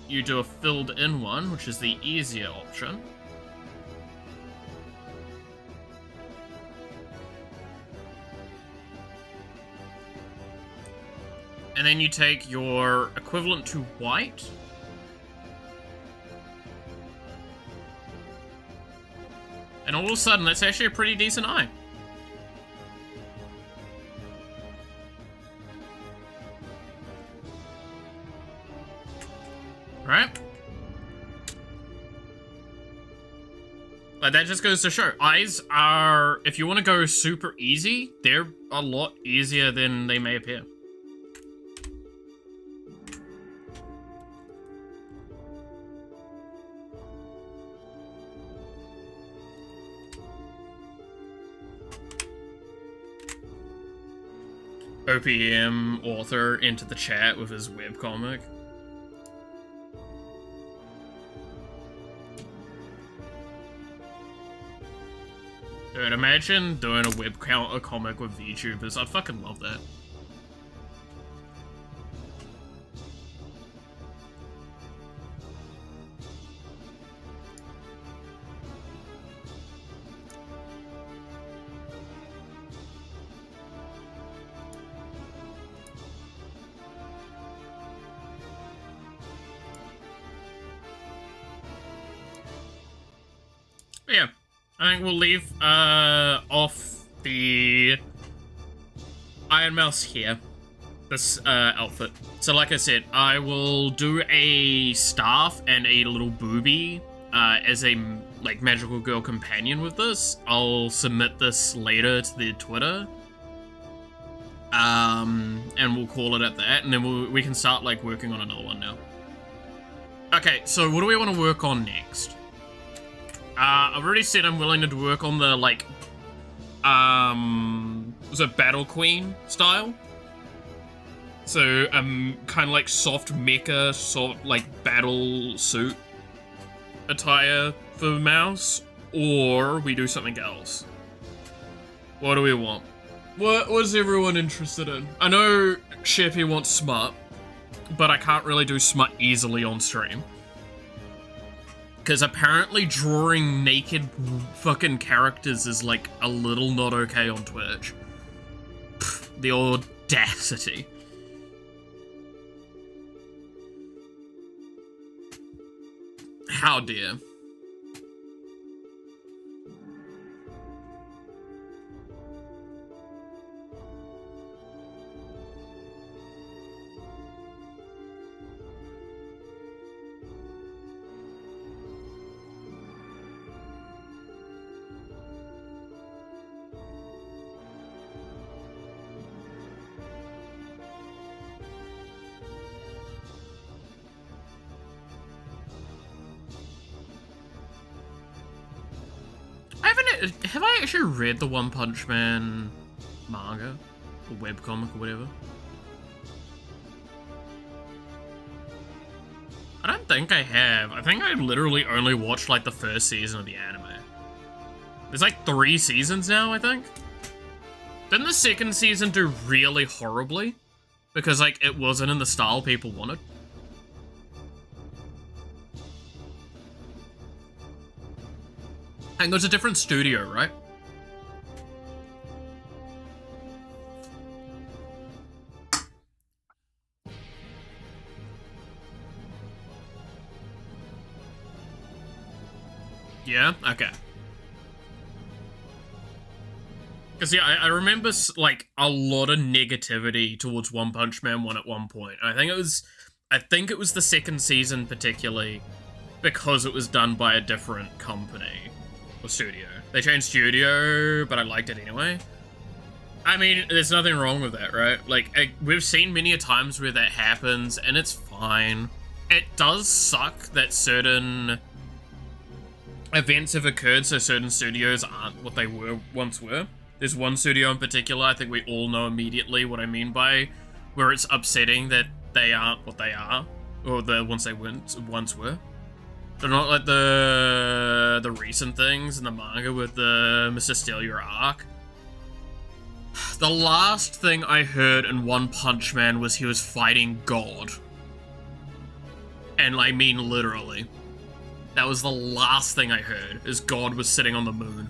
you do a filled in one, which is the easier option. And then you take your equivalent to white, and all of a sudden, that's actually a pretty decent eye. Right? Like, that just goes to show. Eyes are, if you want to go super easy, they're a lot easier than they may appear. OPM author into the chat with his webcomic. Dude, imagine doing a webcomic with VTubers. I'd fucking love that. But yeah, I think we'll leave off the Iron Mouse here, this outfit. So like I said, I will do a staff and a little booby as a like magical girl companion with this. I'll submit this later to the Twitter. And we'll call it at that, and then we can start like working on another one now. Okay, so what do we want to work on next? I've already said I'm willing to work on the, like, was it Battle Queen style? So, kind of like soft mecha, like, battle suit attire for Mouse, or we do something else. What do we want? What was everyone interested in? I know Sheppy wants smut, but I can't really do smut easily on stream. Because apparently drawing naked fucking characters is, like, a little not okay on Twitch. Pfft, the audacity. How dare. Have I actually read the One Punch Man manga? Or webcomic or whatever? don't think I have. I think I literally only watched like the first season of the anime. There's like 3 seasons now, I think. Didn't the second season do really horribly? Because like it wasn't in the style people wanted. I think it was a different studio, right? Yeah? Okay. Because, yeah, I remember, like, a lot of negativity towards One Punch Man 1 at one point. I think it was the second season particularly because it was done by a different company or studio. They changed studio, but I liked it anyway. I mean, there's nothing wrong with that, right? Like, we've seen many a times where that happens, and it's fine. It does suck that certain events have occurred, so certain studios aren't what they once were. There's one studio in particular, I think we all know immediately what I mean by, where it's upsetting that they aren't what they are, or the ones they once were. They're not like the recent things in the manga with the Mr. Steal Your arc. The last thing I heard in One Punch Man was he was fighting God. And I mean literally. That was the last thing I heard, is God was sitting on the moon.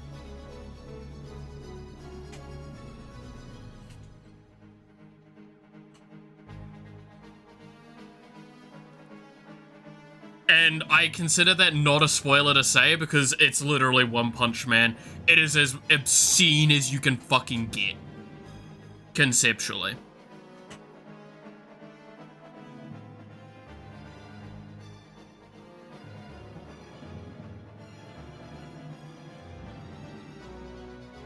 And I consider that not a spoiler to say, because it's literally One Punch Man. It is as obscene as you can fucking get. Conceptually.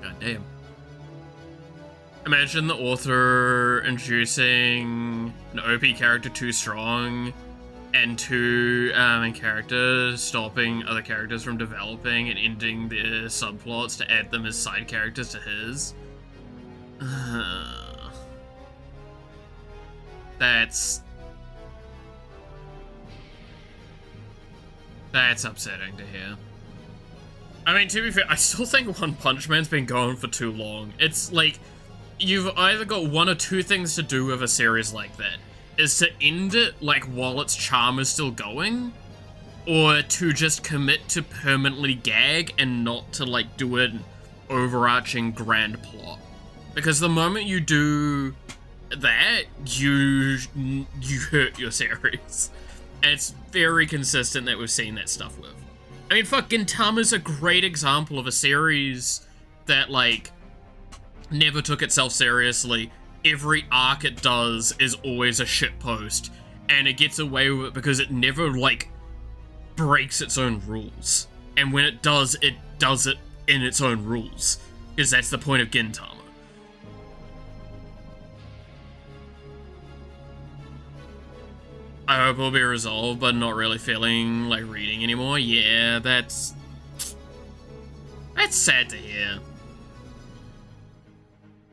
God damn. Imagine the author introducing an OP character too strong and 2 main characters, stopping other characters from developing and ending their subplots to add them as side characters to his. That's upsetting to hear. I mean, to be fair, I still think One Punch Man's been going for too long. It's like, you've either got 1 or 2 things to do with a series like that. Is to end it, like, while its charm is still going, or to just commit to permanently gag and not to, like, do an overarching grand plot. Because the moment you do that, you hurt your series. And it's very consistent that we've seen that stuff with. I mean, fuck, Gintama's a great example of a series that, like, never took itself seriously. Every arc it does is always a shitpost, and it gets away with it because it never, like, breaks its own rules. And when it does it in its own rules, because that's the point of Gintama. I hope it'll be resolved, but not really feeling like reading anymore. Yeah, that's sad to hear.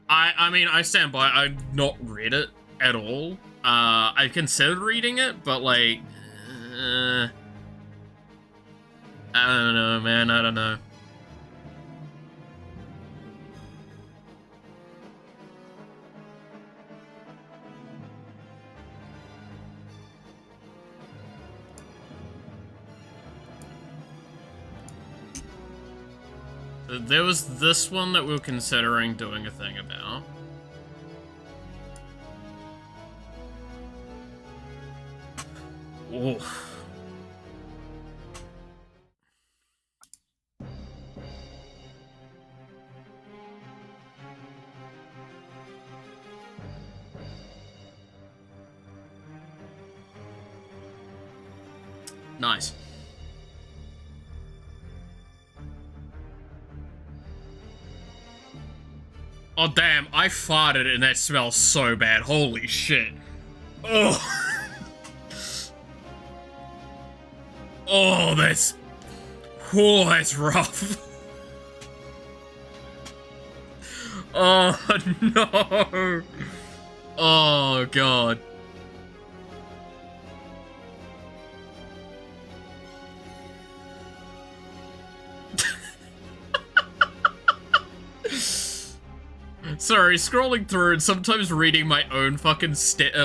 I mean, I stand by, I've not read it at all. I considered reading it, but like, I don't know, man, I don't know. There was this one that we were considering doing a thing about. Ooh. Nice. Oh damn, I farted and that smells so bad. Holy shit. Oh. Oh, that's rough. Oh no. Oh god. Sorry, scrolling through and sometimes reading my own fucking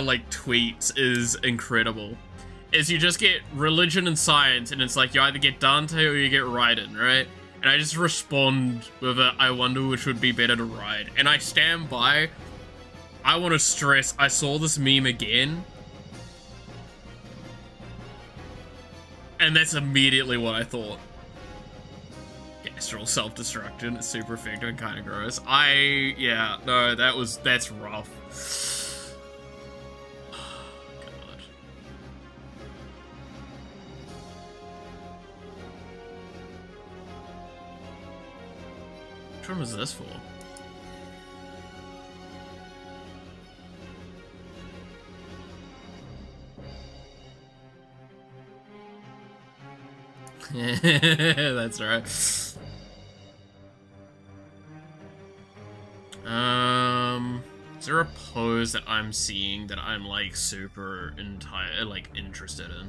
like tweets is incredible. Is you just get religion and science, and it's like you either get Dante or you get Raiden, right? And I just respond with a, I wonder which would be better to ride. And I stand by. I want to stress, I saw this meme again. And that's immediately what I thought. Astral self-destruction is super effective and kind of gross. Yeah, no, that's rough. God. Which one was this for? That's right. Is there a pose that I'm seeing that I'm like super interested in?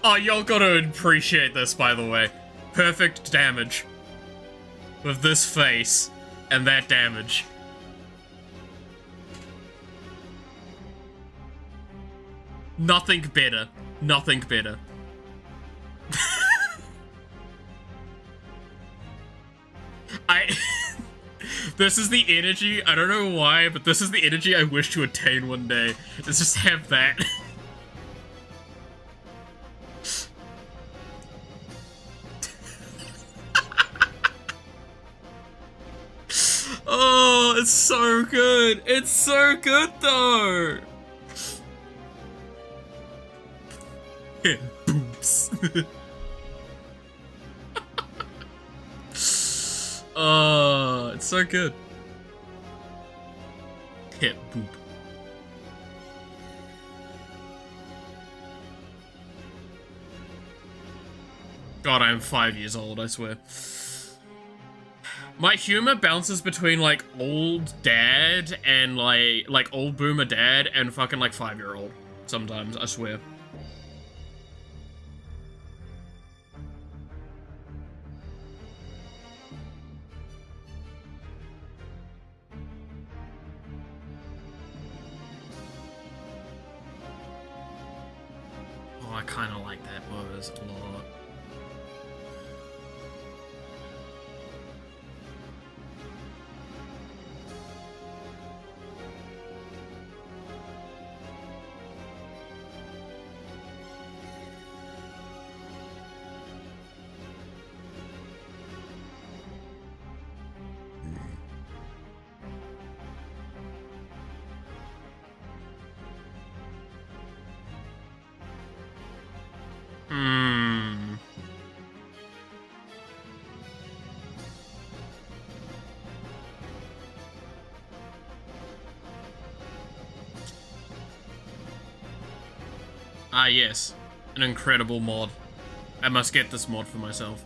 Oh, y'all gotta appreciate this, by the way. Perfect damage. With this face and that damage. Nothing better. Nothing better. This is the energy, I don't know why, but this is the energy I wish to attain one day. Let's just have that. Oh, it's so good. It's so good, though. Boops. Oh, it's so good. Hit boop. God, I'm 5 years old, I swear. My humor bounces between, like, old dad and, like old boomer dad and fucking, like, 5-year-old. Sometimes, I swear. Oh, I kind of like that pose a lot. Ah, yes. An incredible mod. I must get this mod for myself.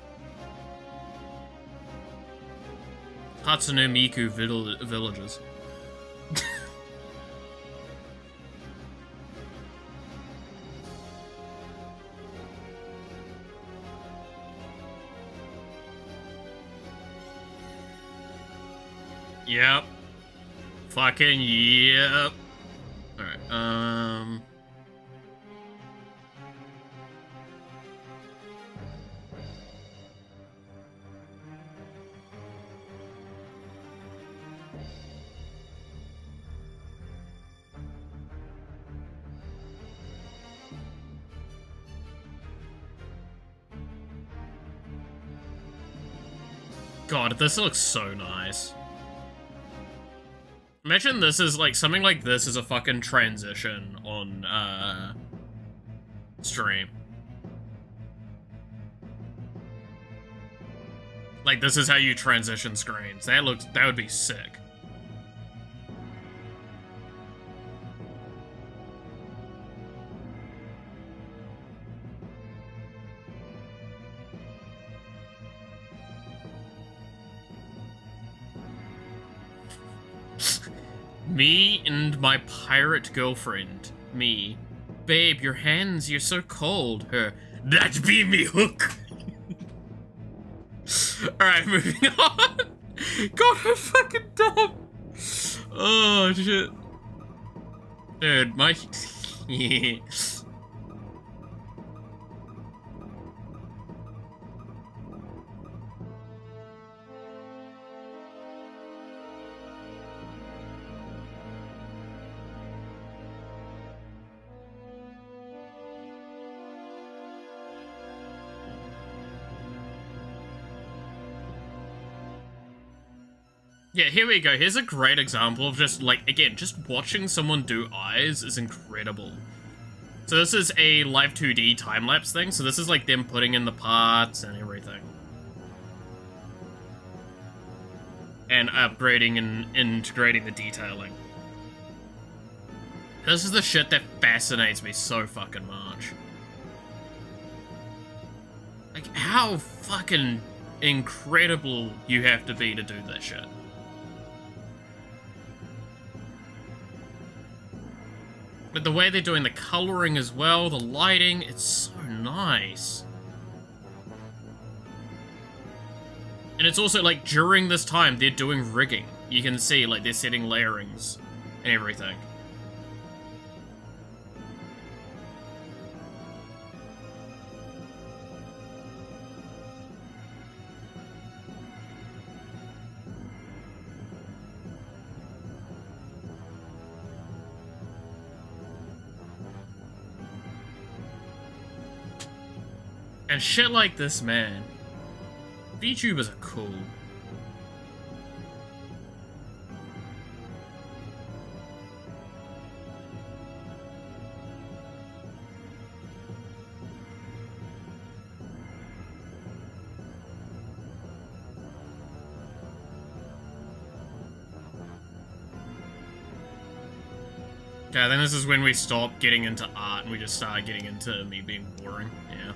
Hatsune Miku villages. Yep. Fucking yep. Alright, God, this looks so nice. Imagine this is like, something like this is a fucking transition on, stream. Like, this is how you transition screens. That would be sick. Me and my pirate girlfriend. Me. Babe, your hands, you're so cold. Her. That be me hook. Alright, moving on. God, I'm fucking dumb. Oh, shit. Dude, my... Yeah, here we go. Here's a great example of just, like, again, just watching someone do eyes is incredible. So this is a live 2D time-lapse thing, so this is, like, them putting in the parts and everything. And upgrading and integrating the detailing. This is the shit that fascinates me so fucking much. Like, how fucking incredible you have to be to do this shit. But the way they're doing the coloring as well, the lighting, it's so nice. And it's also, like, during this time, they're doing rigging. You can see, like, they're setting layerings and everything. And shit like this, man. VTubers are cool. Okay, I think this is when we stop getting into art and we just start getting into me being boring. Yeah.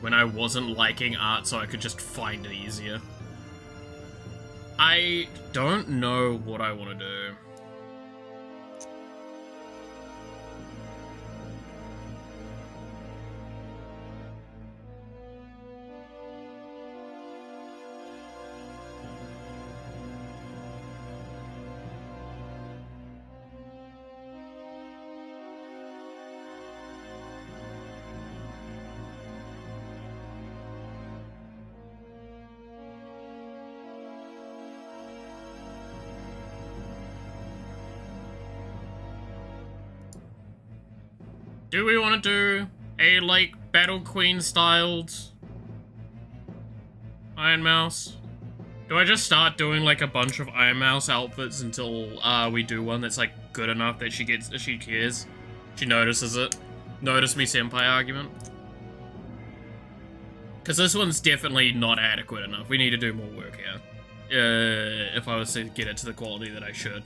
When I wasn't liking art, so I could just find it easier. I don't know what I want to do. Do we want to do a, like, Battle Queen styled Iron Mouse? Do I just start doing, like, a bunch of Iron Mouse outfits until we do one that's, like, good enough that she cares? She notices it. Notice me senpai argument. Because this one's definitely not adequate enough. We need to do more work here. If I was to get it to the quality that I should.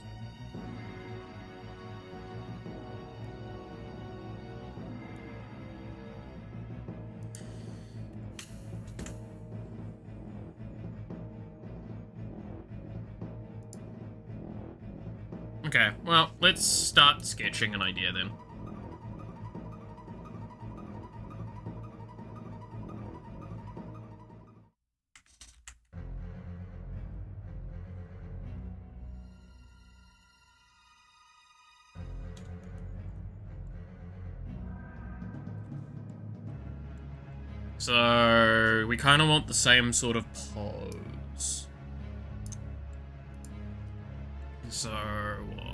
Okay, well, let's start sketching an idea then. So, we kind of want the same sort of pose. So, what?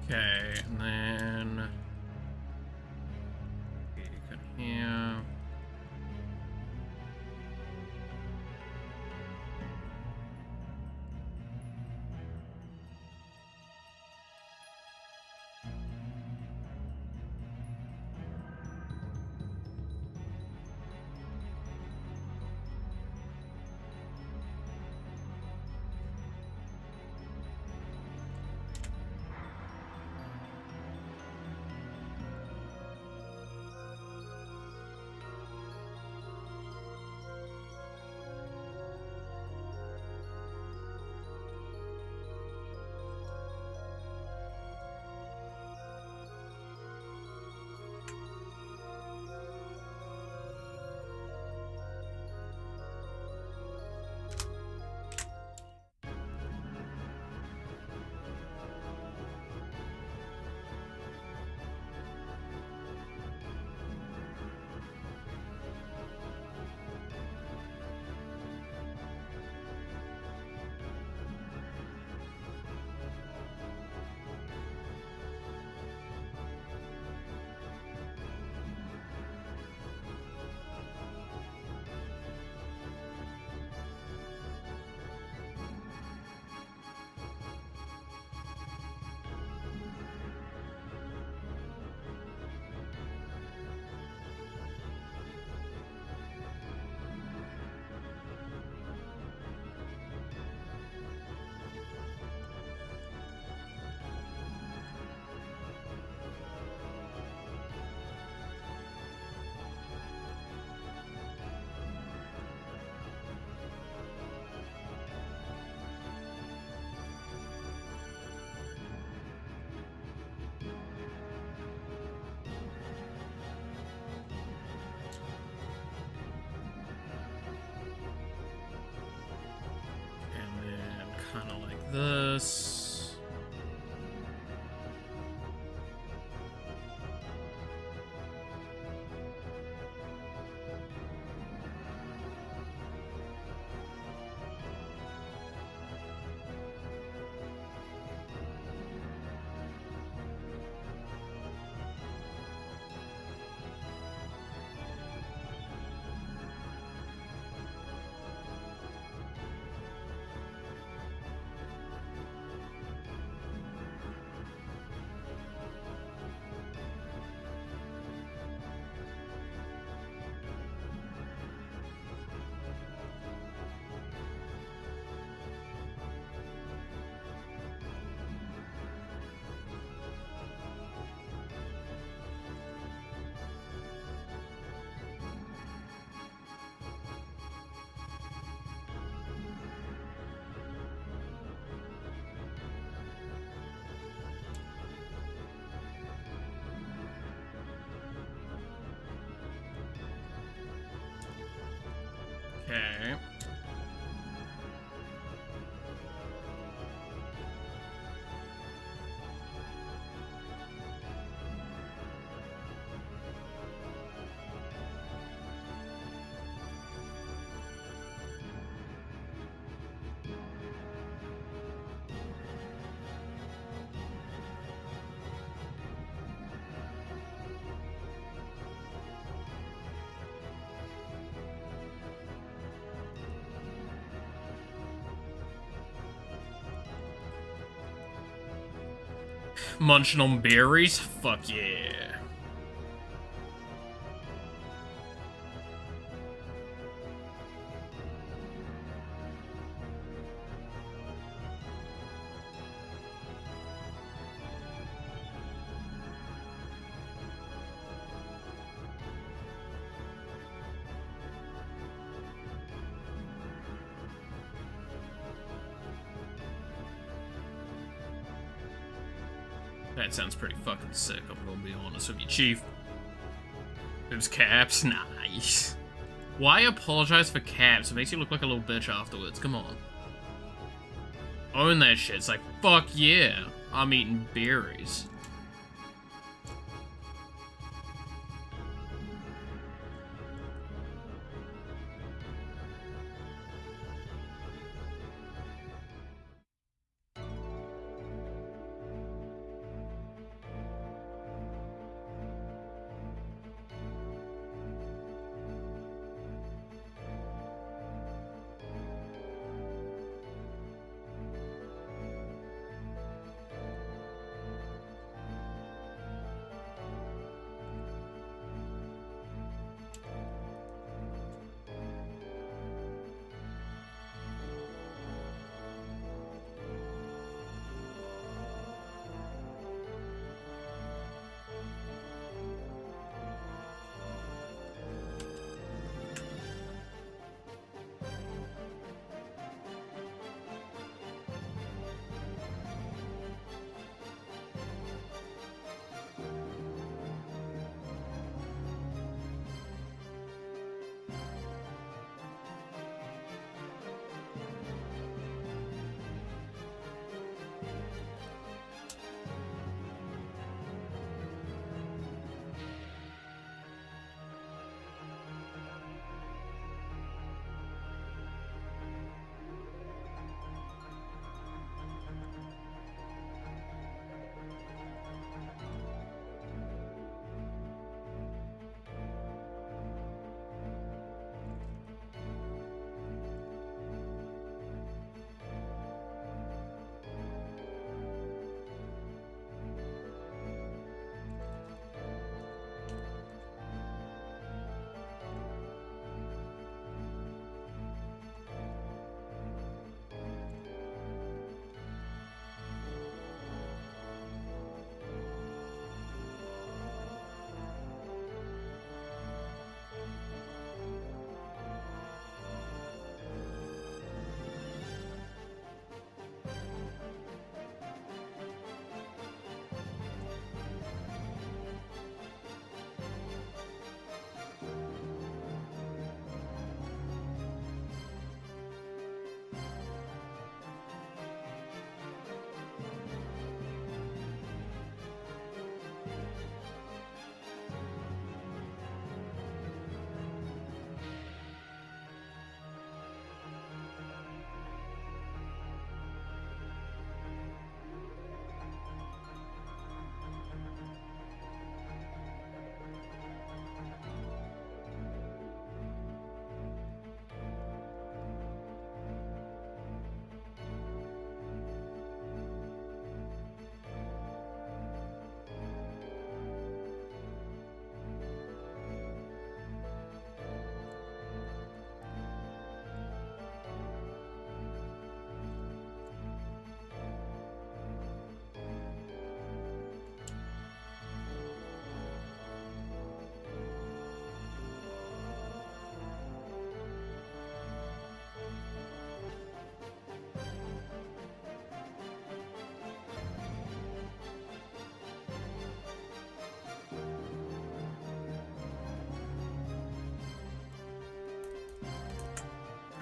Okay, and then cut here. Kind of like this. Okay. Munching on berries? Fuck yeah. That sounds pretty fucking sick, I'm gonna be honest with you, Chief. Those caps? Nice. Why apologize for caps? It makes you look like a little bitch afterwards. Come on. Own that shit. It's like, fuck yeah. I'm eating berries.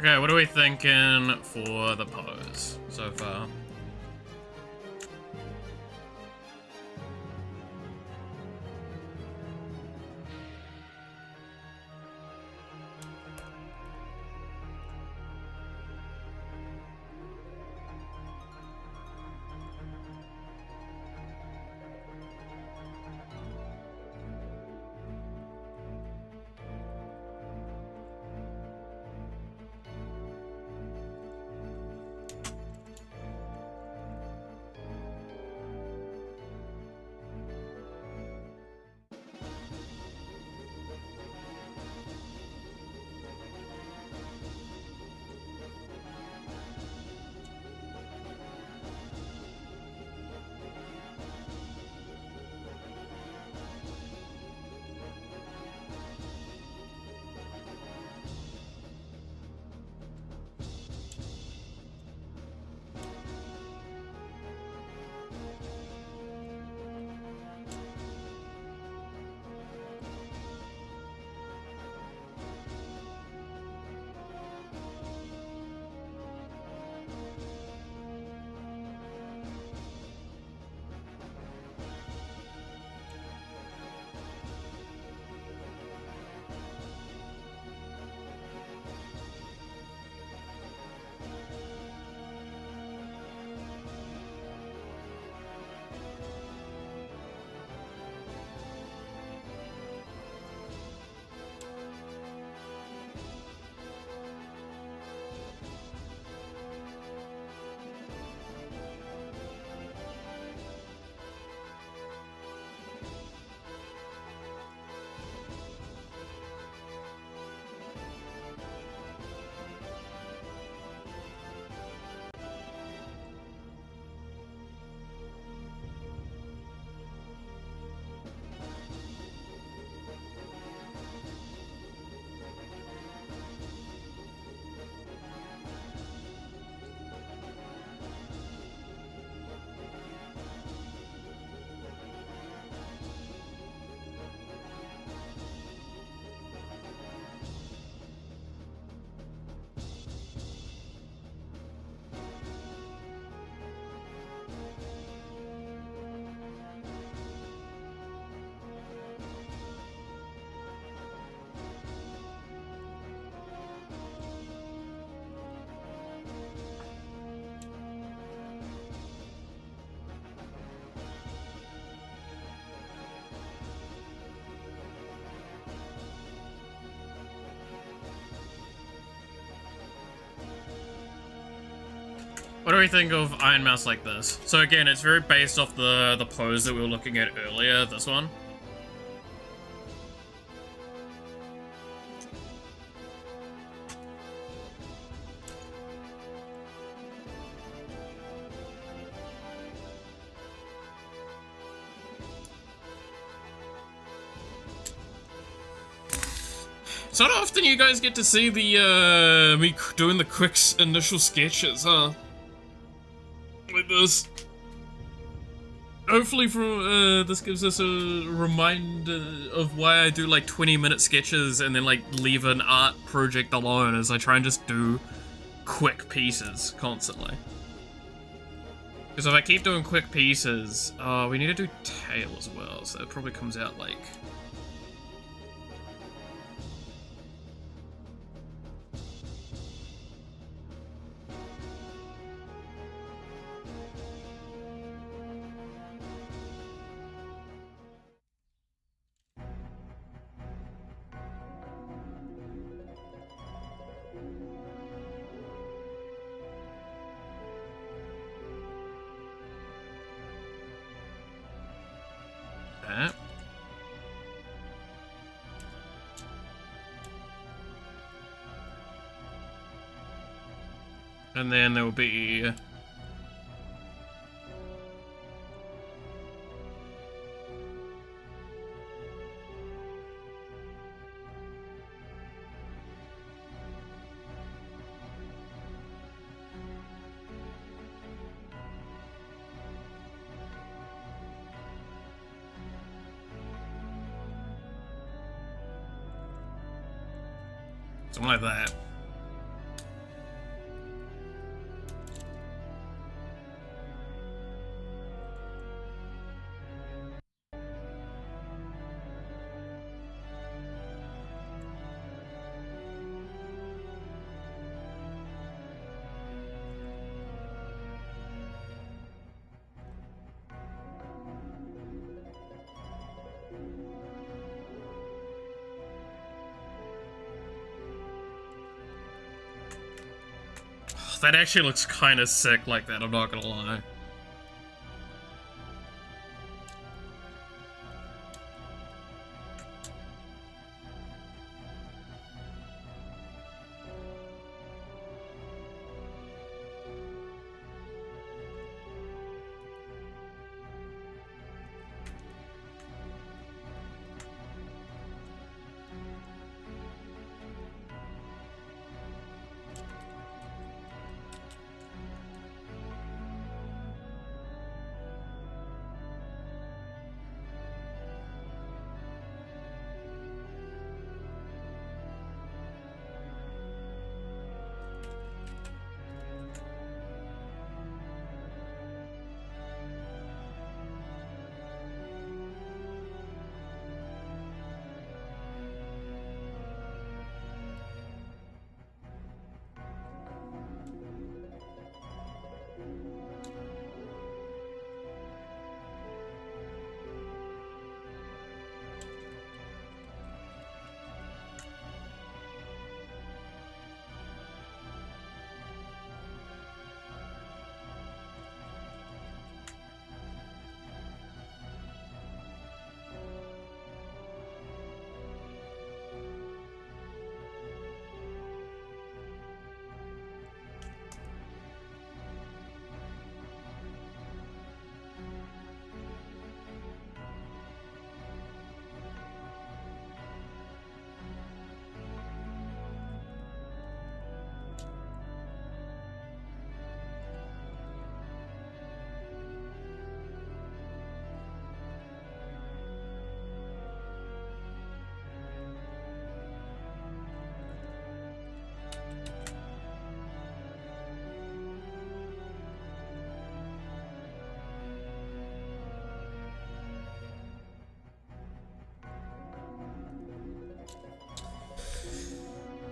Okay, what are we thinking for the pose so far? What do we think of Iron Mouse like this? So again, it's very based off the pose that we were looking at earlier, this one. It's not often you guys get to see the, me doing the quick initial sketches, huh? Like this. Hopefully this gives us a reminder of why I do like 20-minute sketches and then like leave an art project alone as I try and just do quick pieces constantly. Because if I keep doing quick pieces, we need to do tail as well, so it probably comes out like... that. And then there will be... something like that. that actually looks kind of sick like that, I'm not gonna lie.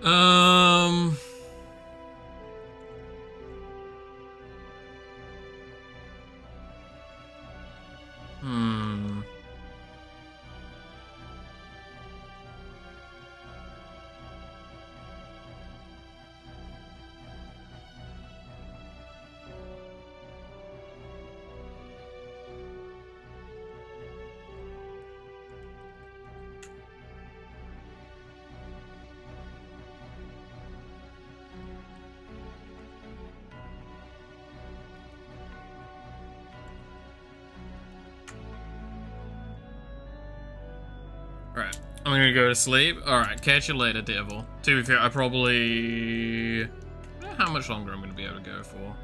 Um... Hmm... Alright, I'm gonna go to sleep. Alright, catch you later, devil. To be fair, I probably... How much longer I'm gonna be able to go for?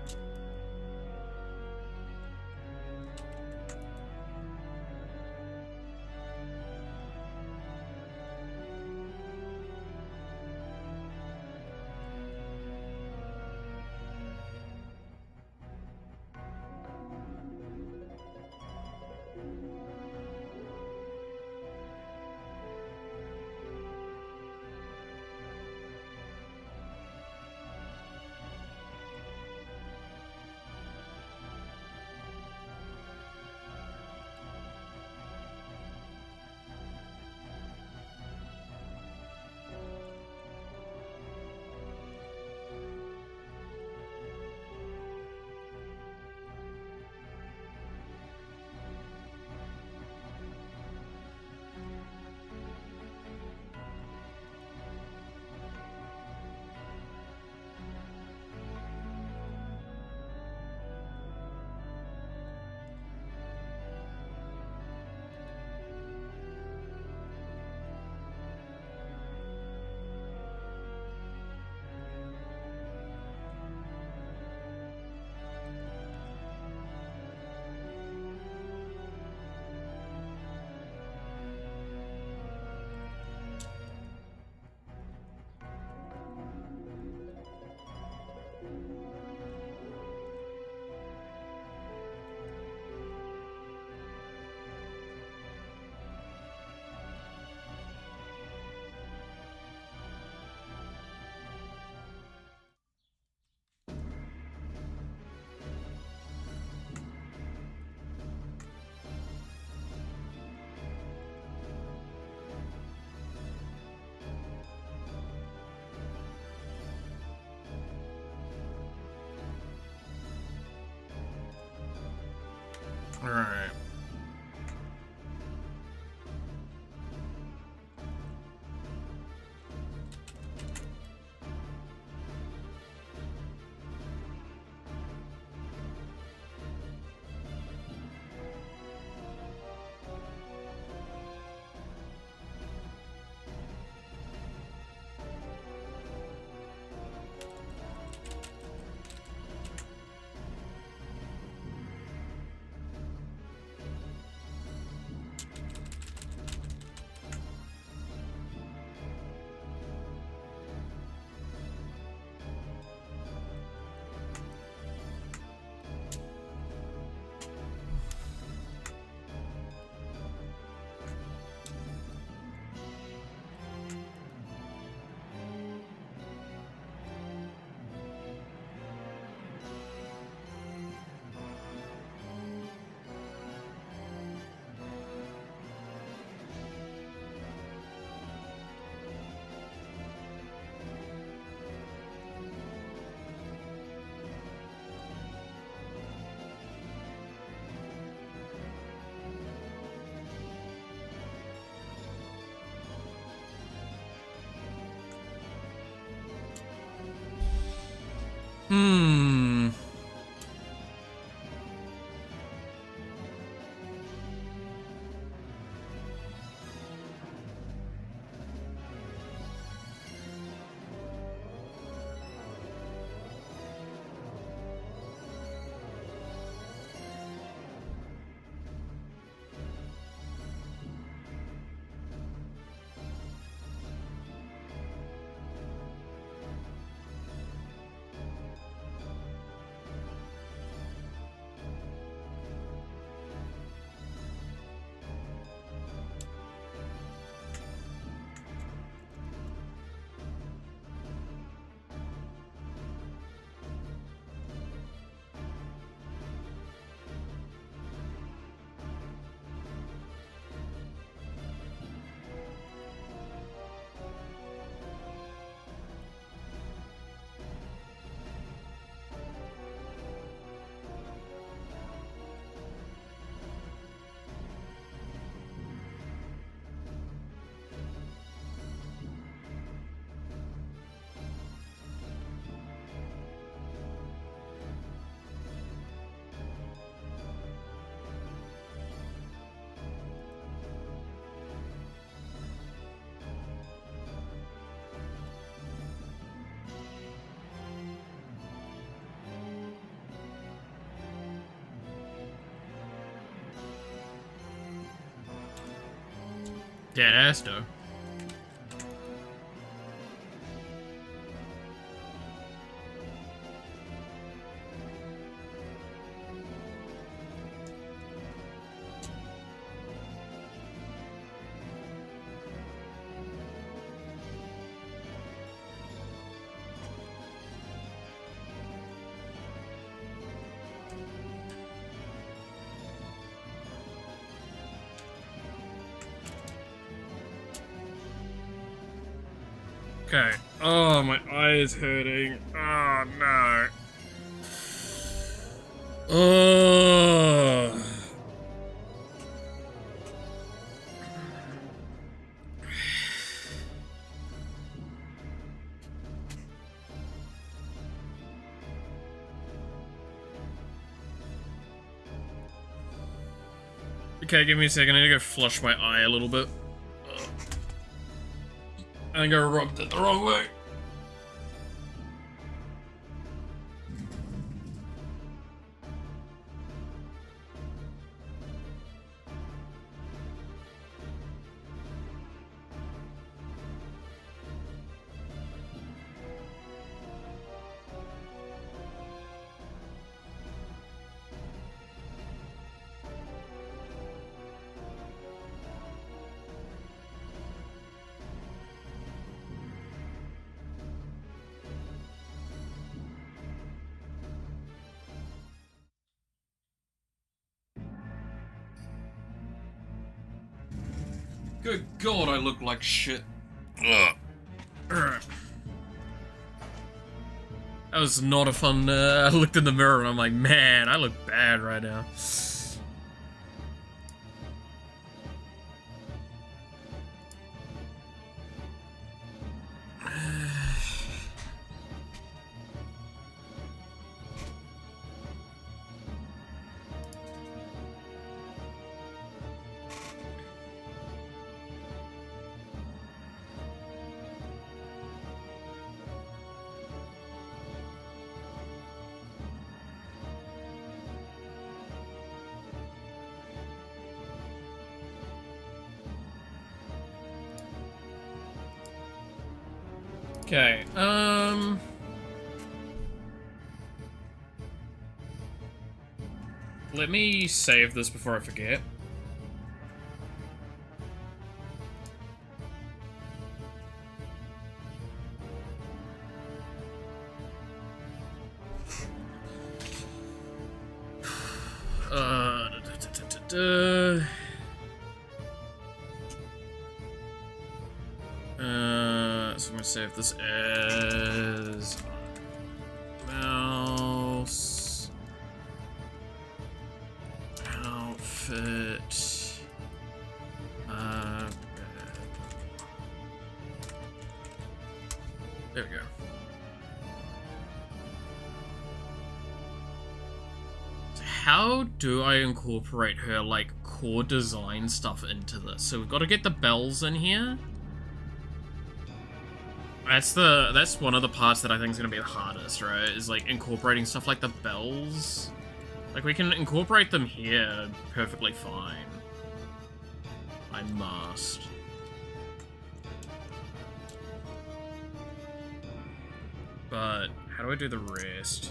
Alright. Hmm. Dead ass though. Okay. Oh, my eye is hurting. Oh, no. Oh. Okay, give me a second. I need to go flush my eye a little bit. I think I rubbed it the wrong way. Good God, I look like shit. Ugh. That was not a fun, I looked in the mirror and I'm like, man, I look bad right now. Okay, let me save this before I forget. So I'm gonna save this as mouse outfit. There we go. So how do I incorporate her like core design stuff into this? So we've got to get the bells in here. That's one of the parts that I think is gonna be the hardest, right? Is like incorporating stuff like the bells. Like we can incorporate them here perfectly fine. I must. But how do I do the rest?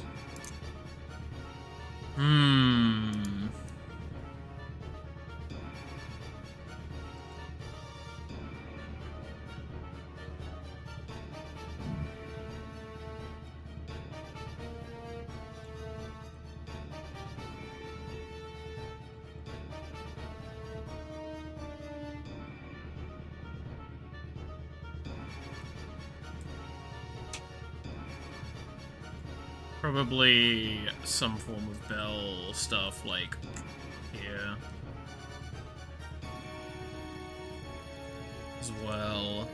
Probably some form of bell stuff, like here. As well.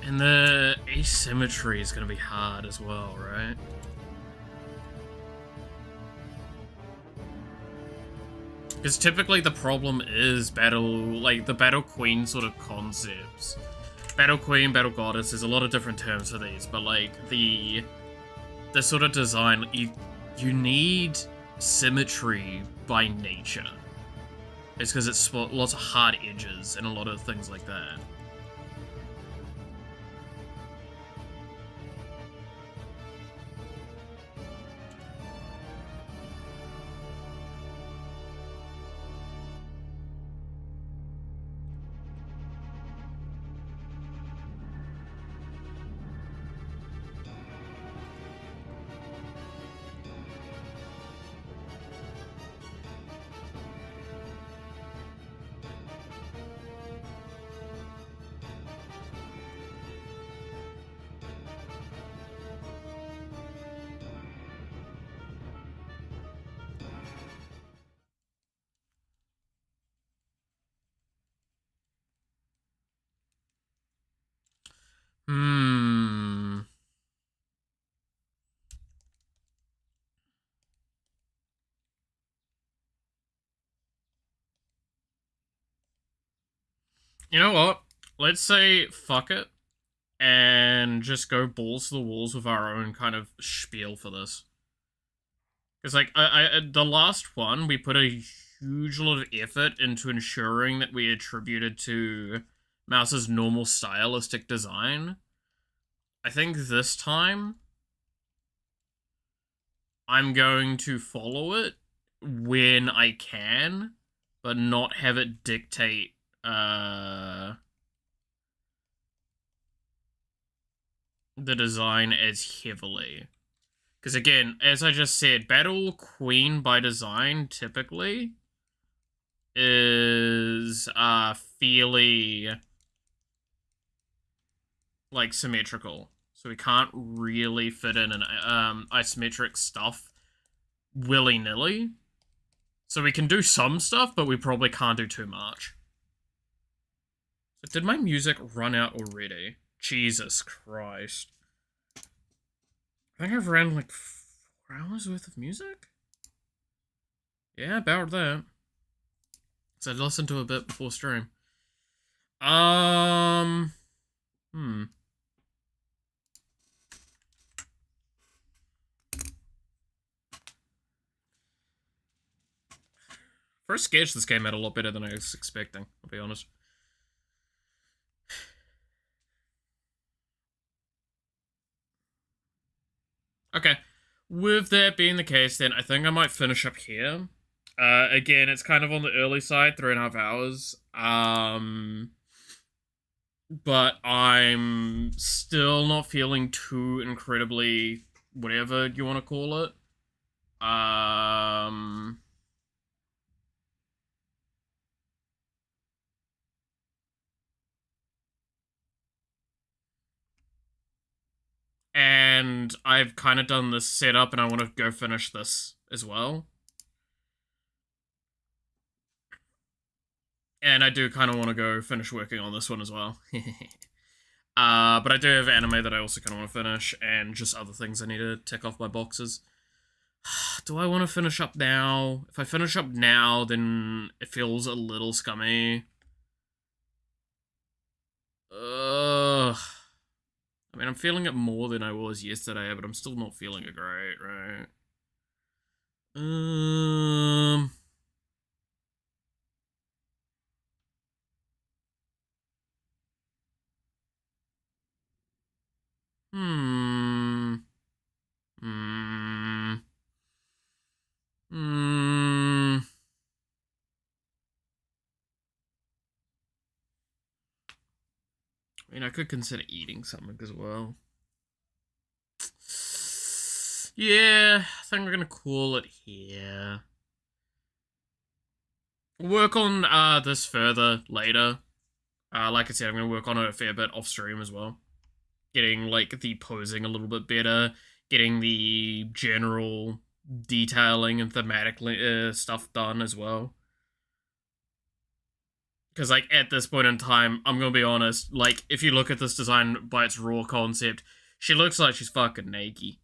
And the asymmetry is going to be hard as well, right? Because typically the problem is the Battle Queen sort of concepts. Battle Queen, Battle Goddess, there's a lot of different terms for these, but like the sort of design, you need symmetry by nature. It's because it's lots of hard edges and a lot of things like that. You know what? Let's say fuck it and just go balls to the walls with our own kind of spiel for this. Because, like, the last one, we put a huge lot of effort into ensuring that we attributed to Mouse's normal stylistic design. I think this time, I'm going to follow it when I can, but not have it dictate, the design as heavily. Because again, as I just said, Battle Queen by design typically is fairly like symmetrical. So we can't really fit in an isometric stuff willy-nilly. So we can do some stuff, but we probably can't do too much. So did my music run out already? Jesus Christ. I think I've ran like 4 hours worth of music? Yeah, about that. So I'd listened to a bit before stream. First sketch, this came out a lot better than I was expecting, I'll be honest. Okay, with that being the case, then I think I might finish up here. Again, it's kind of on the early side, 3.5 hours. But I'm still not feeling too incredibly whatever you want to call it. And I've kind of done this setup and I want to go finish this as well. And I do kind of want to go finish working on this one as well. But I do have anime that I also kind of want to finish, and just other things I need to tick off my boxes. Do I want to finish up now? If I finish up now, then it feels a little scummy. Ugh. I mean, I'm feeling it more than I was yesterday, but I'm still not feeling it great, right? Hmm. Hmm. Hmm. I mean, I could consider eating something as well. Yeah, I think we're gonna call it here. Work on this further later. Like I said, I'm gonna work on it a fair bit off stream as well. Getting like the posing a little bit better, getting the general detailing and thematic stuff done as well. Because like at this point in time, I'm gonna be honest. Like if you look at this design by its raw concept, she looks like she's fucking naked,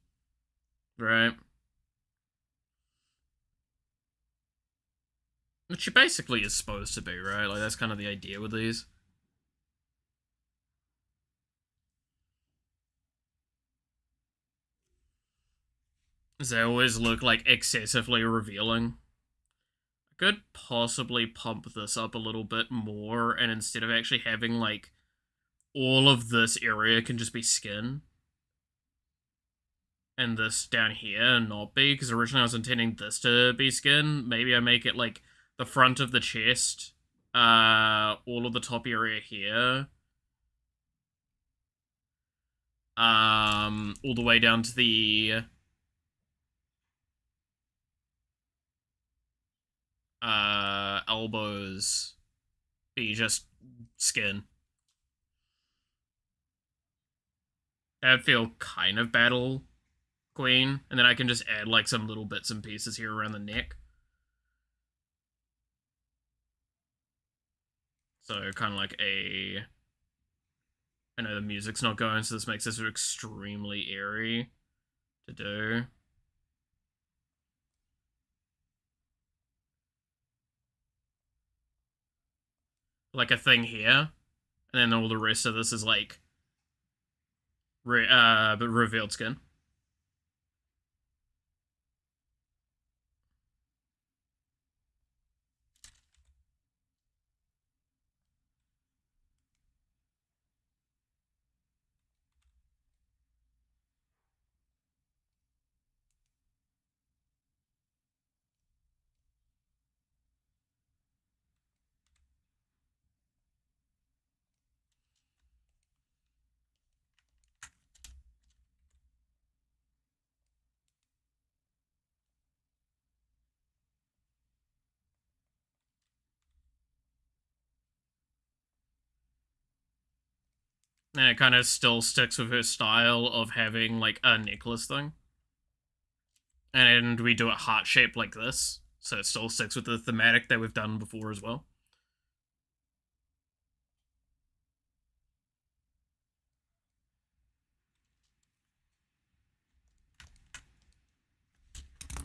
right? Which she basically is supposed to be, right? Like that's kind of the idea with these. They always look like excessively revealing. I could possibly pump this up a little bit more, and instead of actually having like all of this area can just be skin, and this down here not be, because originally I was intending this to be skin. Maybe I make it like the front of the chest, all of the top area here, all the way down to the elbows be just skin. That'd feel kind of battle queen, and then I can just add like some little bits and pieces here around the neck. So kind of like a... I know the music's not going, so this makes this extremely airy to do. Like a thing here, and then all the rest of this is like revealed skin. And it kind of still sticks with her style of having, like, a necklace thing. And we do it heart-shaped like this, so it still sticks with the thematic that we've done before as well.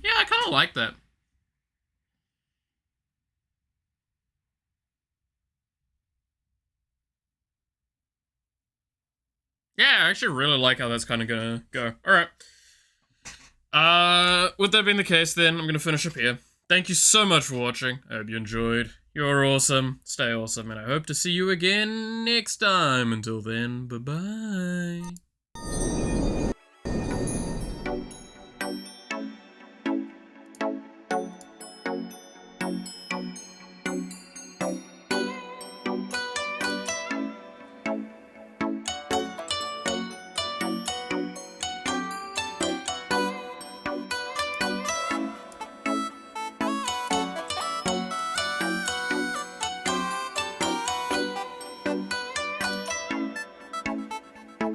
Yeah, I kind of like that. Yeah, I actually really like how that's kind of gonna go. Alright. With that being the case, then, I'm gonna finish up here. Thank you so much for watching. I hope you enjoyed. You're awesome. Stay awesome, and I hope to see you again next time. Until then, bye-bye.